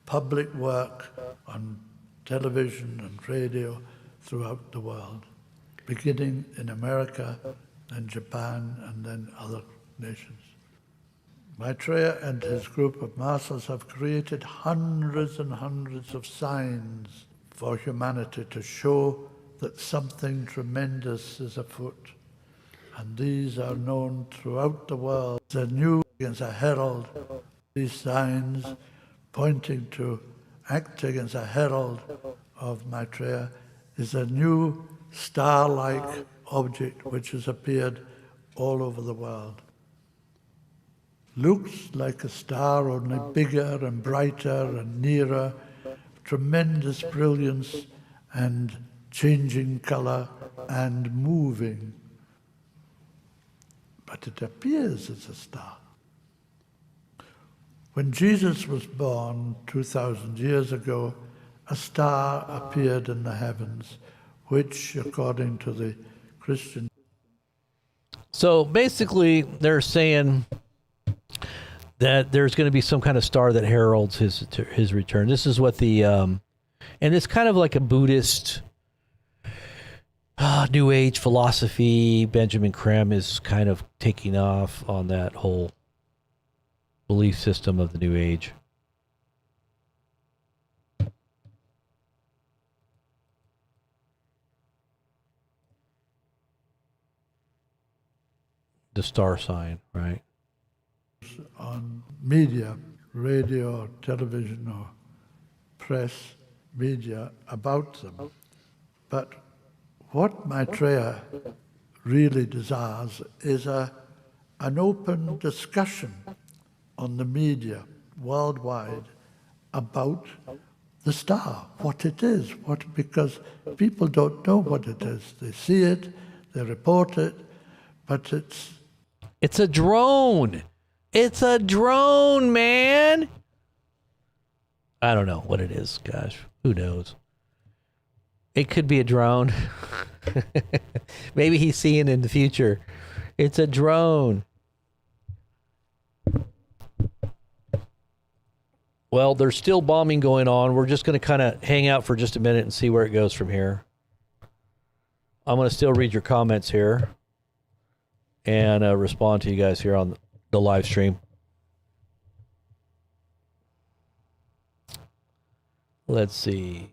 public work on television and radio throughout the world, beginning in America, then Japan, and then other nations. Maitreya and his group of masters have created hundreds and hundreds of signs for humanity to show that something tremendous is afoot. And these are known throughout the world. The new as a herald, these signs pointing to acting as a herald of Maitreya is a new star-like object which has appeared all over the world. Looks like a star, only bigger and brighter and nearer, tremendous brilliance and changing color and moving. But it appears as a star. When Jesus was born 2,000 years ago, a star appeared in the heavens, which, according to the Christian... So basically, they're saying that there's going to be some kind of star that heralds his return. This is what the... and it's kind of like a Buddhist... New Age philosophy. Benjamin Graham is kind of taking off on that whole belief system of the New Age. The star sign, right? On media, radio, or television, or press media about them. But what Maitreya really desires is an open discussion on the media worldwide about the star, what it is, because people don't know what it is. They see it, they report it, but It's a drone. It's a drone, man. I don't know what it is. Gosh, who knows? It could be a drone. Maybe he's seeing in the future. It's a drone. Well, there's still bombing going on. We're just going to kind of hang out for just a minute and see where it goes from here. I'm going to still read your comments here and respond to you guys here on the live stream. Let's see.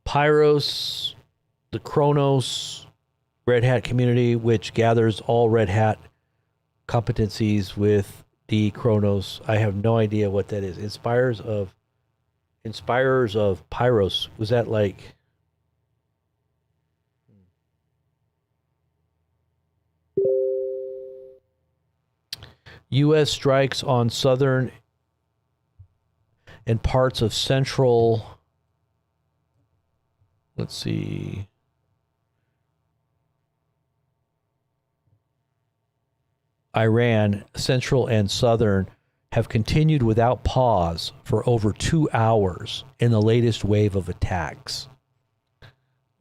Pyros, the Kronos Red Hat community, which gathers all Red Hat competencies with the Kronos. I have no idea what that is. Inspirers of Pyros. Was that like... U.S. strikes on southern and parts of central... Let's see. Iran, central and southern, have continued without pause for over 2 hours in the latest wave of attacks.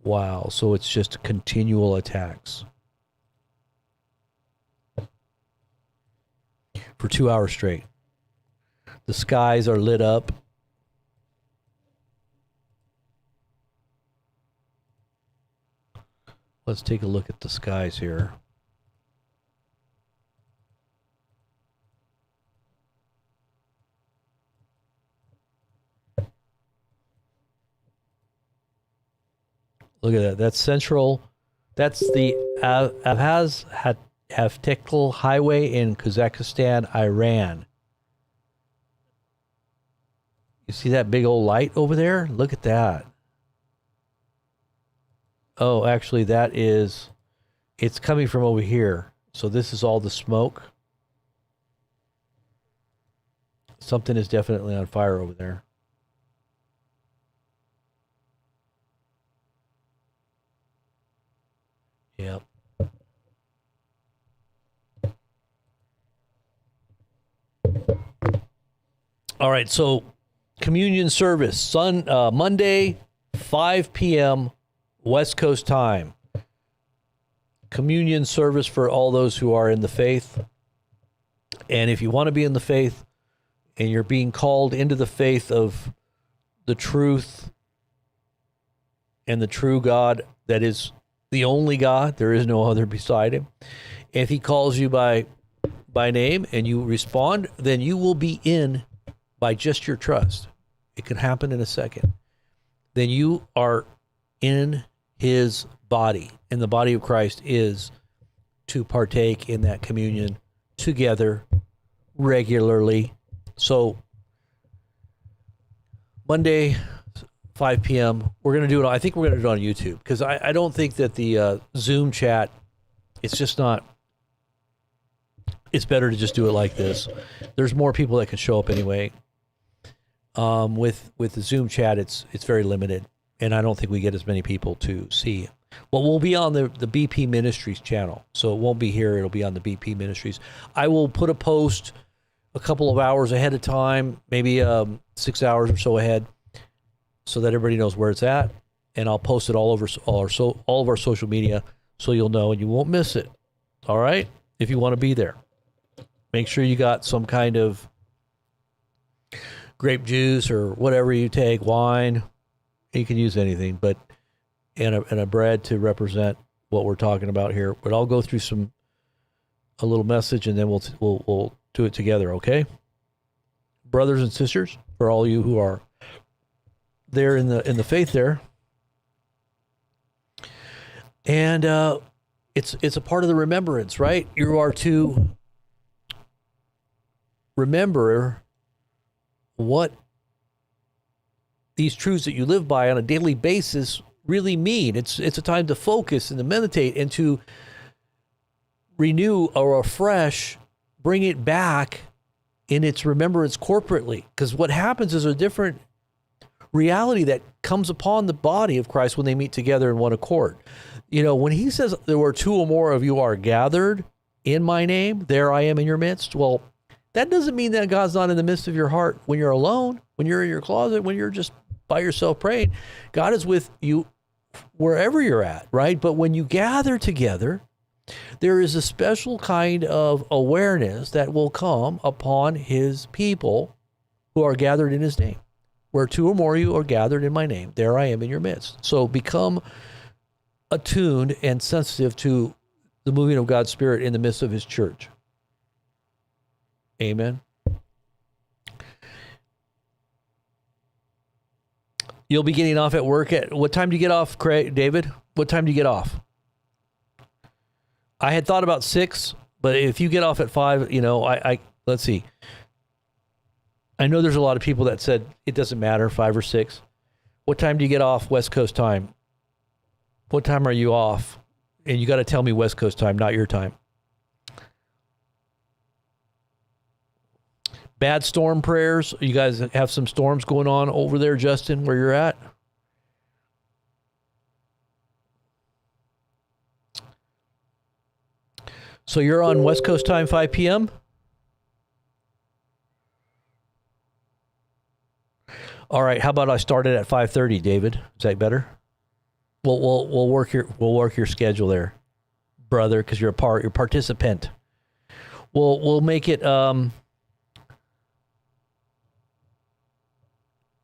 Wow, so it's just continual attacks. For 2 hours straight. The skies are lit up. Let's take a look at the skies here. Look at that. That's central. That's the Avaz Haftekl Highway in Kazakhstan, Iran. You see that big old light over there? Look at that. Oh, actually, it's coming from over here. So this is all the smoke. Something is definitely on fire over there. Yep. All right, so communion service, Monday, 5 p.m. West Coast time. Communion service for all those who are in the faith. And if you want to be in the faith and you're being called into the faith of the truth and the true God that is the only God, there is no other beside him. If he calls you by name and you respond, then you will be in by just your trust. It can happen in a second. Then you are in his body, and the body of Christ is to partake in that communion together regularly. So Monday, 5 p.m., we're going to do it. I think we're going to do it on YouTube, because I don't think that the Zoom chat, it's just not, it's better to just do it like this. There's more people that can show up anyway. With the Zoom chat, it's very limited, and I don't think we get as many people to see. Well, we'll be on the BP Ministries channel, so it won't be here. It'll be on the BP Ministries. I will put a post a couple of hours ahead of time, maybe 6 hours or so ahead, so that everybody knows where it's at, and I'll post it all over all of our social media, so you'll know and you won't miss it. All right, if you want to be there, make sure you got some kind of grape juice or whatever you take, wine. You can use anything, but and a bread to represent what we're talking about here. But I'll go through a little message, and then we'll do it together, okay? Brothers and sisters, for all you who are there in the faith there, and it's a part of the remembrance, right? You are to remember what these truths that you live by on a daily basis really mean. It's a time to focus and to meditate and to renew or refresh, bring it back in its remembrance corporately. Because what happens is a different reality that comes upon the body of Christ when they meet together in one accord. You know, when he says there were two or more of you are gathered in my name, there I am in your midst. Well, that doesn't mean that God's not in the midst of your heart when you're alone, when you're in your closet, when you're just by yourself praying. God is with you wherever you're at, right? But when you gather together, there is a special kind of awareness that will come upon his people who are gathered in his name. Where two or more of you are gathered in my name, there I am in your midst. So become attuned and sensitive to the moving of God's Spirit in the midst of his church. Amen. You'll be getting off at work at, what time do you get off, David? What time do you get off? I had thought about 6, but if you get off at 5, you know, I let's see. I know there's a lot of people that said it doesn't matter, 5 or 6. What time do you get off West Coast time? What time are you off? And you got to tell me West Coast time, not your time. Bad storm prayers. You guys have some storms going on over there, Justin, where you're at? So you're on West Coast time, 5 p.m.? All right, how about I start it at 5:30, David? Is that better? We'll work your schedule there, brother, because you're you're a participant. We'll make it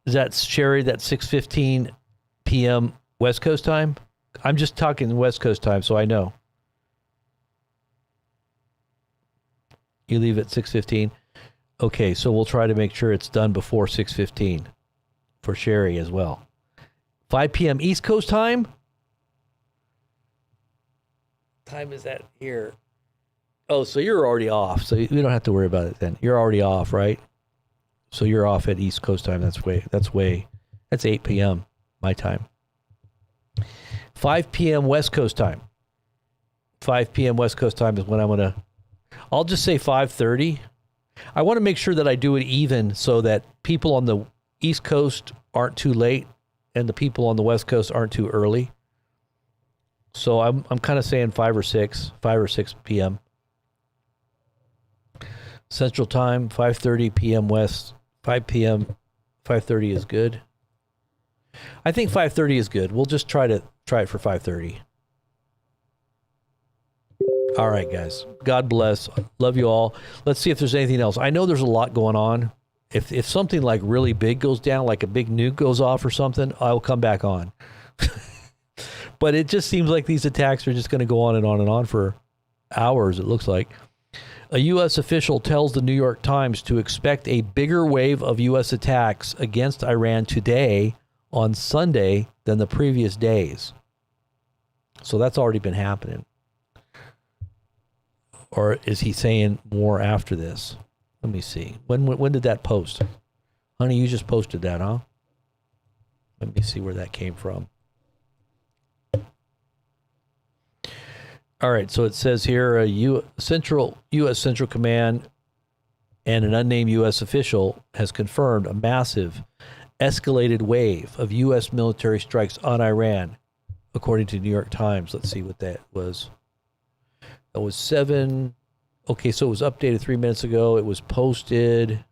is that Sherry, that's 6:15 p.m. West Coast time? I'm just talking West Coast time, so I know. You leave at 6:15? Okay, so we'll try to make sure it's done before 6:15 for Sherry as well. 5 p.m. East Coast time? Time is that here? Oh, so you're already off, so we don't have to worry about it then. You're already off, right? So you're off at East Coast time. That's 8 p.m. my time. 5 p.m. West Coast time. 5 p.m. West Coast time is when I'll just say 5:30. I want to make sure that I do it even so that people on the East Coast aren't too late and the people on the West Coast aren't too early. So I'm kind of saying 5 or 6 p.m. Central time, 5:30 p.m. West, 5 p.m., 5:30 is good. I think 5:30 is good. We'll just try it for 5:30. All right, guys. God bless. Love you all. Let's see if there's anything else. I know there's a lot going on. If something like really big goes down, like a big nuke goes off or something, I'll come back on. But it just seems like these attacks are just going to go on and on and on for hours, it looks like. A U.S. official tells the New York Times to expect a bigger wave of U.S. attacks against Iran today on Sunday than the previous days. So that's already been happening. Or is he saying more after this? Let me see. When did that post? Honey, you just posted that, huh? Let me see where that came from. All right, so it says here U.S. Central Command and an unnamed U.S. official has confirmed a massive escalated wave of U.S. military strikes on Iran, according to the New York Times. Let's see what that was. That was 7. Okay, so it was updated 3 minutes ago. It was posted.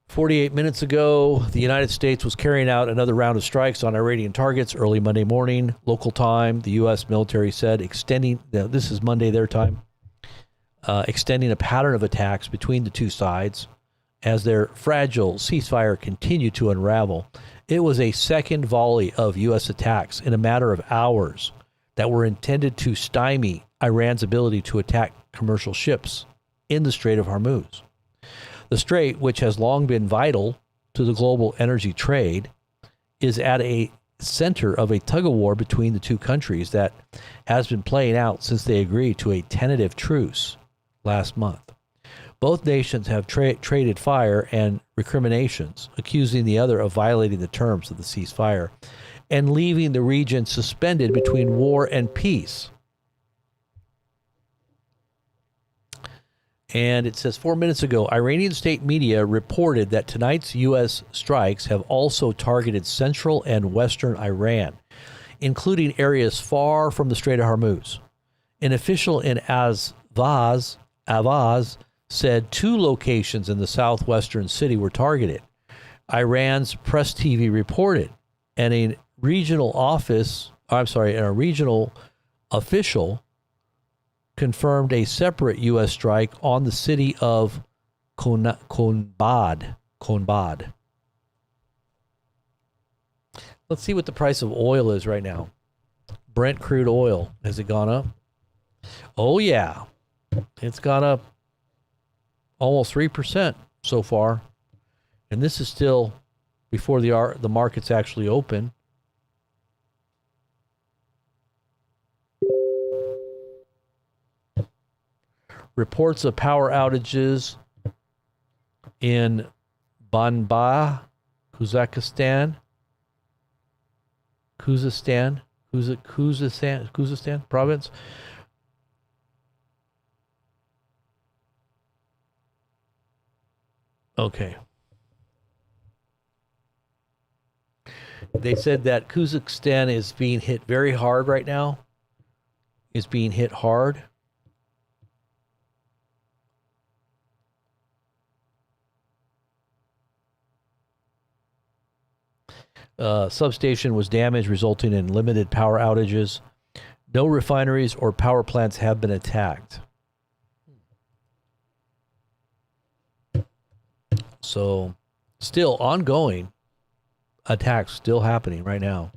"48 minutes ago, the United States was carrying out another round of strikes on Iranian targets early Monday morning, local time. The U.S. military said, this is Monday their time, extending a pattern of attacks between the two sides as their fragile ceasefire continued to unravel. It was a second volley of U.S. attacks in a matter of hours that were intended to stymie Iran's ability to attack commercial ships in the Strait of Hormuz. The strait, which has long been vital to the global energy trade, is at a center of a tug-of-war between the two countries that has been playing out since they agreed to a tentative truce last month. Both nations have traded fire and recriminations, accusing the other of violating the terms of the ceasefire and leaving the region suspended between war and peace. And it says 4 minutes ago, Iranian state media reported that tonight's U.S. strikes have also targeted central and western Iran, including areas far from the Strait of Hormuz. An official in Avaz said 2 locations in the southwestern city were targeted. Iran's press TV reported, and a regional official confirmed a separate U.S. strike on the city of Konbad. Let's see what the price of oil is right now. Brent crude oil. Has it gone up? Oh, yeah. It's gone up almost 3% so far. And this is still before the market's actually open. Reports of power outages in Banba, Kazakhstan province. Okay. They said that Kazakhstan is being hit very hard right now. Is being hit hard. Substation was damaged, resulting in limited power outages. No refineries or power plants have been attacked. So, still ongoing attacks still happening right now.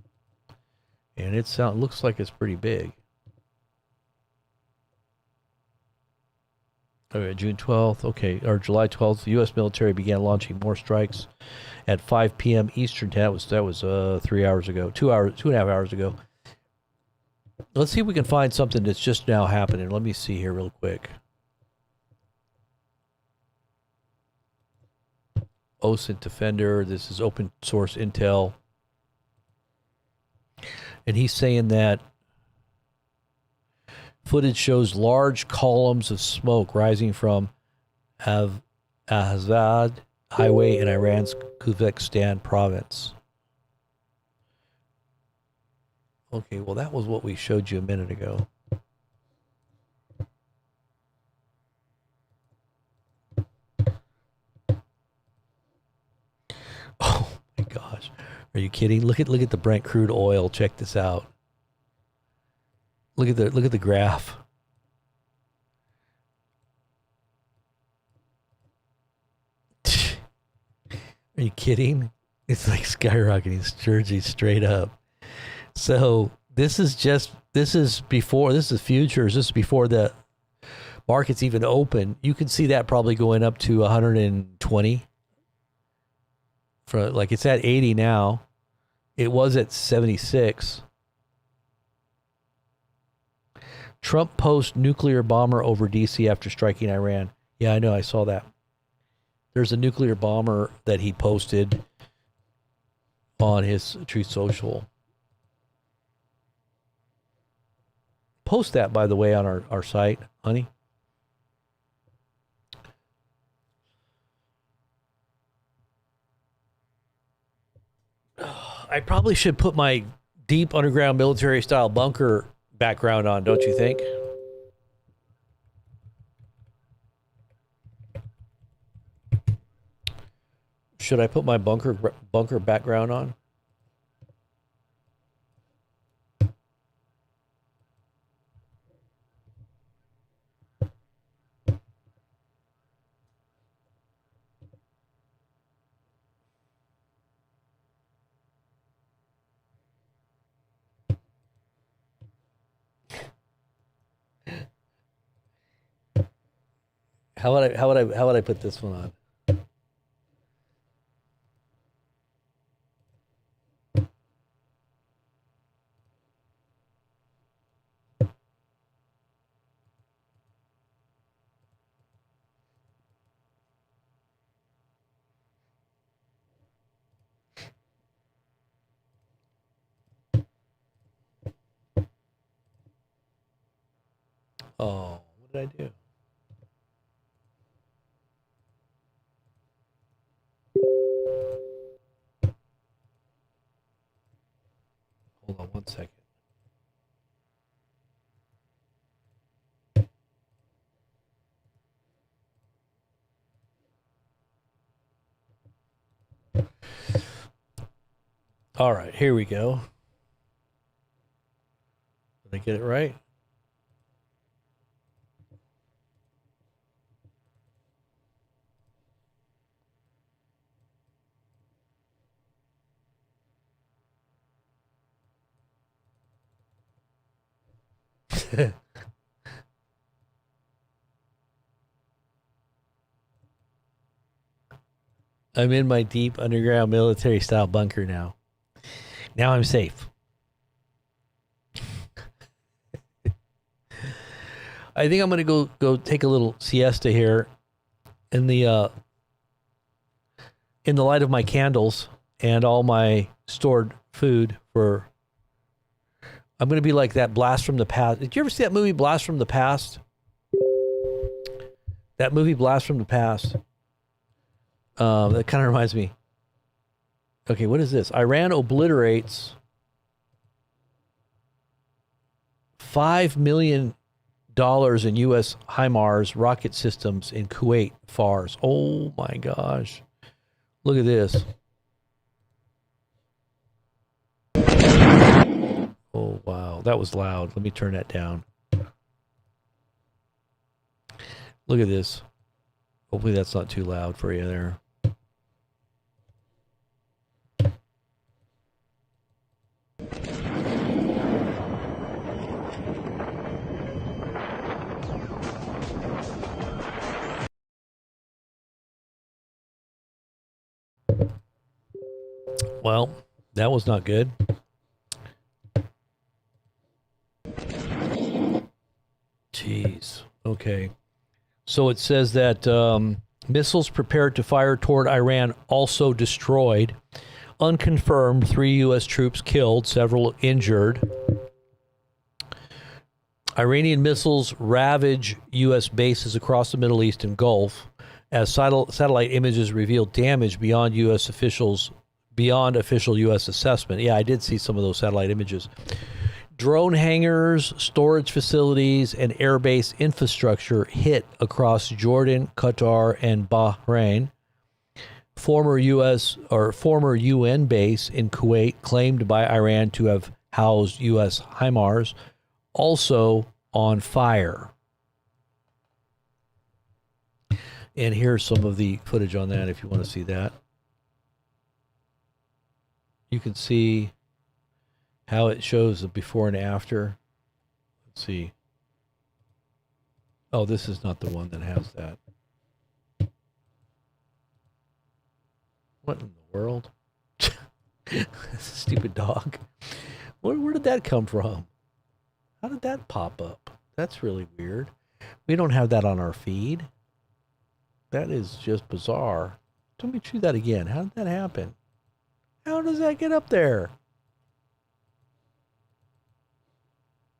And it looks like it's pretty big. Okay, June 12th, or July 12th, the U.S. military began launching more strikes at 5 p.m. Eastern time. That was 3 hours ago, 2.5 hours ago. Let's see if we can find something that's just now happening. Let me see here real quick. OSINT Defender, this is open source intel. And he's saying that footage shows large columns of smoke rising from Azad Highway in Iran's Kazakhstan province. Okay, well, that was what we showed you a minute ago. Oh my gosh. Are you kidding? Look at the Brent crude oil. Check this out. Look at the graph. Are you kidding? It's like skyrocketing, surging straight up. So this is futures. This is before the market's even open. You can see that probably going up to 120. It's at 80 now. It was at 76. Trump posts nuclear bomber over D.C. after striking Iran. Yeah, I know. I saw that. There's a nuclear bomber that he posted on his Truth Social. Post that, by the way, on our site, honey. I probably should put my deep underground military style bunker background on, don't you think? Should I put my bunker background on? How would I put this one on? Oh, what did I do? Hold on one second. All right, here we go. Did I get it right? I'm in my deep underground military style bunker now. Now I'm safe. I think I'm going to go take a little siesta here in the light of my candles and all my stored food for. I'm going to be like that Blast from the Past. Did you ever see that movie Blast from the Past? That movie Blast from the Past. That kind of reminds me. Okay, what is this? Iran obliterates $5 million in U.S. HIMARS rocket systems in Kuwait FARS. Oh my gosh. Look at this. Oh wow, that was loud. Let me turn that down. Look at this. Hopefully that's not too loud for you there. Well, that was not good. Jeez. Okay. So it says that missiles prepared to fire toward Iran also destroyed. Unconfirmed, 3 U.S. troops killed, several injured. Iranian missiles ravage U.S. bases across the Middle East and Gulf as satellite images reveal damage beyond official U.S. assessment. Yeah, I did see some of those satellite images. Drone hangars, storage facilities, and airbase infrastructure hit across Jordan, Qatar, and Bahrain. Former UN base in Kuwait claimed by Iran to have housed U.S. HIMARS, also on fire. And here's some of the footage on that if you want to see that. You can see how it shows the before and after. Let's see. Oh, this is not the one that has that. What in the world? Stupid dog. Where did that come from? How did that pop up? That's really weird. We don't have that on our feed. That is just bizarre. Let me choose that again. How did that happen? How does that get up there?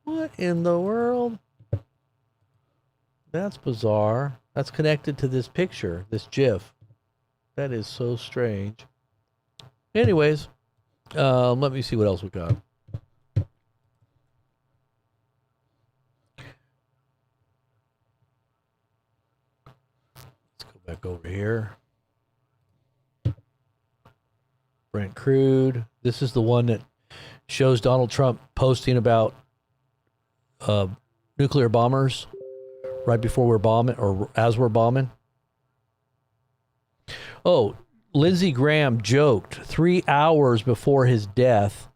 What in the world? That's bizarre. That's connected to this picture, this GIF. That is so strange. Anyways, let me see what else we got. Let's go back over here. Brent Crude. This is the one that shows Donald Trump posting about nuclear bombers right before we're bombing or as we're bombing. Oh, Lindsey Graham joked 3 hours before his death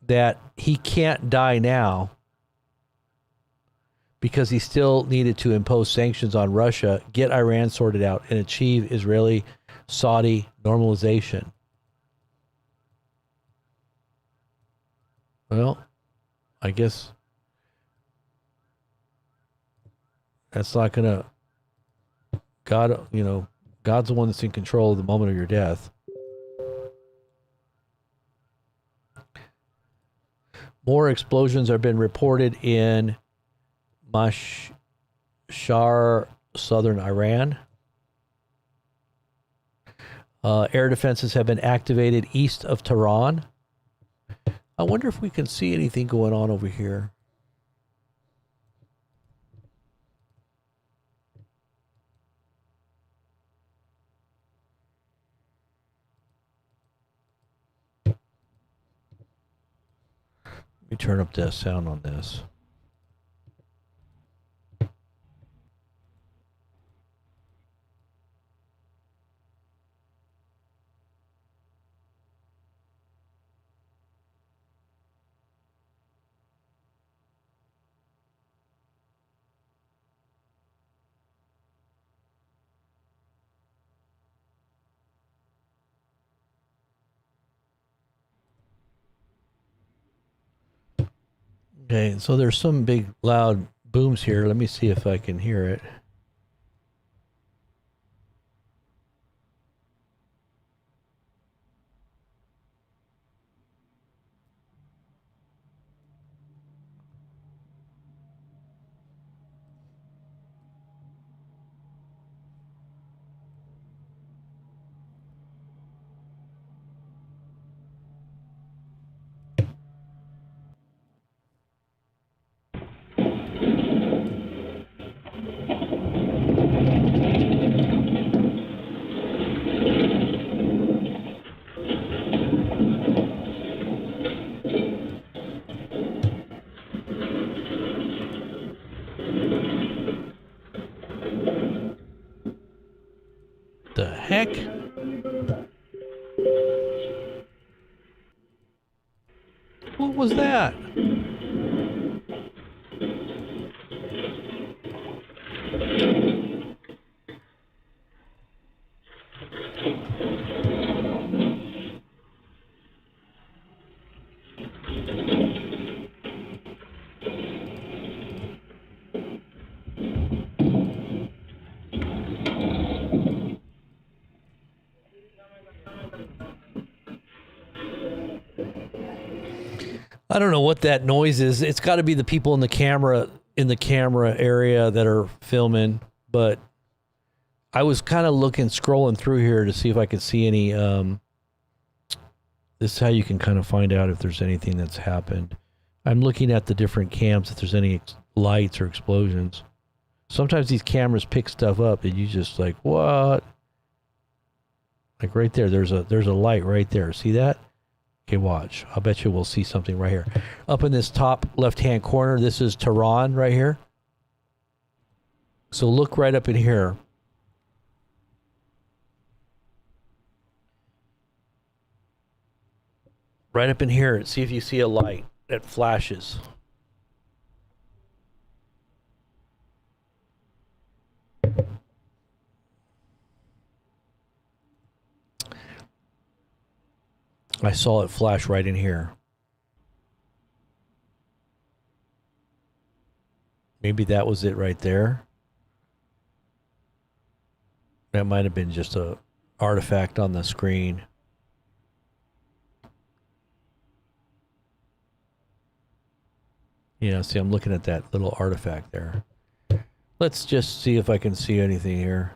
that he can't die now because he still needed to impose sanctions on Russia, get Iran sorted out, and achieve Israeli-Saudi normalization. Well, I guess that's not going to... God, God's the one that's in control of the moment of your death. More explosions have been reported in Mashhar, southern Iran. Air defenses have been activated east of Tehran. I wonder if we can see anything going on over here. Let me turn up the sound on this. Okay, so there's some big loud booms here. Let me see if I can hear it. The heck? What was that? I don't know what that noise is. It's got to be the people in the camera area that are filming, but I was kind of scrolling through here to see if I could see any this is how you can kind of find out if there's anything that's happened. I'm looking at the different cams if there's any lights or explosions. Sometimes these cameras pick stuff up and you just like, what? Like right there, there's a light right there. See that? Okay, watch. I'll bet you we'll see something right here. Up in this top left-hand corner, this is Tehran right here. So look right up in here. Right up in here, see if you see a light that flashes. I saw it flash right in here. Maybe that was it right there. That might have been just a artifact on the screen. Yeah, see, I'm looking at that little artifact there. Let's just see if I can see anything here.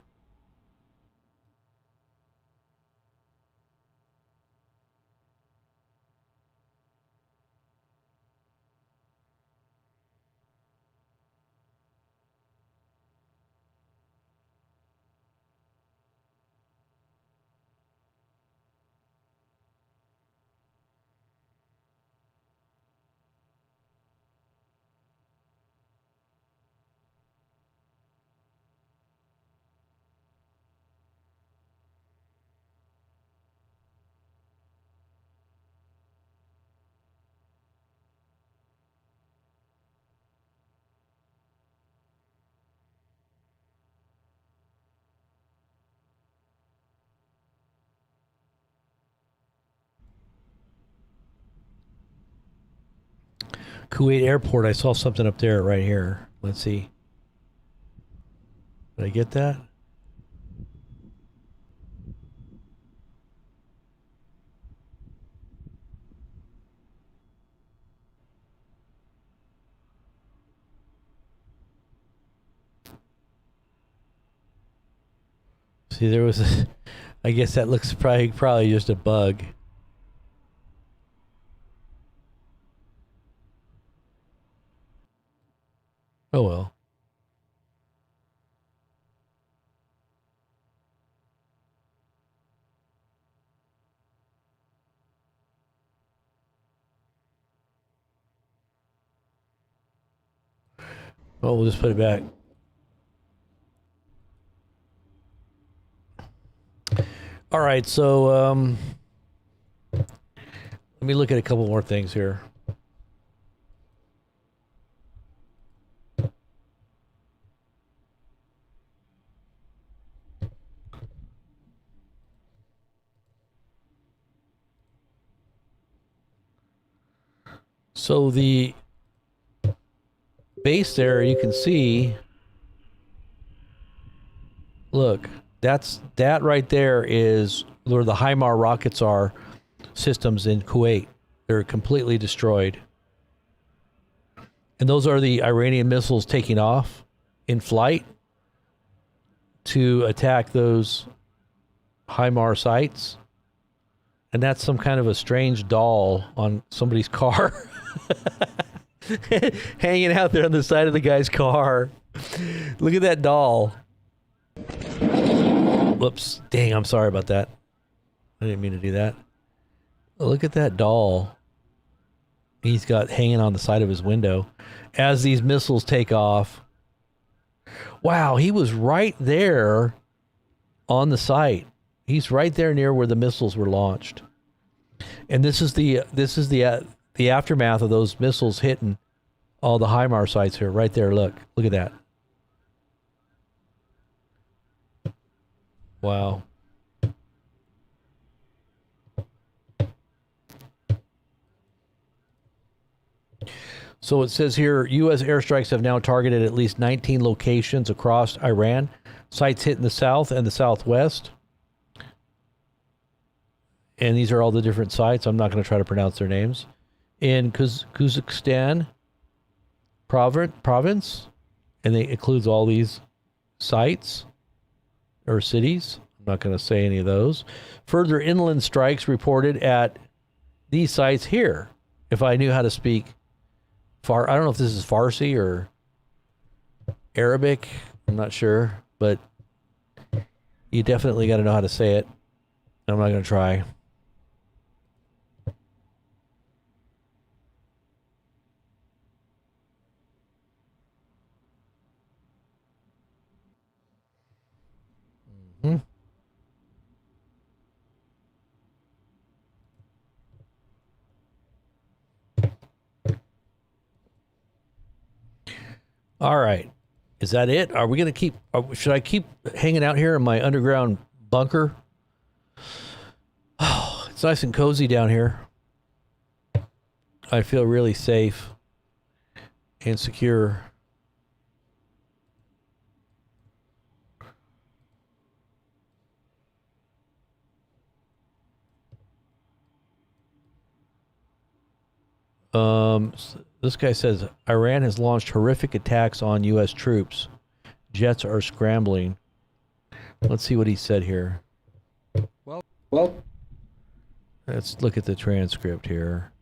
Kuwait Airport, I saw something up there right here. Let's see. Did I get that? See, there was a, I guess that looks probably just a bug. Oh well. Well, we'll just put it back. All right, so let me look at a couple more things here. So the base there, you can see, look, that right there is where the HIMAR rockets are, systems in Kuwait. They're completely destroyed. And those are the Iranian missiles taking off in flight to attack those HIMAR sites. And that's some kind of a strange doll on somebody's car. Hanging out there on the side of the guy's car. Look at that doll. Whoops. Dang, I'm sorry about that. I didn't mean to do that. Look at that doll he's got hanging on the side of his window as these missiles take off. Wow, he was right there on the site. He's right there near where the missiles were launched. And this is the aftermath of those missiles hitting all the HIMAR sites here. Right there, look at that. Wow. So it says here, U.S. airstrikes have now targeted at least 19 locations across Iran. Sites hit in the south and the southwest. And these are all the different sites. I'm not going to try to pronounce their names. In Kazakhstan province, and it includes all these sites or cities. I'm not going to say any of those. Further inland strikes reported at these sites here. If I knew how to speak I don't know if this is Farsi or Arabic. I'm not sure, but you definitely got to know how to say it. I'm not going to try. Mm-hmm. All right. Is that it? Are we going to should I keep hanging out here in my underground bunker? Oh, it's nice and cozy down here. I feel really safe and secure. This guy says Iran has launched horrific attacks on U.S. troops. Jets are scrambling. Let's see what he said here. Well, let's look at the transcript here.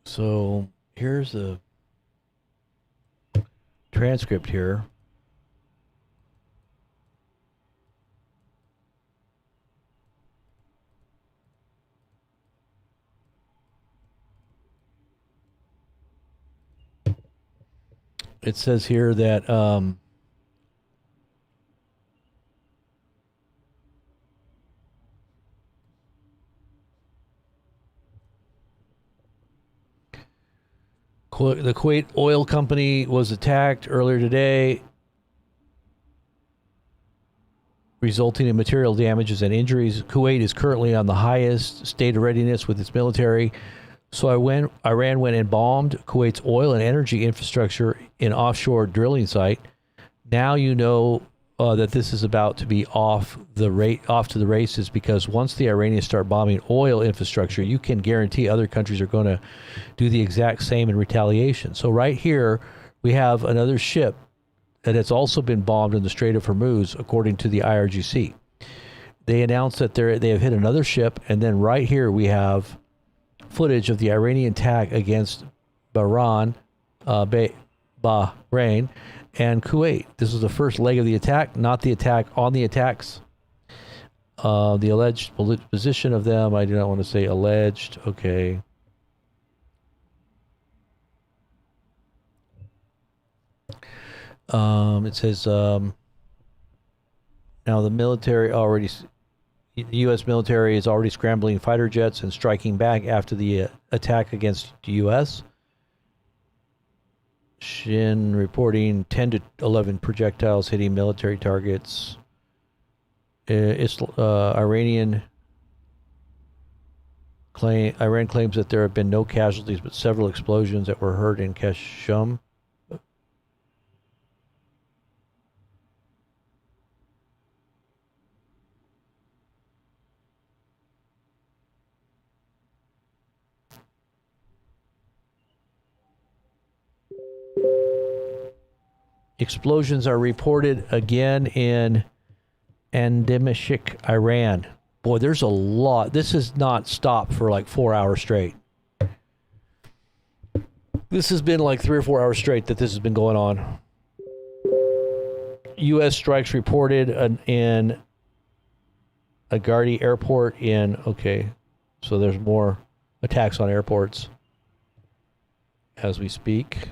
So here's the transcript here. It says here that The Kuwait oil company was attacked earlier today, resulting in material damages and injuries. Kuwait is currently on the highest state of readiness with its military. So Iran went and bombed Kuwait's oil and energy infrastructure in offshore drilling site. Now you know that this is about to be off to the races, because once the Iranians start bombing oil infrastructure, you can guarantee other countries are going to do the exact same in retaliation. So right here, we have another ship that has also been bombed in the Strait of Hormuz, according to the IRGC. They announced that they have hit another ship, and then right here we have footage of the Iranian attack against Bahrain, and Kuwait. This is the first leg of the attack, not the attack on the attacks. The alleged position of them, I do not want to say alleged. Okay. It says, now the U.S. military is already scrambling fighter jets and striking back after the attack against the U.S. Shin reporting 10 to 11 projectiles hitting military targets. Iran claims that there have been no casualties, but several explosions that were heard in Kashum. Explosions are reported again in Andimashik, Iran. Boy, there's a lot. This has not stopped for like 4 hours straight. This has been like 3 or 4 hours straight that this has been going on. U.S. strikes reported in Agadi Airport so there's more attacks on airports as we speak.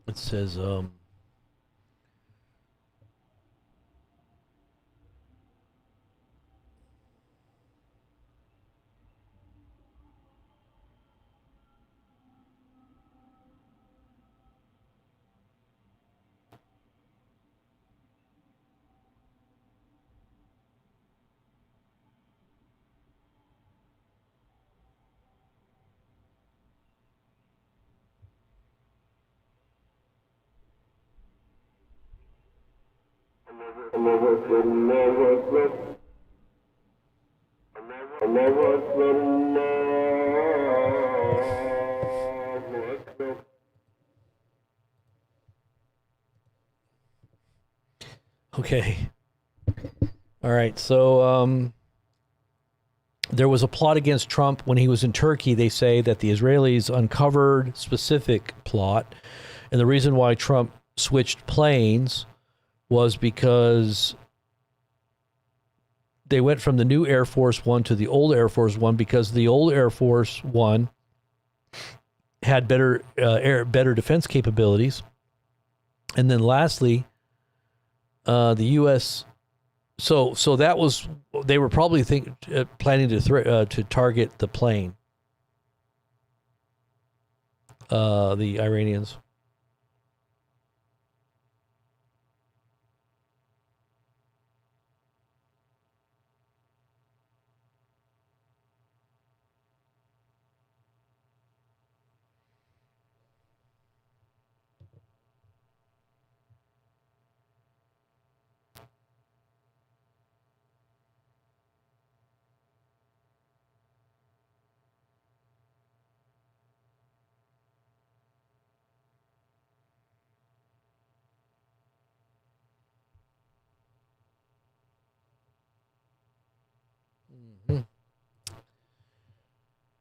It says, okay. All right. So there was a plot against Trump when he was in Turkey. They say that the Israelis uncovered specific plot. And the reason why Trump switched planes was because they went from the new Air Force One to the old Air Force One, because the old Air Force One had better defense capabilities. And then lastly, the U.S. So that was, they were probably planning to target the plane, the Iranians.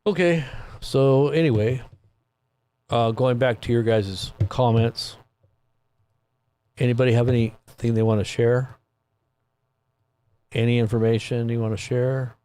Okay, so anyway, going back to your guys' comments, anybody have anything they want to share? Any information you want to share?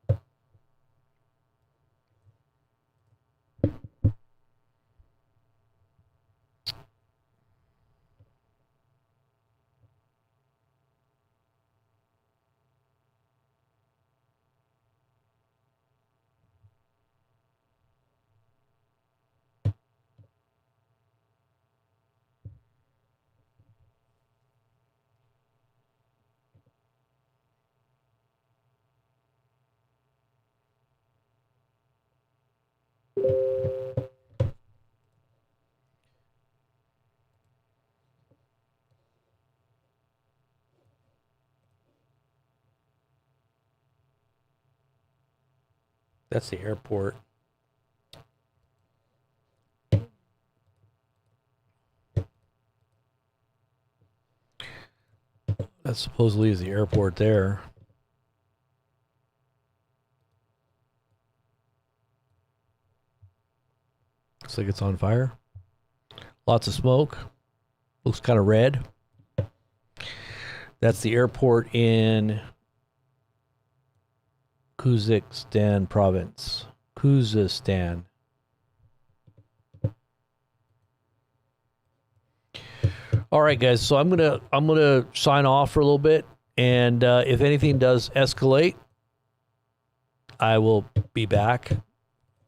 That's the airport. That supposedly is the airport there. Looks like it's on fire. Lots of smoke. Looks kind of red. That's the airport in Khuzestan province. Khuzestan. All right, guys. So I'm gonna sign off for a little bit, and if anything does escalate, I will be back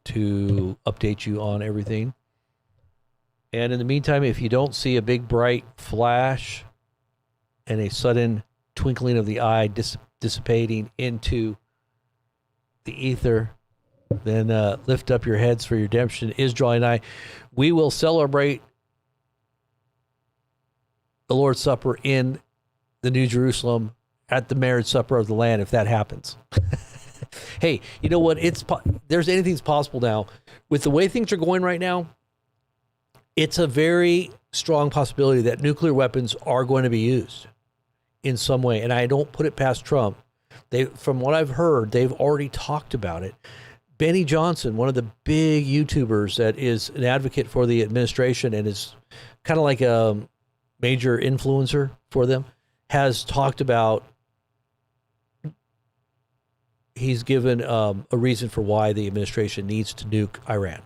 to update you on everything. And in the meantime, if you don't see a big bright flash and a sudden twinkling of the eye dissipating into the ether, then lift up your heads, for your redemption is drawing nigh. We will celebrate the Lord's Supper in the New Jerusalem at the marriage supper of the Lamb, if that happens. Hey, you know what? There's anything's possible now. With the way things are going right now, it's a very strong possibility that nuclear weapons are going to be used in some way. And I don't put it past Trump. From what I've heard, they've already talked about it. Benny Johnson, one of the big YouTubers that is an advocate for the administration and is kind of like a major influencer for them, has talked about, he's given a reason for why the administration needs to nuke Iran.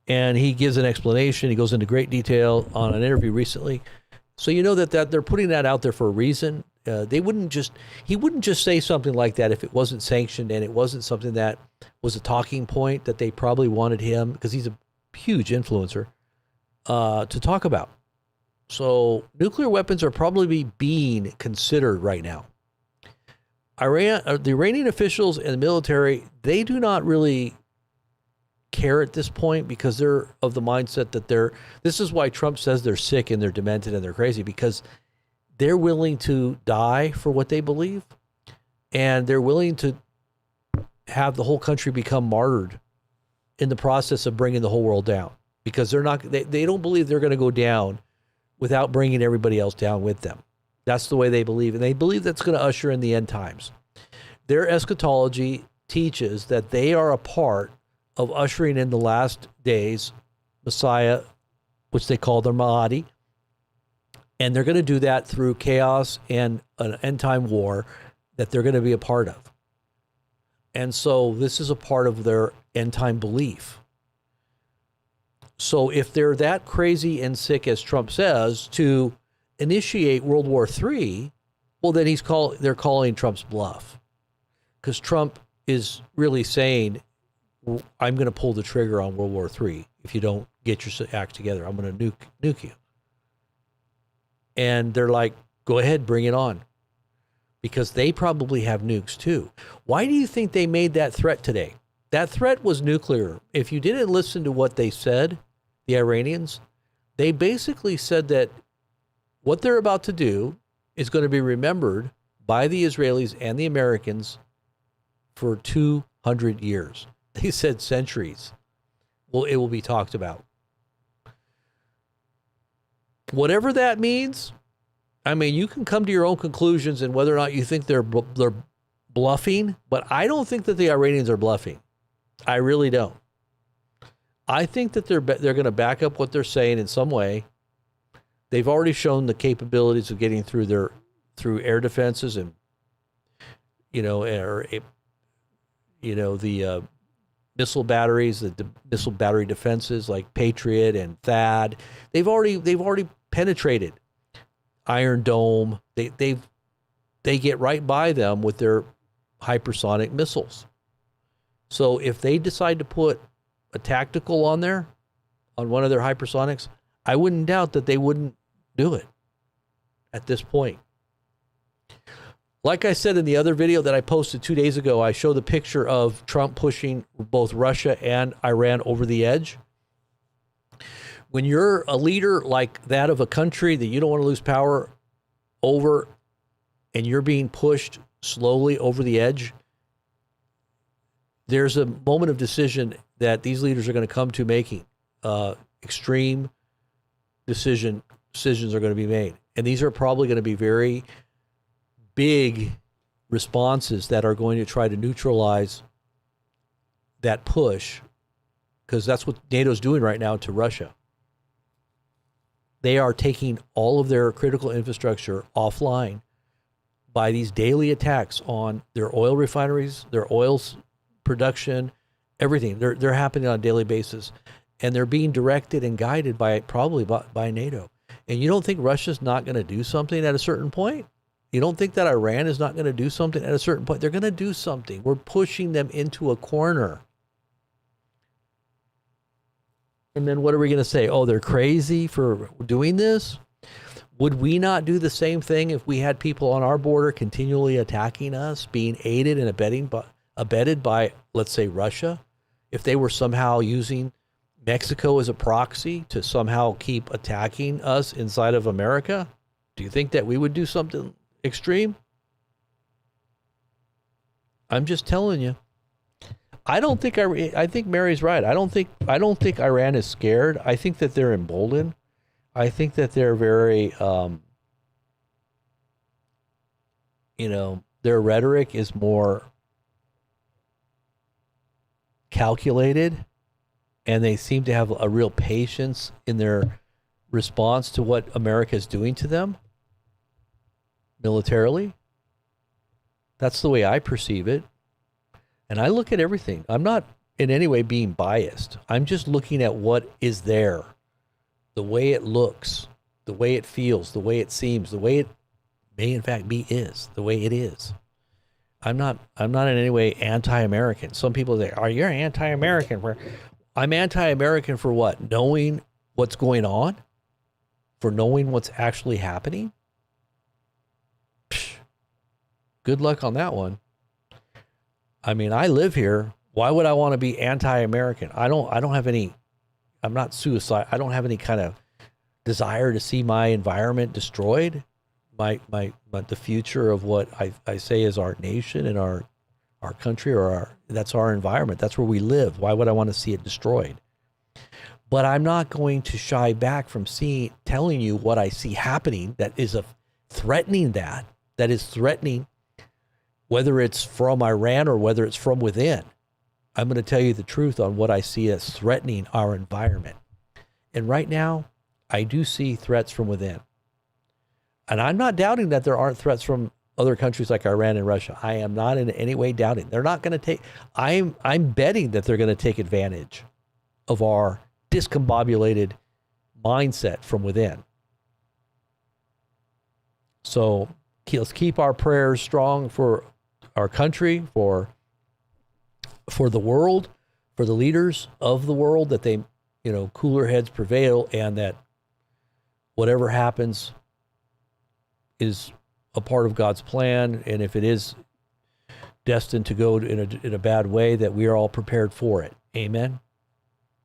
And he gives an explanation. He goes into great detail on an interview recently. So you know that they're putting that out there for a reason. He wouldn't just say something like that if it wasn't sanctioned and it wasn't something that was a talking point that they probably wanted him, because he's a huge influencer, to talk about. So nuclear weapons are probably being considered right now. The Iranian officials and the military, they do not really care at this point, because they're of the mindset that this is why Trump says they're sick and they're demented and they're crazy, because they're willing to die for what they believe, and they're willing to have the whole country become martyred in the process of bringing the whole world down, because they don't believe they're going to go down without bringing everybody else down with them. That's the way they believe, and they believe that's going to usher in the end times. Their eschatology teaches that they are a part of ushering in the last days Messiah, which they call their Mahdi, and they're going to do that through chaos and an end-time war that they're going to be a part of. And so this is a part of their end-time belief. So if they're that crazy and sick, as Trump says, to initiate World War III, well, then they're calling Trump's bluff. Because Trump is really saying, I'm going to pull the trigger on World War III if you don't get your act together. I'm going to nuke you. And they're like, go ahead, bring it on. Because they probably have nukes too. Why do you think they made that threat today? That threat was nuclear. If you didn't listen to what they said, the Iranians, they basically said that what they're about to do is going to be remembered by the Israelis and the Americans for 200 years. They said centuries. Well, it will be talked about. Whatever that means, I mean, you can come to your own conclusions and whether or not you think they're bluffing, but I don't think that the Iranians are bluffing. I really don't. I think that they're going to back up what they're saying in some way. They've already shown the capabilities of getting through air defenses and the missile batteries, the missile battery defenses like Patriot and THAAD. They've already penetrated Iron Dome. They get right by them with their hypersonic missiles. So if they decide to put a tactical on there, on one of their hypersonics, I wouldn't doubt that they wouldn't do it at this point. Like I said in the other video that I posted 2 days ago, I showed the picture of Trump pushing both Russia and Iran over the edge. When you're a leader like that of a country that you don't want to lose power over, and you're being pushed slowly over the edge, there's a moment of decision that these leaders are going to come to making. Extreme decisions are going to be made. And these are probably going to be very big responses that are going to try to neutralize that push, because that's what NATO's doing right now to Russia. They are taking all of their critical infrastructure offline by these daily attacks on their oil refineries, their oil production, everything. They're happening on a daily basis, and they're being directed and guided probably by NATO. And you don't think Russia's not going to do something at a certain point? You don't think that Iran is not going to do something at a certain point? They're going to do something. We're pushing them into a corner. And then what are we going to say? Oh, they're crazy for doing this? Would we not do the same thing if we had people on our border continually attacking us, being aided and abetted by, let's say, Russia? If they were somehow using Mexico as a proxy to somehow keep attacking us inside of America? Do you think that we would do something extreme? I'm just telling you. I think Mary's right. I don't think Iran is scared. I think that they're emboldened. I think that they're very, their rhetoric is more calculated, and they seem to have a real patience in their response to what America is doing to them militarily. That's the way I perceive it. And I look at everything. I'm not in any way being biased. I'm just looking at what is there, the way it looks, the way it feels, the way it seems, the way it may in fact be is, the way it is. I'm not in any way anti-American. Some people say, "Oh, you're anti-American." I'm anti-American for what? Knowing what's going on? For knowing what's actually happening? Psh, good luck on that one. I mean, I live here. Why would I want to be anti-American? I don't have any, I'm not suicide. I don't have any kind of desire to see my environment destroyed. The future of what I say is our nation and our country, that's our environment. That's where we live. Why would I want to see it destroyed? But I'm not going to shy back from telling you what I see happening that is threatening that is threatening, whether it's from Iran or whether it's from within. I'm going to tell you the truth on what I see as threatening our environment. And right now, I do see threats from within. And I'm not doubting that there aren't threats from other countries like Iran and Russia. I am not in any way doubting. They're not going to take, I'm betting that they're going to take advantage of our discombobulated mindset from within. So let's keep our prayers strong for our country, for the world, for the leaders of the world, that they, cooler heads prevail, and that whatever happens is a part of God's plan. And if it is destined to go in a bad way, that we are all prepared for it. Amen.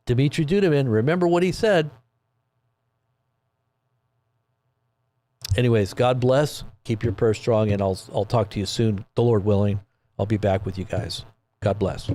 Dmitry Duduman, remember what he said. Anyways, God bless. Keep your prayers strong, and I'll talk to you soon. The Lord willing, I'll be back with you guys. God bless.